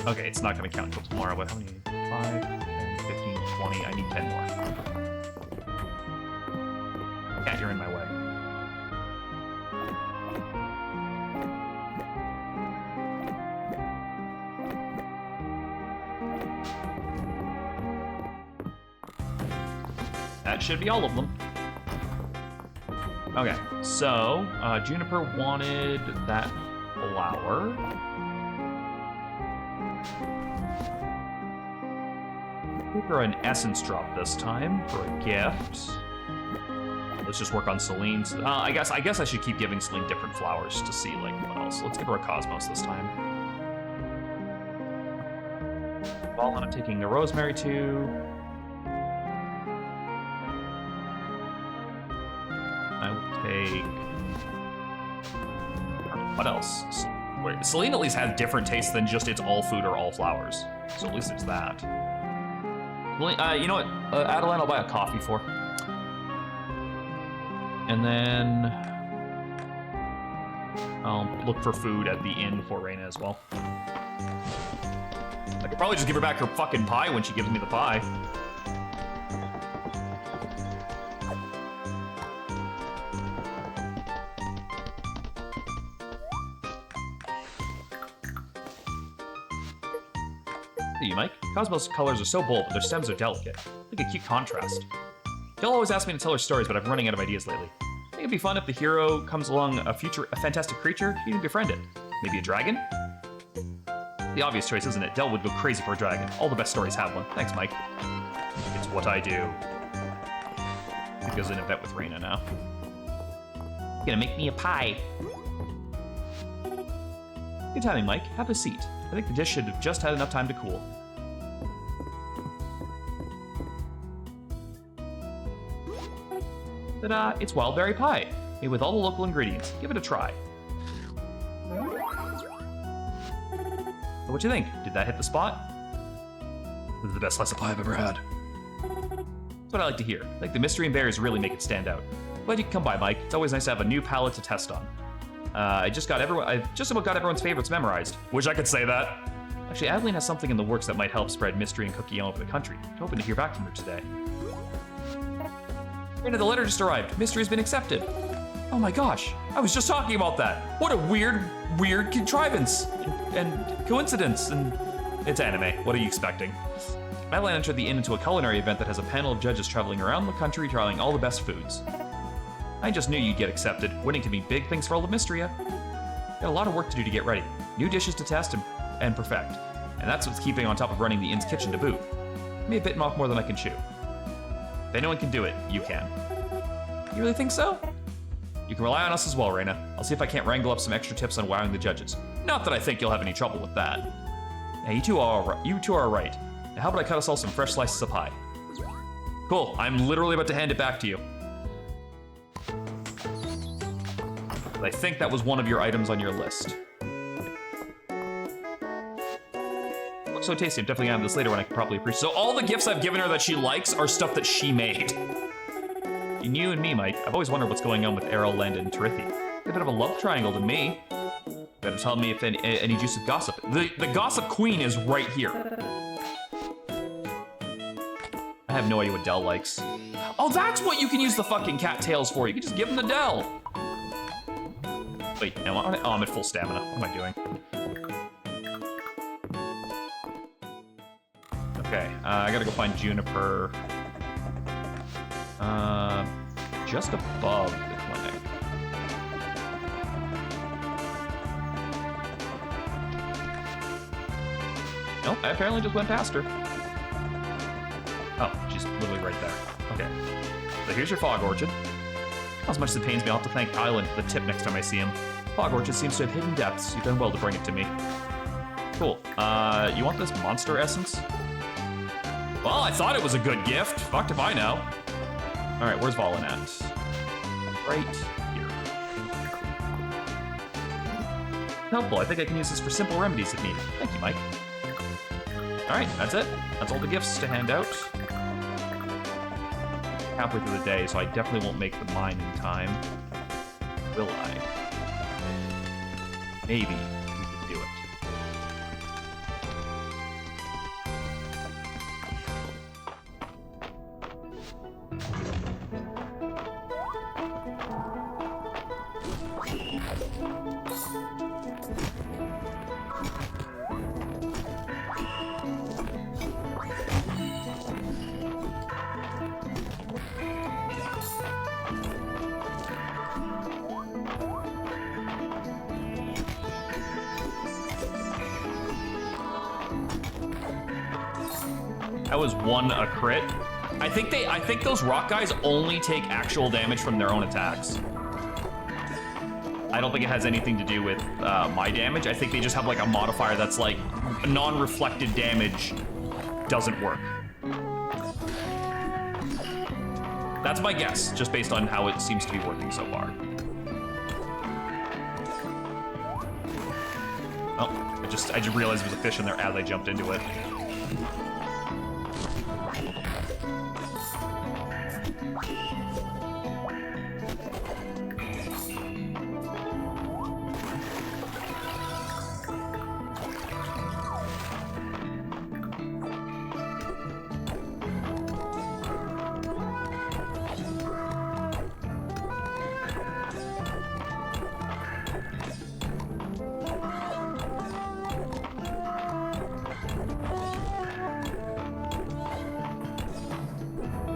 Okay, it's not going to count until tomorrow, but how many? 5, 10, 15, 20. I need 10 more. Cat, you're in my way. That should be all of them. Okay, so Juniper wanted that flower. Give her an essence drop this time for a gift. Let's just work on Celine's. I guess I should keep giving Celine different flowers to see like what else. Let's give her a Cosmos this time. Valen, I'm taking a Rosemary too. I will take. What else? Wait, Celine at least has different tastes than just it's all food or all flowers. So at least it's that. You know what? Adeline, I'll buy a coffee for. And then I'll look for food at the inn for Reina as well. I could probably just give her back her fucking pie when she gives me the pie. You, Mike. Cosmos' colors are so bold, but their stems are delicate. Like a cute contrast. Y'all always ask me to tell her stories, but I'm running out of ideas lately. I think it'd be fun if the hero comes along a fantastic creature, you can befriend it. Maybe a dragon? The obvious choice, isn't it? Del would go crazy for a dragon. All the best stories have one. Thanks, Mike. It's what I do. It goes in a vet with Reina now. You're gonna make me a pie. Good timing, Mike. Have a seat. I think the dish should have just had enough time to cool. Ta-da! It's wild berry pie, made with all the local ingredients. Give it a try. So what you think? Did that hit the spot? This is the best slice of pie I've ever had. That's what I like to hear. I think the mystery and berries really make it stand out. Glad you can come by, Mike. It's always nice to have a new palette to test on. I just about got everyone's favorites memorized. Wish I could say that. Actually, Adeline has something in the works that might help spread Mystery and Cookie all over the country. I'm hoping to hear back from her today. Reina, the letter just arrived. Mystery has been accepted. Oh my gosh, I was just talking about that. What a weird contrivance and coincidence. And it's anime. What are you expecting? Adeline entered the inn into a culinary event that has a panel of judges traveling around the country trying all the best foods. I just knew you'd get accepted. Winning can mean big things for all of Mistria. Got a lot of work to do to get ready. New dishes to test and perfect. And that's what's keeping on top of running the inn's kitchen to boot. may have bitten off more than I can chew. If anyone can do it, you can. You really think so? You can rely on us as well, Reina. I'll see if I can't wrangle up some extra tips on wowing the judges. Not that I think you'll have any trouble with that. Yeah, you two are right. Now how about I cut us all some fresh slices of pie? Cool, I'm literally about to hand it back to you. I think that was one of your items on your list. Looks so tasty, I'm definitely gonna have this later when I can properly appreciate. So all the gifts I've given her that she likes are stuff that she made. And you and me, Mike, I've always wondered what's going on with Errol, Landon, and Tirithi. A bit of a love triangle to me. Better tell me if any juice of gossip. The gossip queen is right here. I have no idea what Dell likes. Oh, that's what you can use the fucking cattails for. You can just give him the Dell. Wait, no, I'm at full stamina. What am I doing? Okay, I gotta go find Juniper. Just above the clinic. Nope, I apparently just went past her. Oh, she's literally right there. Okay, so here's your fog orchid. As much as it pains me, I'll have to thank Island for the tip next time I see him. Fog orchid seems to have hidden depths. You've done well to bring it to me. Cool. You want this monster essence? Well, I thought it was a good gift. Fucked if I know. All right, where's Valen at? Right here. Helpful. I think I can use this for simple remedies if needed. Thank you, Mike. All right, that's it. That's all the gifts to hand out. Halfway through the day, so I definitely won't make the mine in time. Will I? Maybe we can do it. That was one a crit. I think those rock guys only take actual damage from their own attacks. I don't think it has anything to do with my damage. I think they just have like a modifier that's like non-reflected damage doesn't work. That's my guess, just based on how it seems to be working so far. Oh, I just realized there was a fish in there as I jumped into it.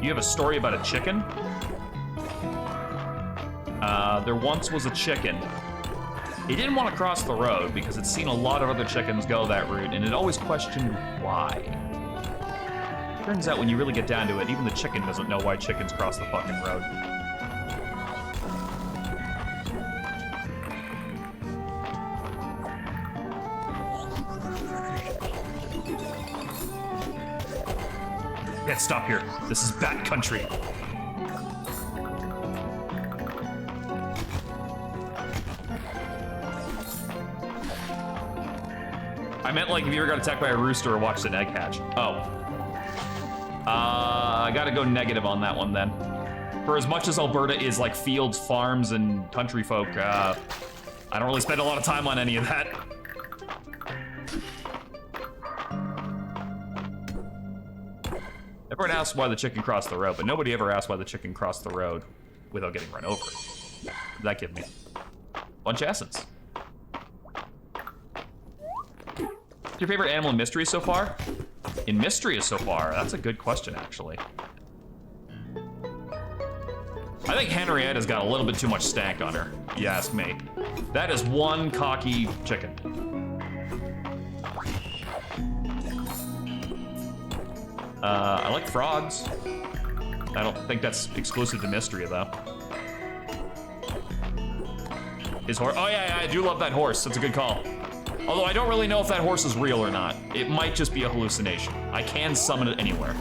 You have a story about a chicken? There once was a chicken. It didn't want to cross the road because it's seen a lot of other chickens go that route, and it always questioned why. Turns out when you really get down to it, even the chicken doesn't know why chickens cross the fucking road. Can't stop here. This is bat country. I meant like if you ever got attacked by a rooster or watched an egg hatch. Oh. I gotta go negative on that one then. For as much as Alberta is like fields, farms, and country folk, I don't really spend a lot of time on any of that. Everyone asks why the chicken crossed the road, but nobody ever asked why the chicken crossed the road without getting run over. What did that give me? Bunch of essence. What's your favorite animal in Mistria so far? In Mistria so far? That's a good question, actually. I think Henrietta's got a little bit too much stank on her, if you ask me. That is one cocky chicken. I like frogs. I don't think that's exclusive to Mistria, though. His horse. Oh, yeah, I do love that horse. That's a good call. Although I don't really know if that horse is real or not. It might just be a hallucination. I can summon it anywhere,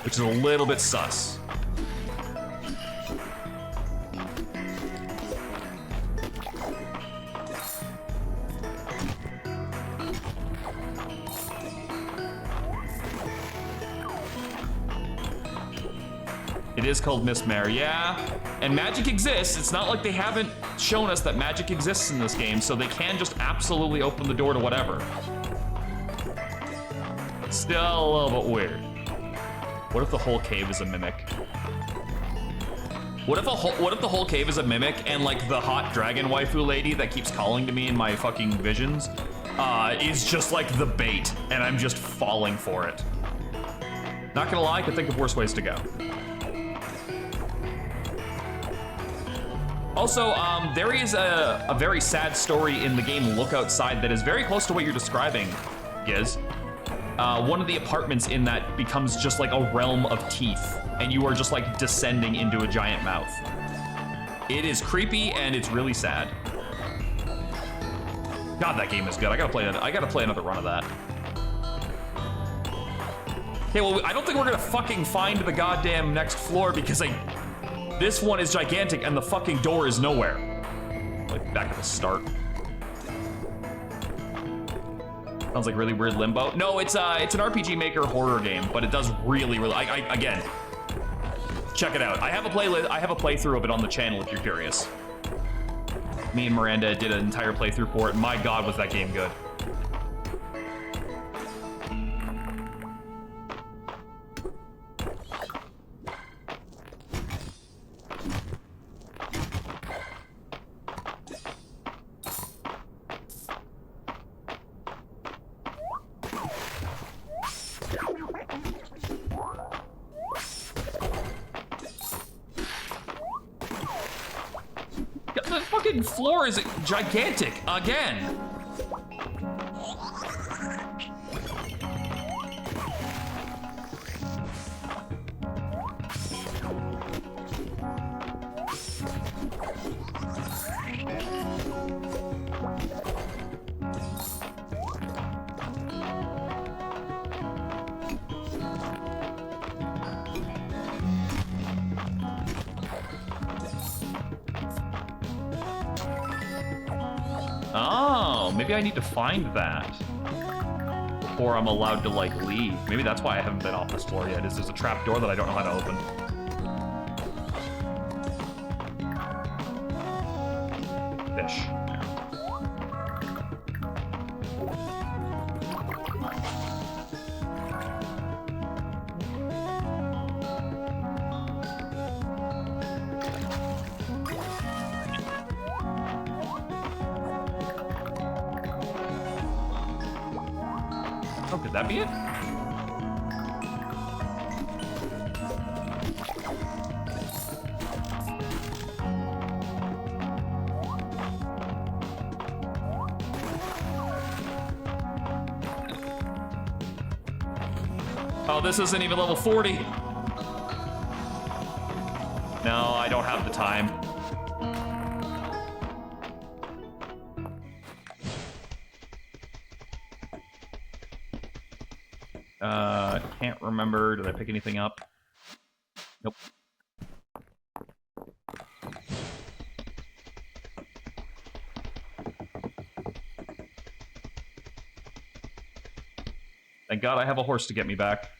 which is a little bit sus. It is called Mistria, yeah. And magic exists. It's not like they haven't shown us that magic exists in this game, so they can just absolutely open the door to whatever. Still a little bit weird. What if the whole cave is a mimic? What if the whole cave is a mimic and like the hot dragon waifu lady that keeps calling to me in my fucking visions is just like the bait and I'm just falling for it? Not gonna lie, I could think of worse ways to go. Also, there is a very sad story in the game Look Outside that is very close to what you're describing, Giz. One of the apartments in that becomes just like a realm of teeth, and you are just like descending into a giant mouth. It is creepy and it's really sad. God, that game is good. I gotta play another run of that. Okay, well, I don't think we're gonna fucking find the goddamn next floor because this one is gigantic and the fucking door is nowhere. Like back at the start. Sounds like really weird limbo. No, it's an RPG Maker horror game, but it does really. Again, check it out. I have a playthrough of it on the channel if you're curious. Me and Miranda did an entire playthrough for it. My God, was that game good. The fucking floor is gigantic again. Oh, maybe I need to find that before I'm allowed to, like, leave. Maybe that's why I haven't been off this floor yet, is there's a trap door that I don't know how to open. Fish. Oh, could that be it? Oh, this isn't even level 40. No, I don't have the time. Can't remember. Did I pick anything up? Nope. Thank God I have a horse to get me back.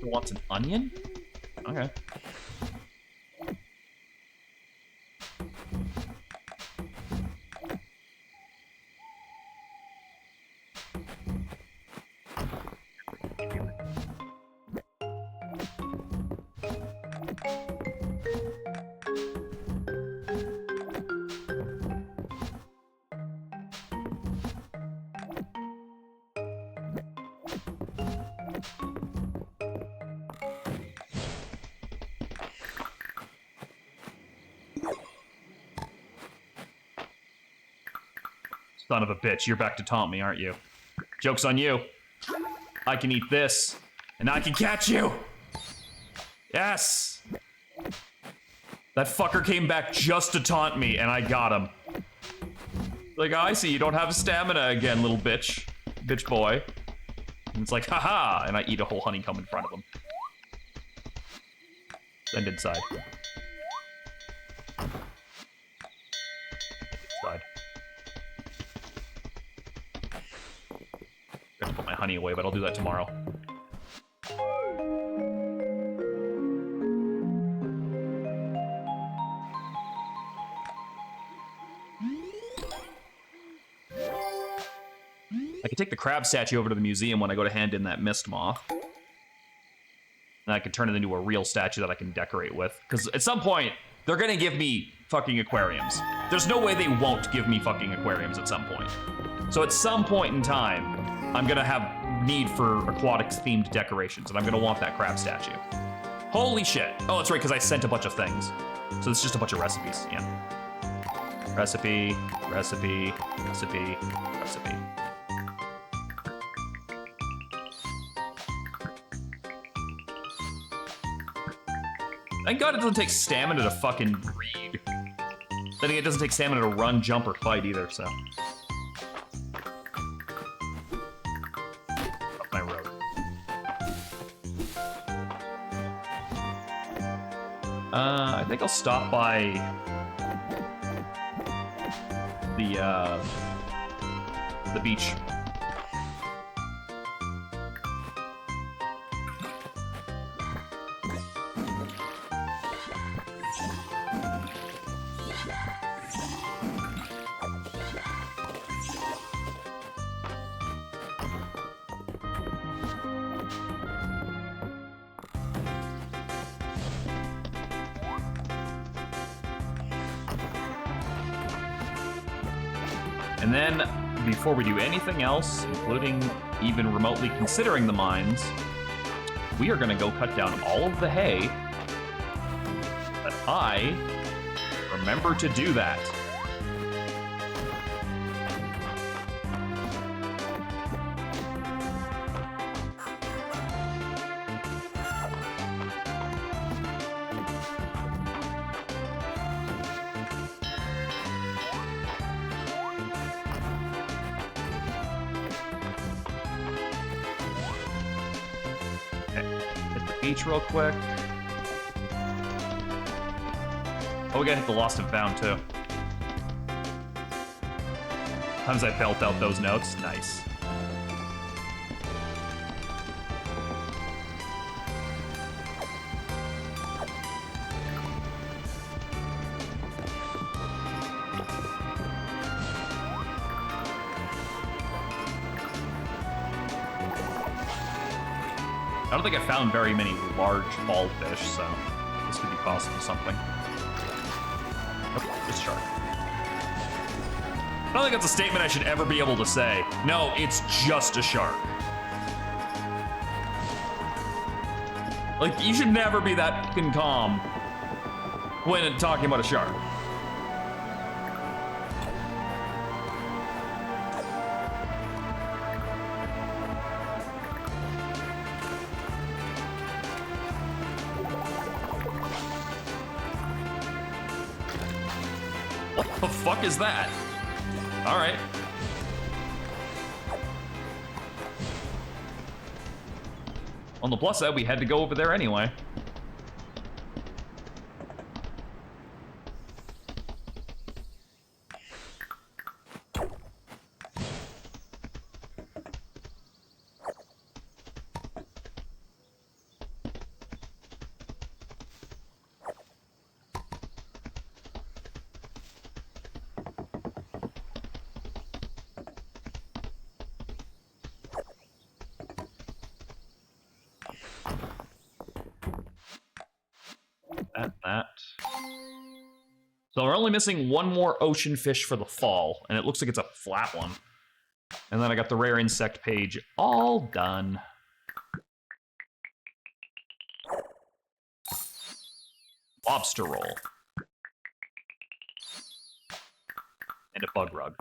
Wants an onion? Okay. Son of a bitch, you're back to taunt me, aren't you? Joke's on you. I can eat this, and I can catch you! Yes! That fucker came back just to taunt me, and I got him. Like, oh, I see, you don't have stamina again, little bitch. Bitch boy. And it's like, haha! And I eat a whole honeycomb in front of him. Send inside. Inside. I have to put my honey away, but I'll do that tomorrow. I can take the crab statue over to the museum when I go to hand in that mist moth. And I can turn it into a real statue that I can decorate with. Because at some point, they're gonna give me fucking aquariums. There's no way they won't give me fucking aquariums at some point. So at some point in time, I'm gonna have need for aquatics-themed decorations, and I'm gonna want that crab statue. Holy shit. Oh, that's right, because I sent a bunch of things. So it's just a bunch of recipes, yeah. Recipe, recipe, recipe, recipe. Thank God it doesn't take stamina to fucking read. I think it doesn't take stamina to run, jump, or fight either, so. Up my road. I think I'll stop by the beach. And then, before we do anything else, including even remotely considering the mines, we are gonna go cut down all of the hay. But I remember to do that. Real quick. Oh, we gotta hit the Lost and Found too. Times I belt out those notes. Nice. I don't think I found very many large ball fish, so this could be possible something. Nope, just shark. I don't think that's a statement I should ever be able to say. No, it's just a shark. Like, you should never be that fucking calm when talking about a shark. What the fuck is that? All right. On the plus side, we had to go over there anyway. That. So we're only missing one more ocean fish for the fall, and it looks like it's a flat one. And then I got the rare insect page all done. Lobster roll. And a bug rug.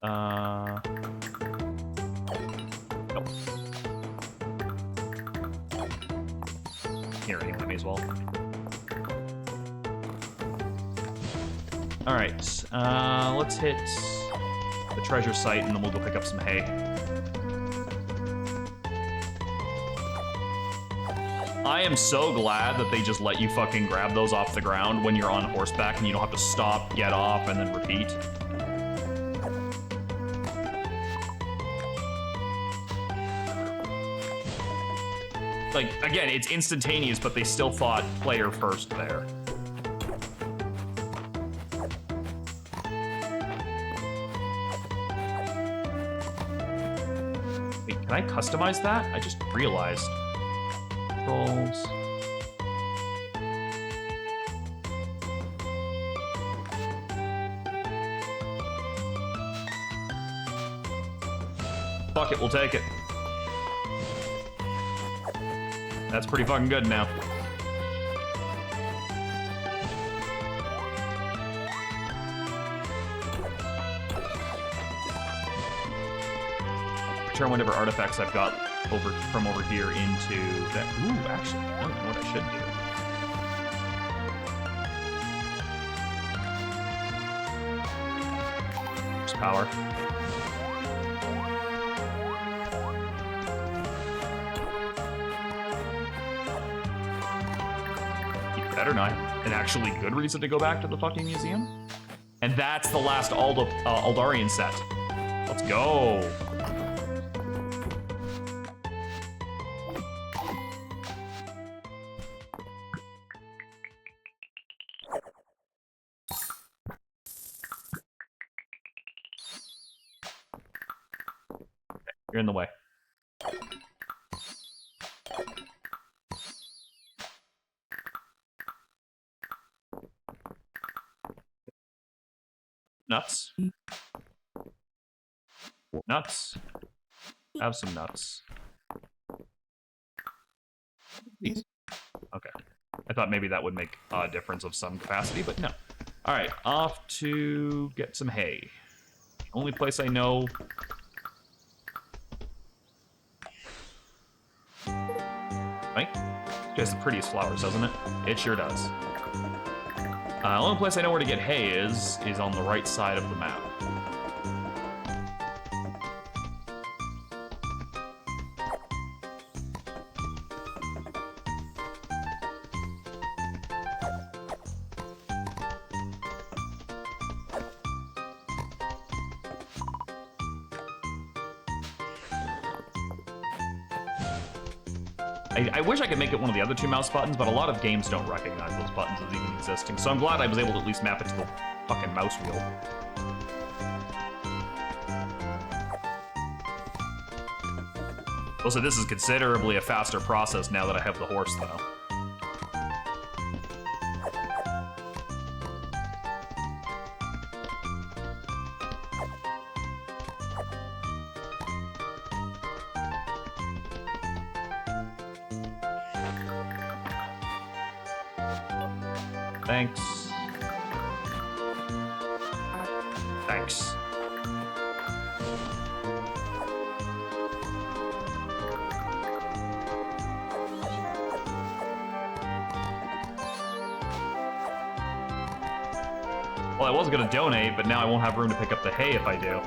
Nope. Here, anyway, may as well. Alright, let's hit the treasure site and then we'll go pick up some hay. I am so glad that they just let you fucking grab those off the ground when you're on horseback and you don't have to stop, get off, and then repeat. Like, again, it's instantaneous, but they still thought player first there. Wait, can I customize that? I just realized. Controls. Fuck it, we'll take it. That's pretty fucking good now. Turn whatever artifacts I've got from over here into that. Ooh, actually, I don't know what I should do. Just power. Better not. An actually good reason to go back to the fucking museum. And that's the last Aldarian set. Let's go. You're in the way. Nuts. Nuts. Have some nuts. These. Okay. I thought maybe that would make a difference of some capacity, but no. Alright, off to get some hay. The only place I know... Right? It has the prettiest flowers, doesn't it? It sure does. The only place I know where to get hay is on the right side of the map. I wish I could make it one of the other two mouse buttons, but a lot of games don't recognize those buttons as even existing, so I'm glad I was able to at least map it to the fucking mouse wheel. Also, this is considerably a faster process now that I have the horse, though. Thanks. Thanks. Well, I was gonna donate, but now I won't have room to pick up the hay if I do.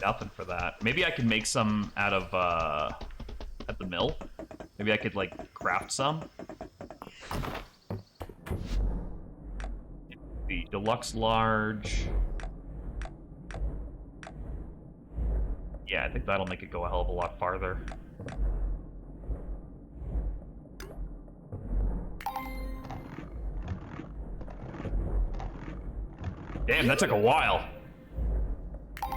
Nothing for that. Maybe I could make some out of, at the mill. Maybe I could, like, craft some. The deluxe large. Yeah, I think that'll make it go a hell of a lot farther. Damn, that took a while. I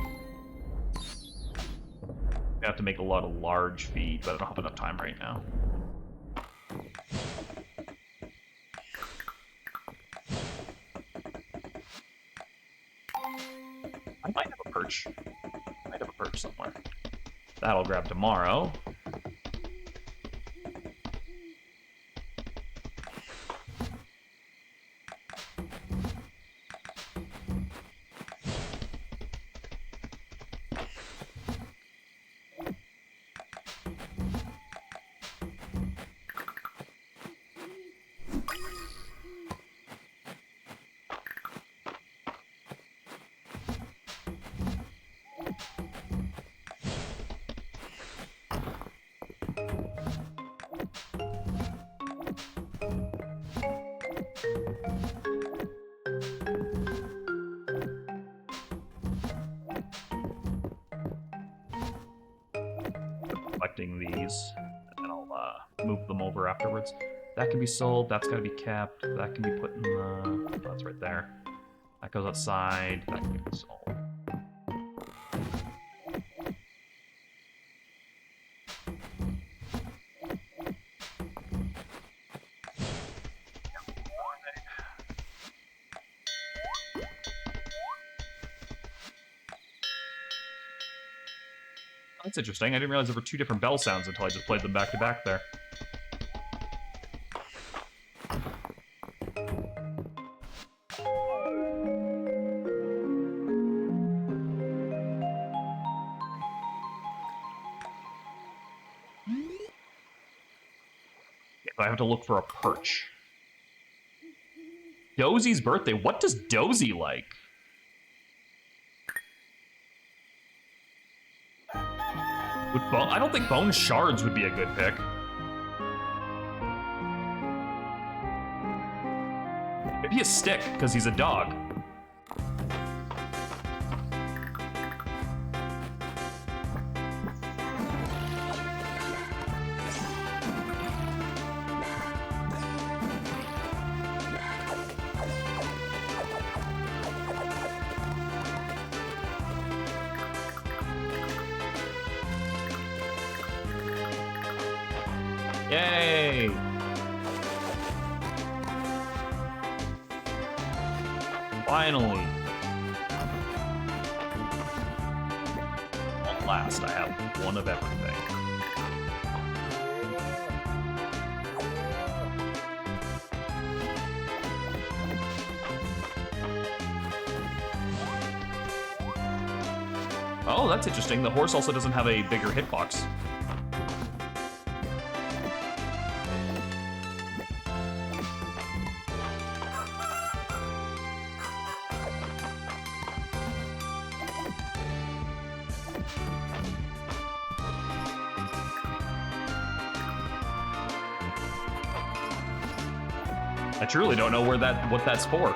have to make a lot of large feed, but I don't have enough time right now. I might have a perch. I might have a perch somewhere. That I'll grab tomorrow. Collecting these, and then I'll move them over afterwards. That can be sold, that's gotta be kept, that can be put in the... Oh, that's right there. That goes outside, that can be sold. That's interesting. I didn't realize there were two different bell sounds until I just played them back to back there. If I have to look for a perch. Dozie's birthday? What does Dozie like? I don't think bone shards would be a good pick. Maybe a stick, because he's a dog. Yay! Finally. At last, I have one of everything. Oh, that's interesting. The horse also doesn't have a bigger hitbox. I truly don't know what that's for.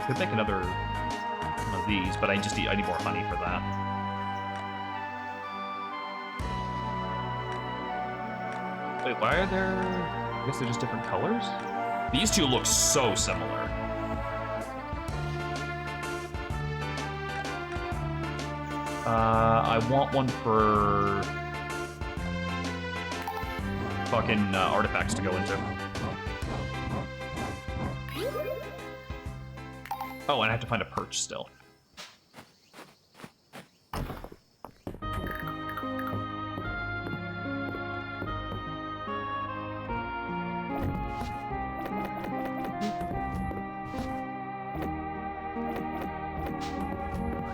Could make another one of these, but I need more honey for that. Wait, why are there? I guess they're just different colors. These two look so similar. I want one for fucking artifacts to go into. Oh, and I have to find a perch still.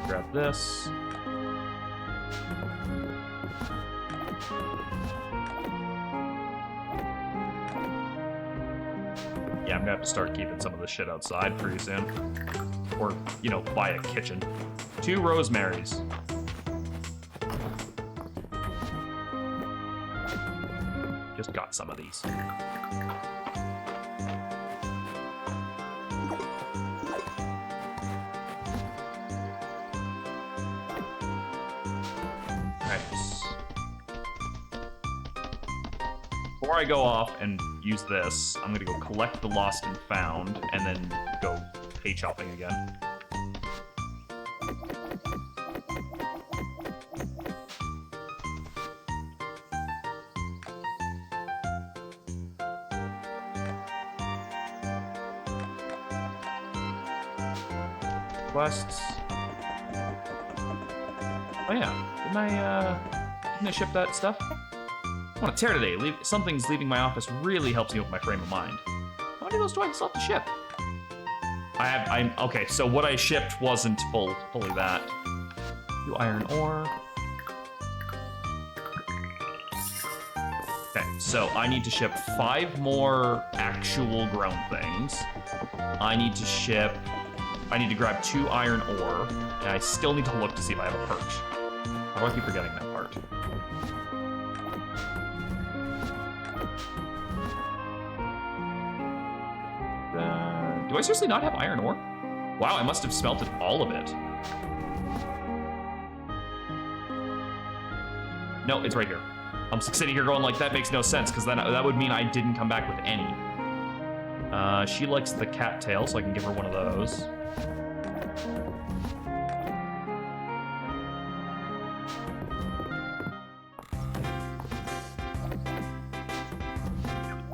Grab this. Yeah, I'm gonna have to start keeping some of this shit outside pretty soon. Or, you know, buy a kitchen. 2 rosemaries. Just got some of these. before I go off and use this, I'm gonna go collect the lost and found, and then go hay chopping again. Quests. Oh yeah, didn't I ship that stuff? I want to tear today. Something's leaving my office really helps me with my frame of mind. How many of those do I still have to ship? Okay, so what I shipped wasn't fully that. 2 iron ore. Okay, so I need to ship 5 more actual grown things. I need to grab 2 iron ore, and I still need to look to see if I have a perch. How do I keep forgetting that part? Do I seriously not have iron ore? Wow, I must have smelted all of it. No, it's right here. I'm sitting here going like, that makes no sense, because then that would mean I didn't come back with any. She likes the cattail, so I can give her one of those.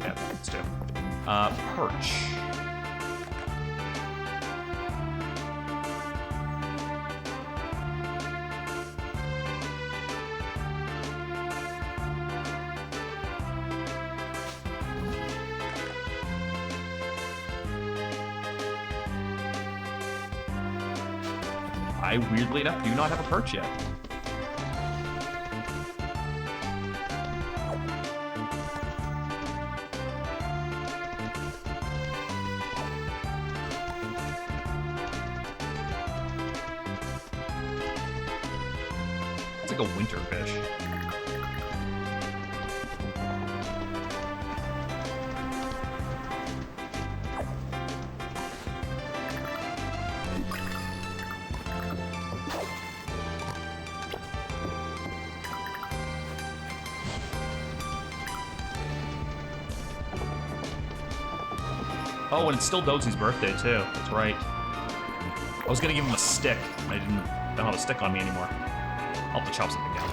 Yeah, let's do. Perch. I, weirdly enough, do not have a perch yet. It's like a winter fish. Oh, and it's still Dozie's birthday, too. That's right. I was gonna give him a stick. I didn't know how to stick on me anymore. I'll have to chop something down.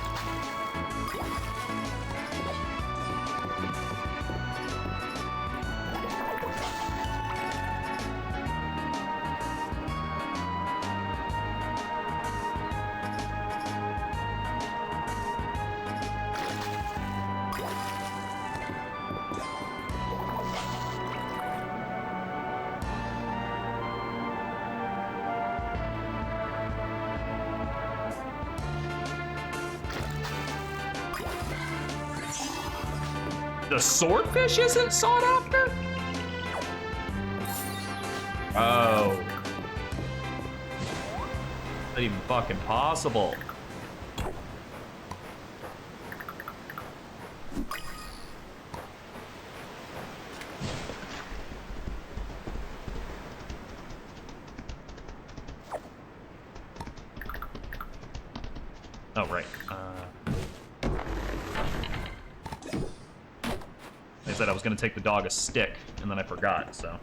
The swordfish isn't sought after? Oh. Not even fucking possible. Oh, right. I said I was gonna take the dog a stick, and then I forgot, so.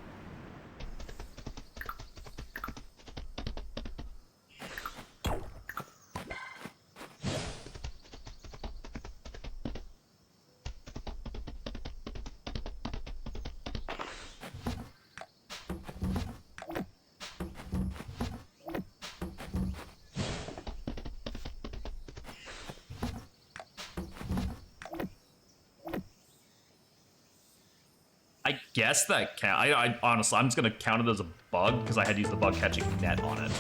I guess that count. I honestly, I'm just gonna count it as a bug because I had to use the bug catching net on it.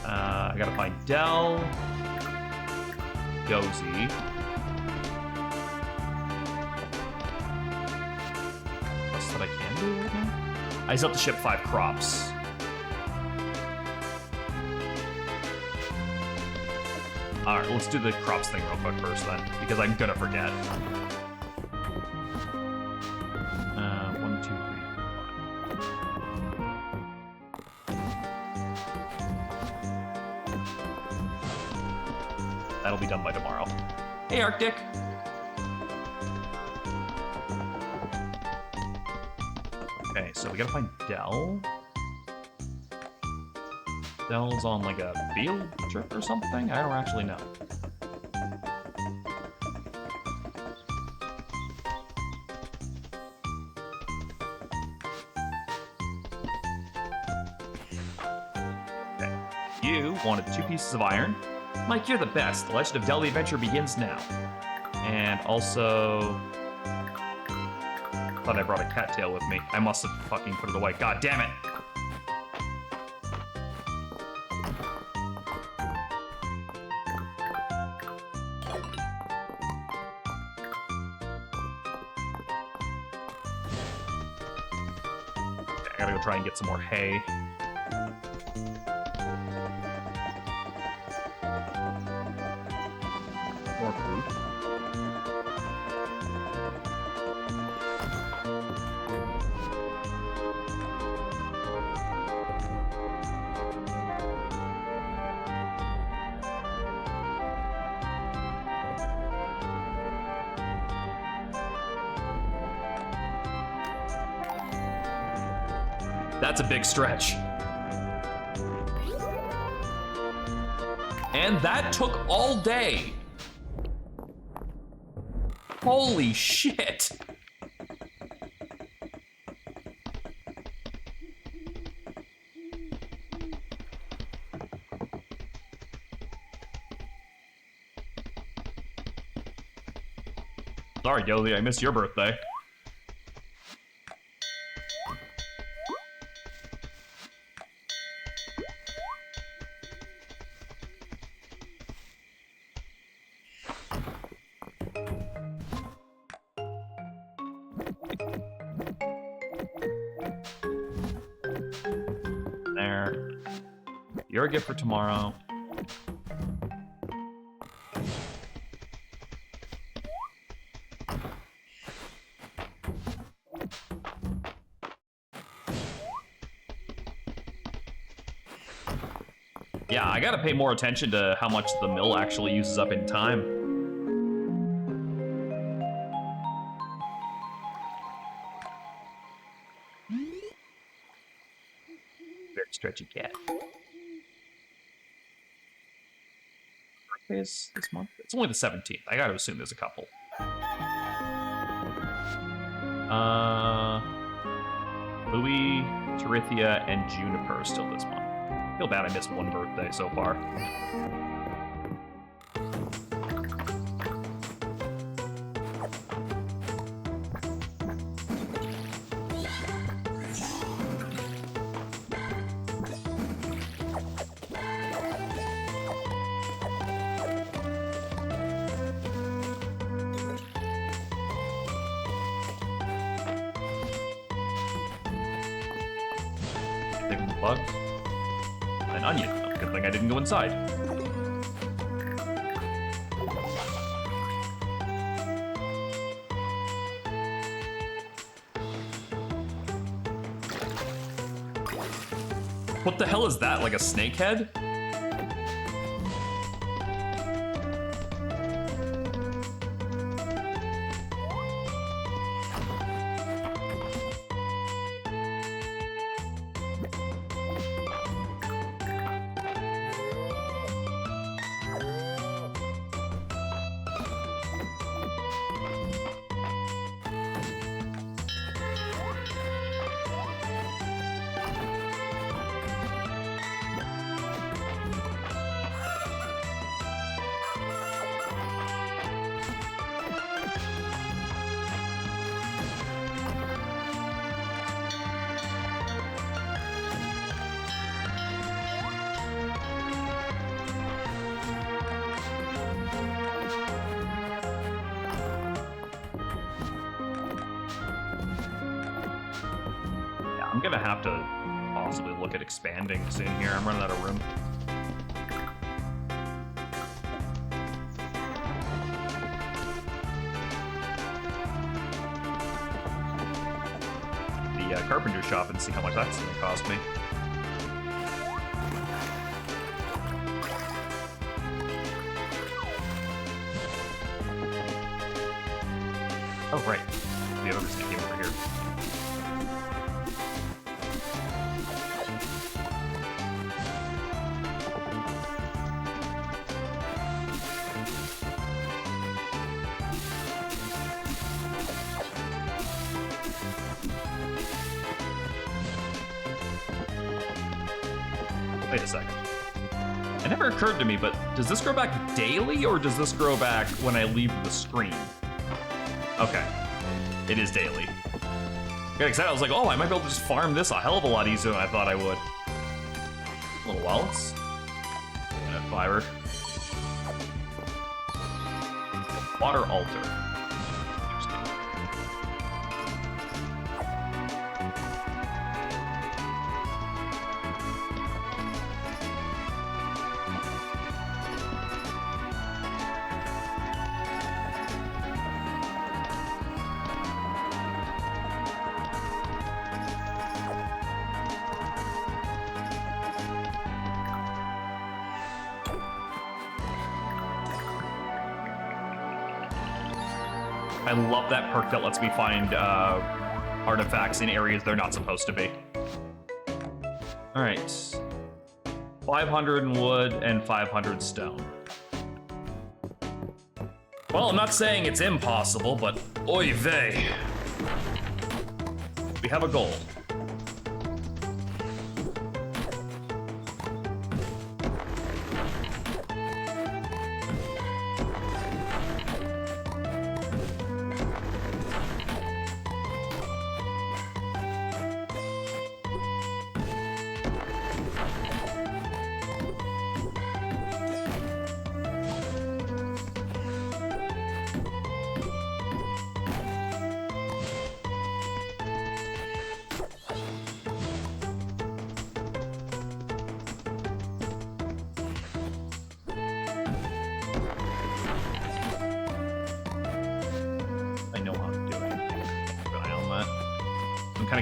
I gotta find Dell, Dozy. That I can do right now? I just have to ship 5 crops. All right, let's do the crops thing real quick first then, because I'm gonna forget. 1, 2, 3, 4. That'll be done by tomorrow. Hey, Arctic. Okay, so we gotta find Dell. Dell's on like a field trip or something? I don't actually know. Okay. You wanted 2 pieces of iron. Mike, you're the best. The Legend of Dell the Adventure begins now. And also... thought I brought a cattail with me. I must have fucking put it away. God damn it! I gotta go try and get some more hay. More food. That's a big stretch. And that took all day. Holy shit. Sorry, Yoli, I missed your birthday. There. You're a gift for tomorrow. Yeah, I gotta pay more attention to how much the mill actually uses up in time. Very stretchy cat. Birthdays this month? It's only the 17th. I gotta assume there's a couple. Louis, Terithia, and Juniper are still this month. I feel bad I missed one birthday so far. Anything from the bug? An onion. Oh, good thing I didn't go inside. What the hell is that? Like a snake head? I'm gonna have to possibly look at expanding soon here. I'm running out of room. the carpenter shop and see how much that's going to cost me. Oh, right. The other person came over here. Wait a second. It never occurred to me, but does this grow back daily or does this grow back when I leave the screen? Okay. It is daily. Got excited. I was like, oh, I might be able to just farm this a hell of a lot easier than I thought I would. Little wallets. Fiber. Water altar. I love that perk that lets me find artifacts in areas they're not supposed to be. All right. 500 in wood and 500 stone. Well, I'm not saying it's impossible, but oy vey. We have a goal.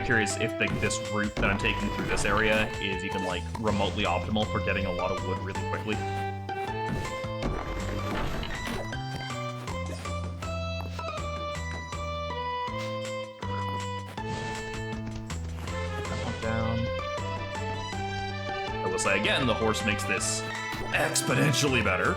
Curious if this route that I'm taking through this area is even like remotely optimal for getting a lot of wood really quickly. That one down. I will say again, the horse makes this exponentially better.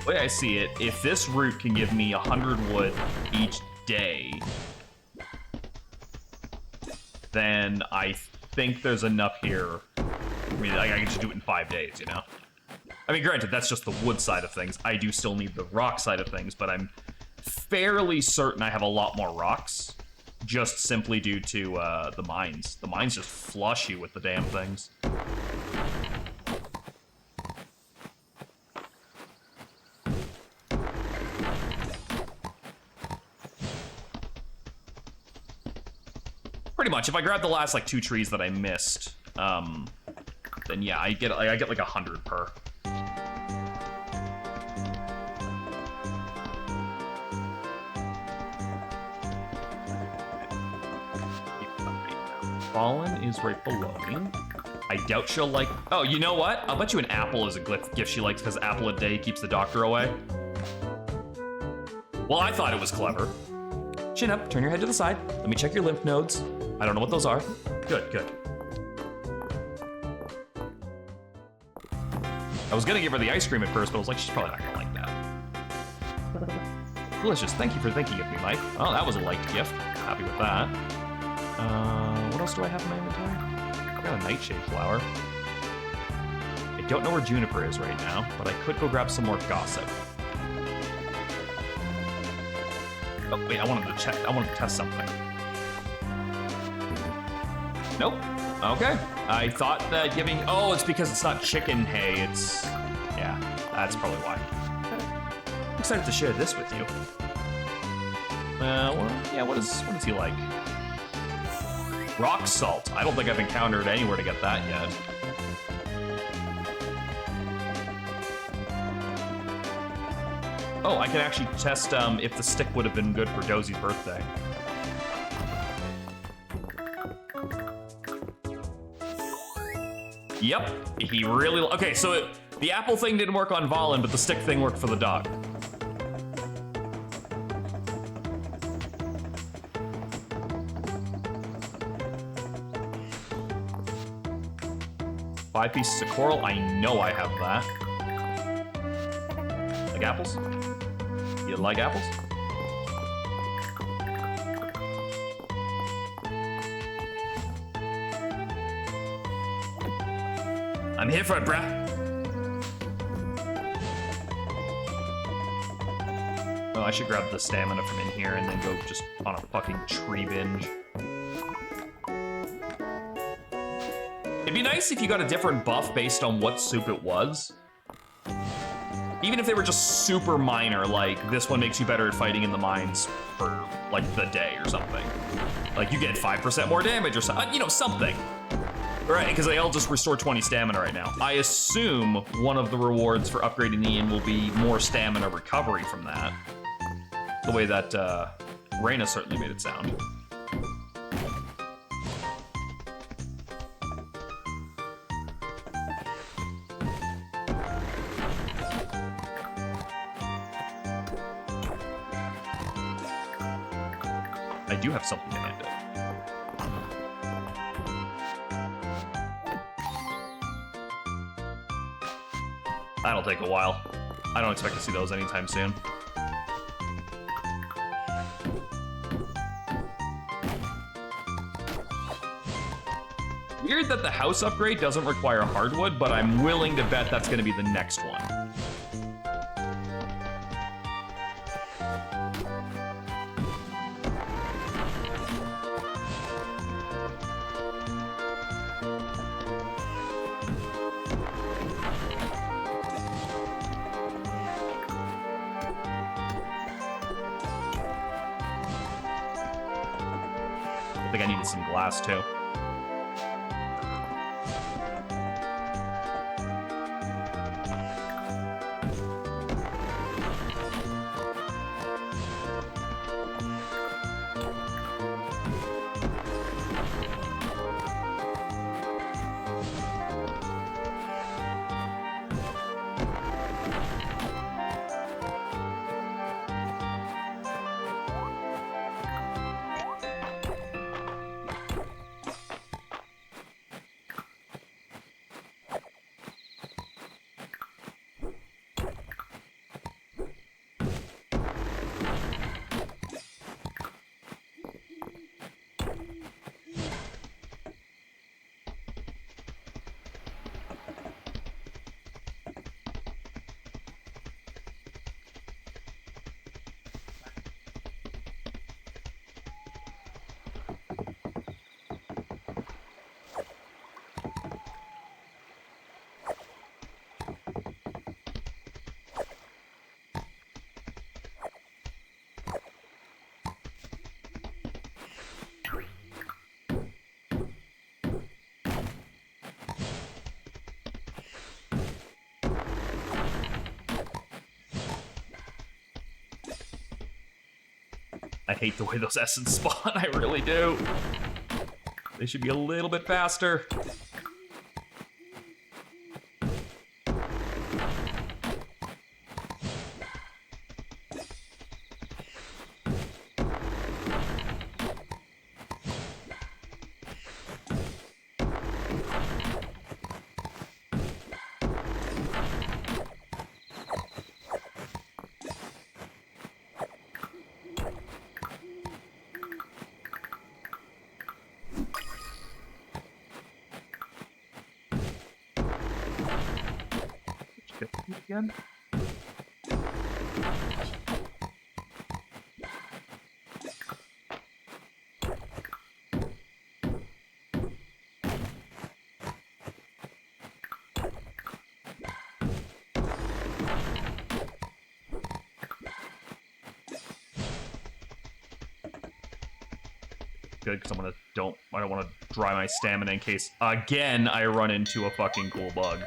The way I see it, if this route can give me 100 wood each day, then I think there's enough here. I mean, I can just do it in 5 days, you know? I mean, granted, that's just the wood side of things. I do still need the rock side of things, but I'm fairly certain I have a lot more rocks, just simply due to the mines. The mines just flush you with the damn things. Pretty much, if I grab the last like 2 trees that I missed, then yeah, I get like 100 per. Fallen is right below me. I doubt she'll like. Oh, you know what? I'll bet you an apple is a gift she likes because apple a day keeps the doctor away. Well, I thought it was clever. Chin up, turn your head to the side. Let me check your lymph nodes. I don't know what those are. Good, good. I was gonna give her the ice cream at first, but I was like, she's probably not gonna like that. Delicious, thank you for thinking of me, Mike. Oh, that was a liked gift. Happy with that. What else do I have in my inventory? I got a nightshade flower. I don't know where Juniper is right now, but I could go grab some more gossip. Oh, wait, I wanted to check. I wanted to test something. Nope. Okay. I thought that giving... Oh, it's because it's not chicken hay. It's... Yeah, that's probably why. I'm excited to share this with you. Well, yeah, what is he like? Rock salt. I don't think I've encountered anywhere to get that yet. Oh, I can actually test if the stick would have been good for Dozie's birthday. Yep, he really... Okay, so the apple thing didn't work on Valen, but the stick thing worked for the dog. Five pieces of coral, I know I have that. Like apples? You like apples? I'm here for it, bruh. Oh, I should grab the stamina from in here and then go just on a fucking tree binge. It'd be nice if you got a different buff based on what soup it was. Even if they were just super minor, like this one makes you better at fighting in the mines for like the day or something. Like you get 5% more damage or something, you know, something. Right, because they all just restore 20 stamina right now. I assume one of the rewards for upgrading the inn will be more stamina recovery from that. The way that Reyna certainly made it sound. I do have something to hand it. That'll take a while. I don't expect to see those anytime soon. Weird that the house upgrade doesn't require hardwood, but I'm willing to bet that's gonna be the next one. I think I needed some glass too. I hate the way those essence spawn, I really do. They should be a little bit faster. Again. good because I don't want to dry my stamina in case again I run into a fucking cool bug.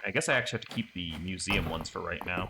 I guess I actually have to keep the museum ones for right now.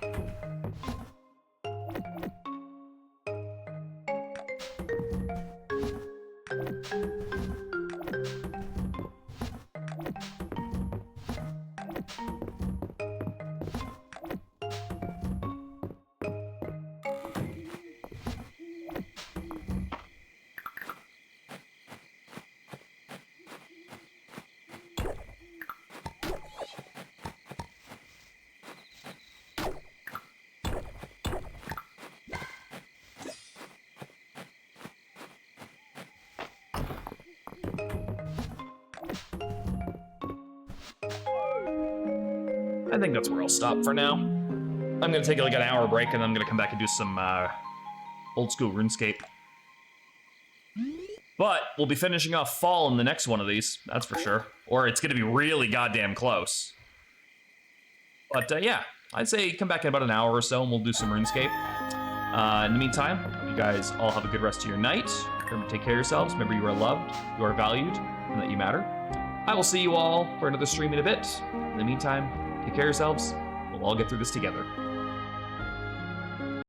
I think that's where I'll stop for now. I'm gonna take like an hour break and then I'm gonna come back and do some old school RuneScape. But we'll be finishing off fall in the next one of these, that's for sure. Or it's gonna be really goddamn close. But yeah, I'd say come back in about an hour or so and we'll do some RuneScape. In the meantime, you guys all have a good rest of your night. Remember to take care of yourselves. Remember you are loved, you are valued, and that you matter. I will see you all for another stream in a bit. In the meantime, take care of yourselves. We'll all get through this together.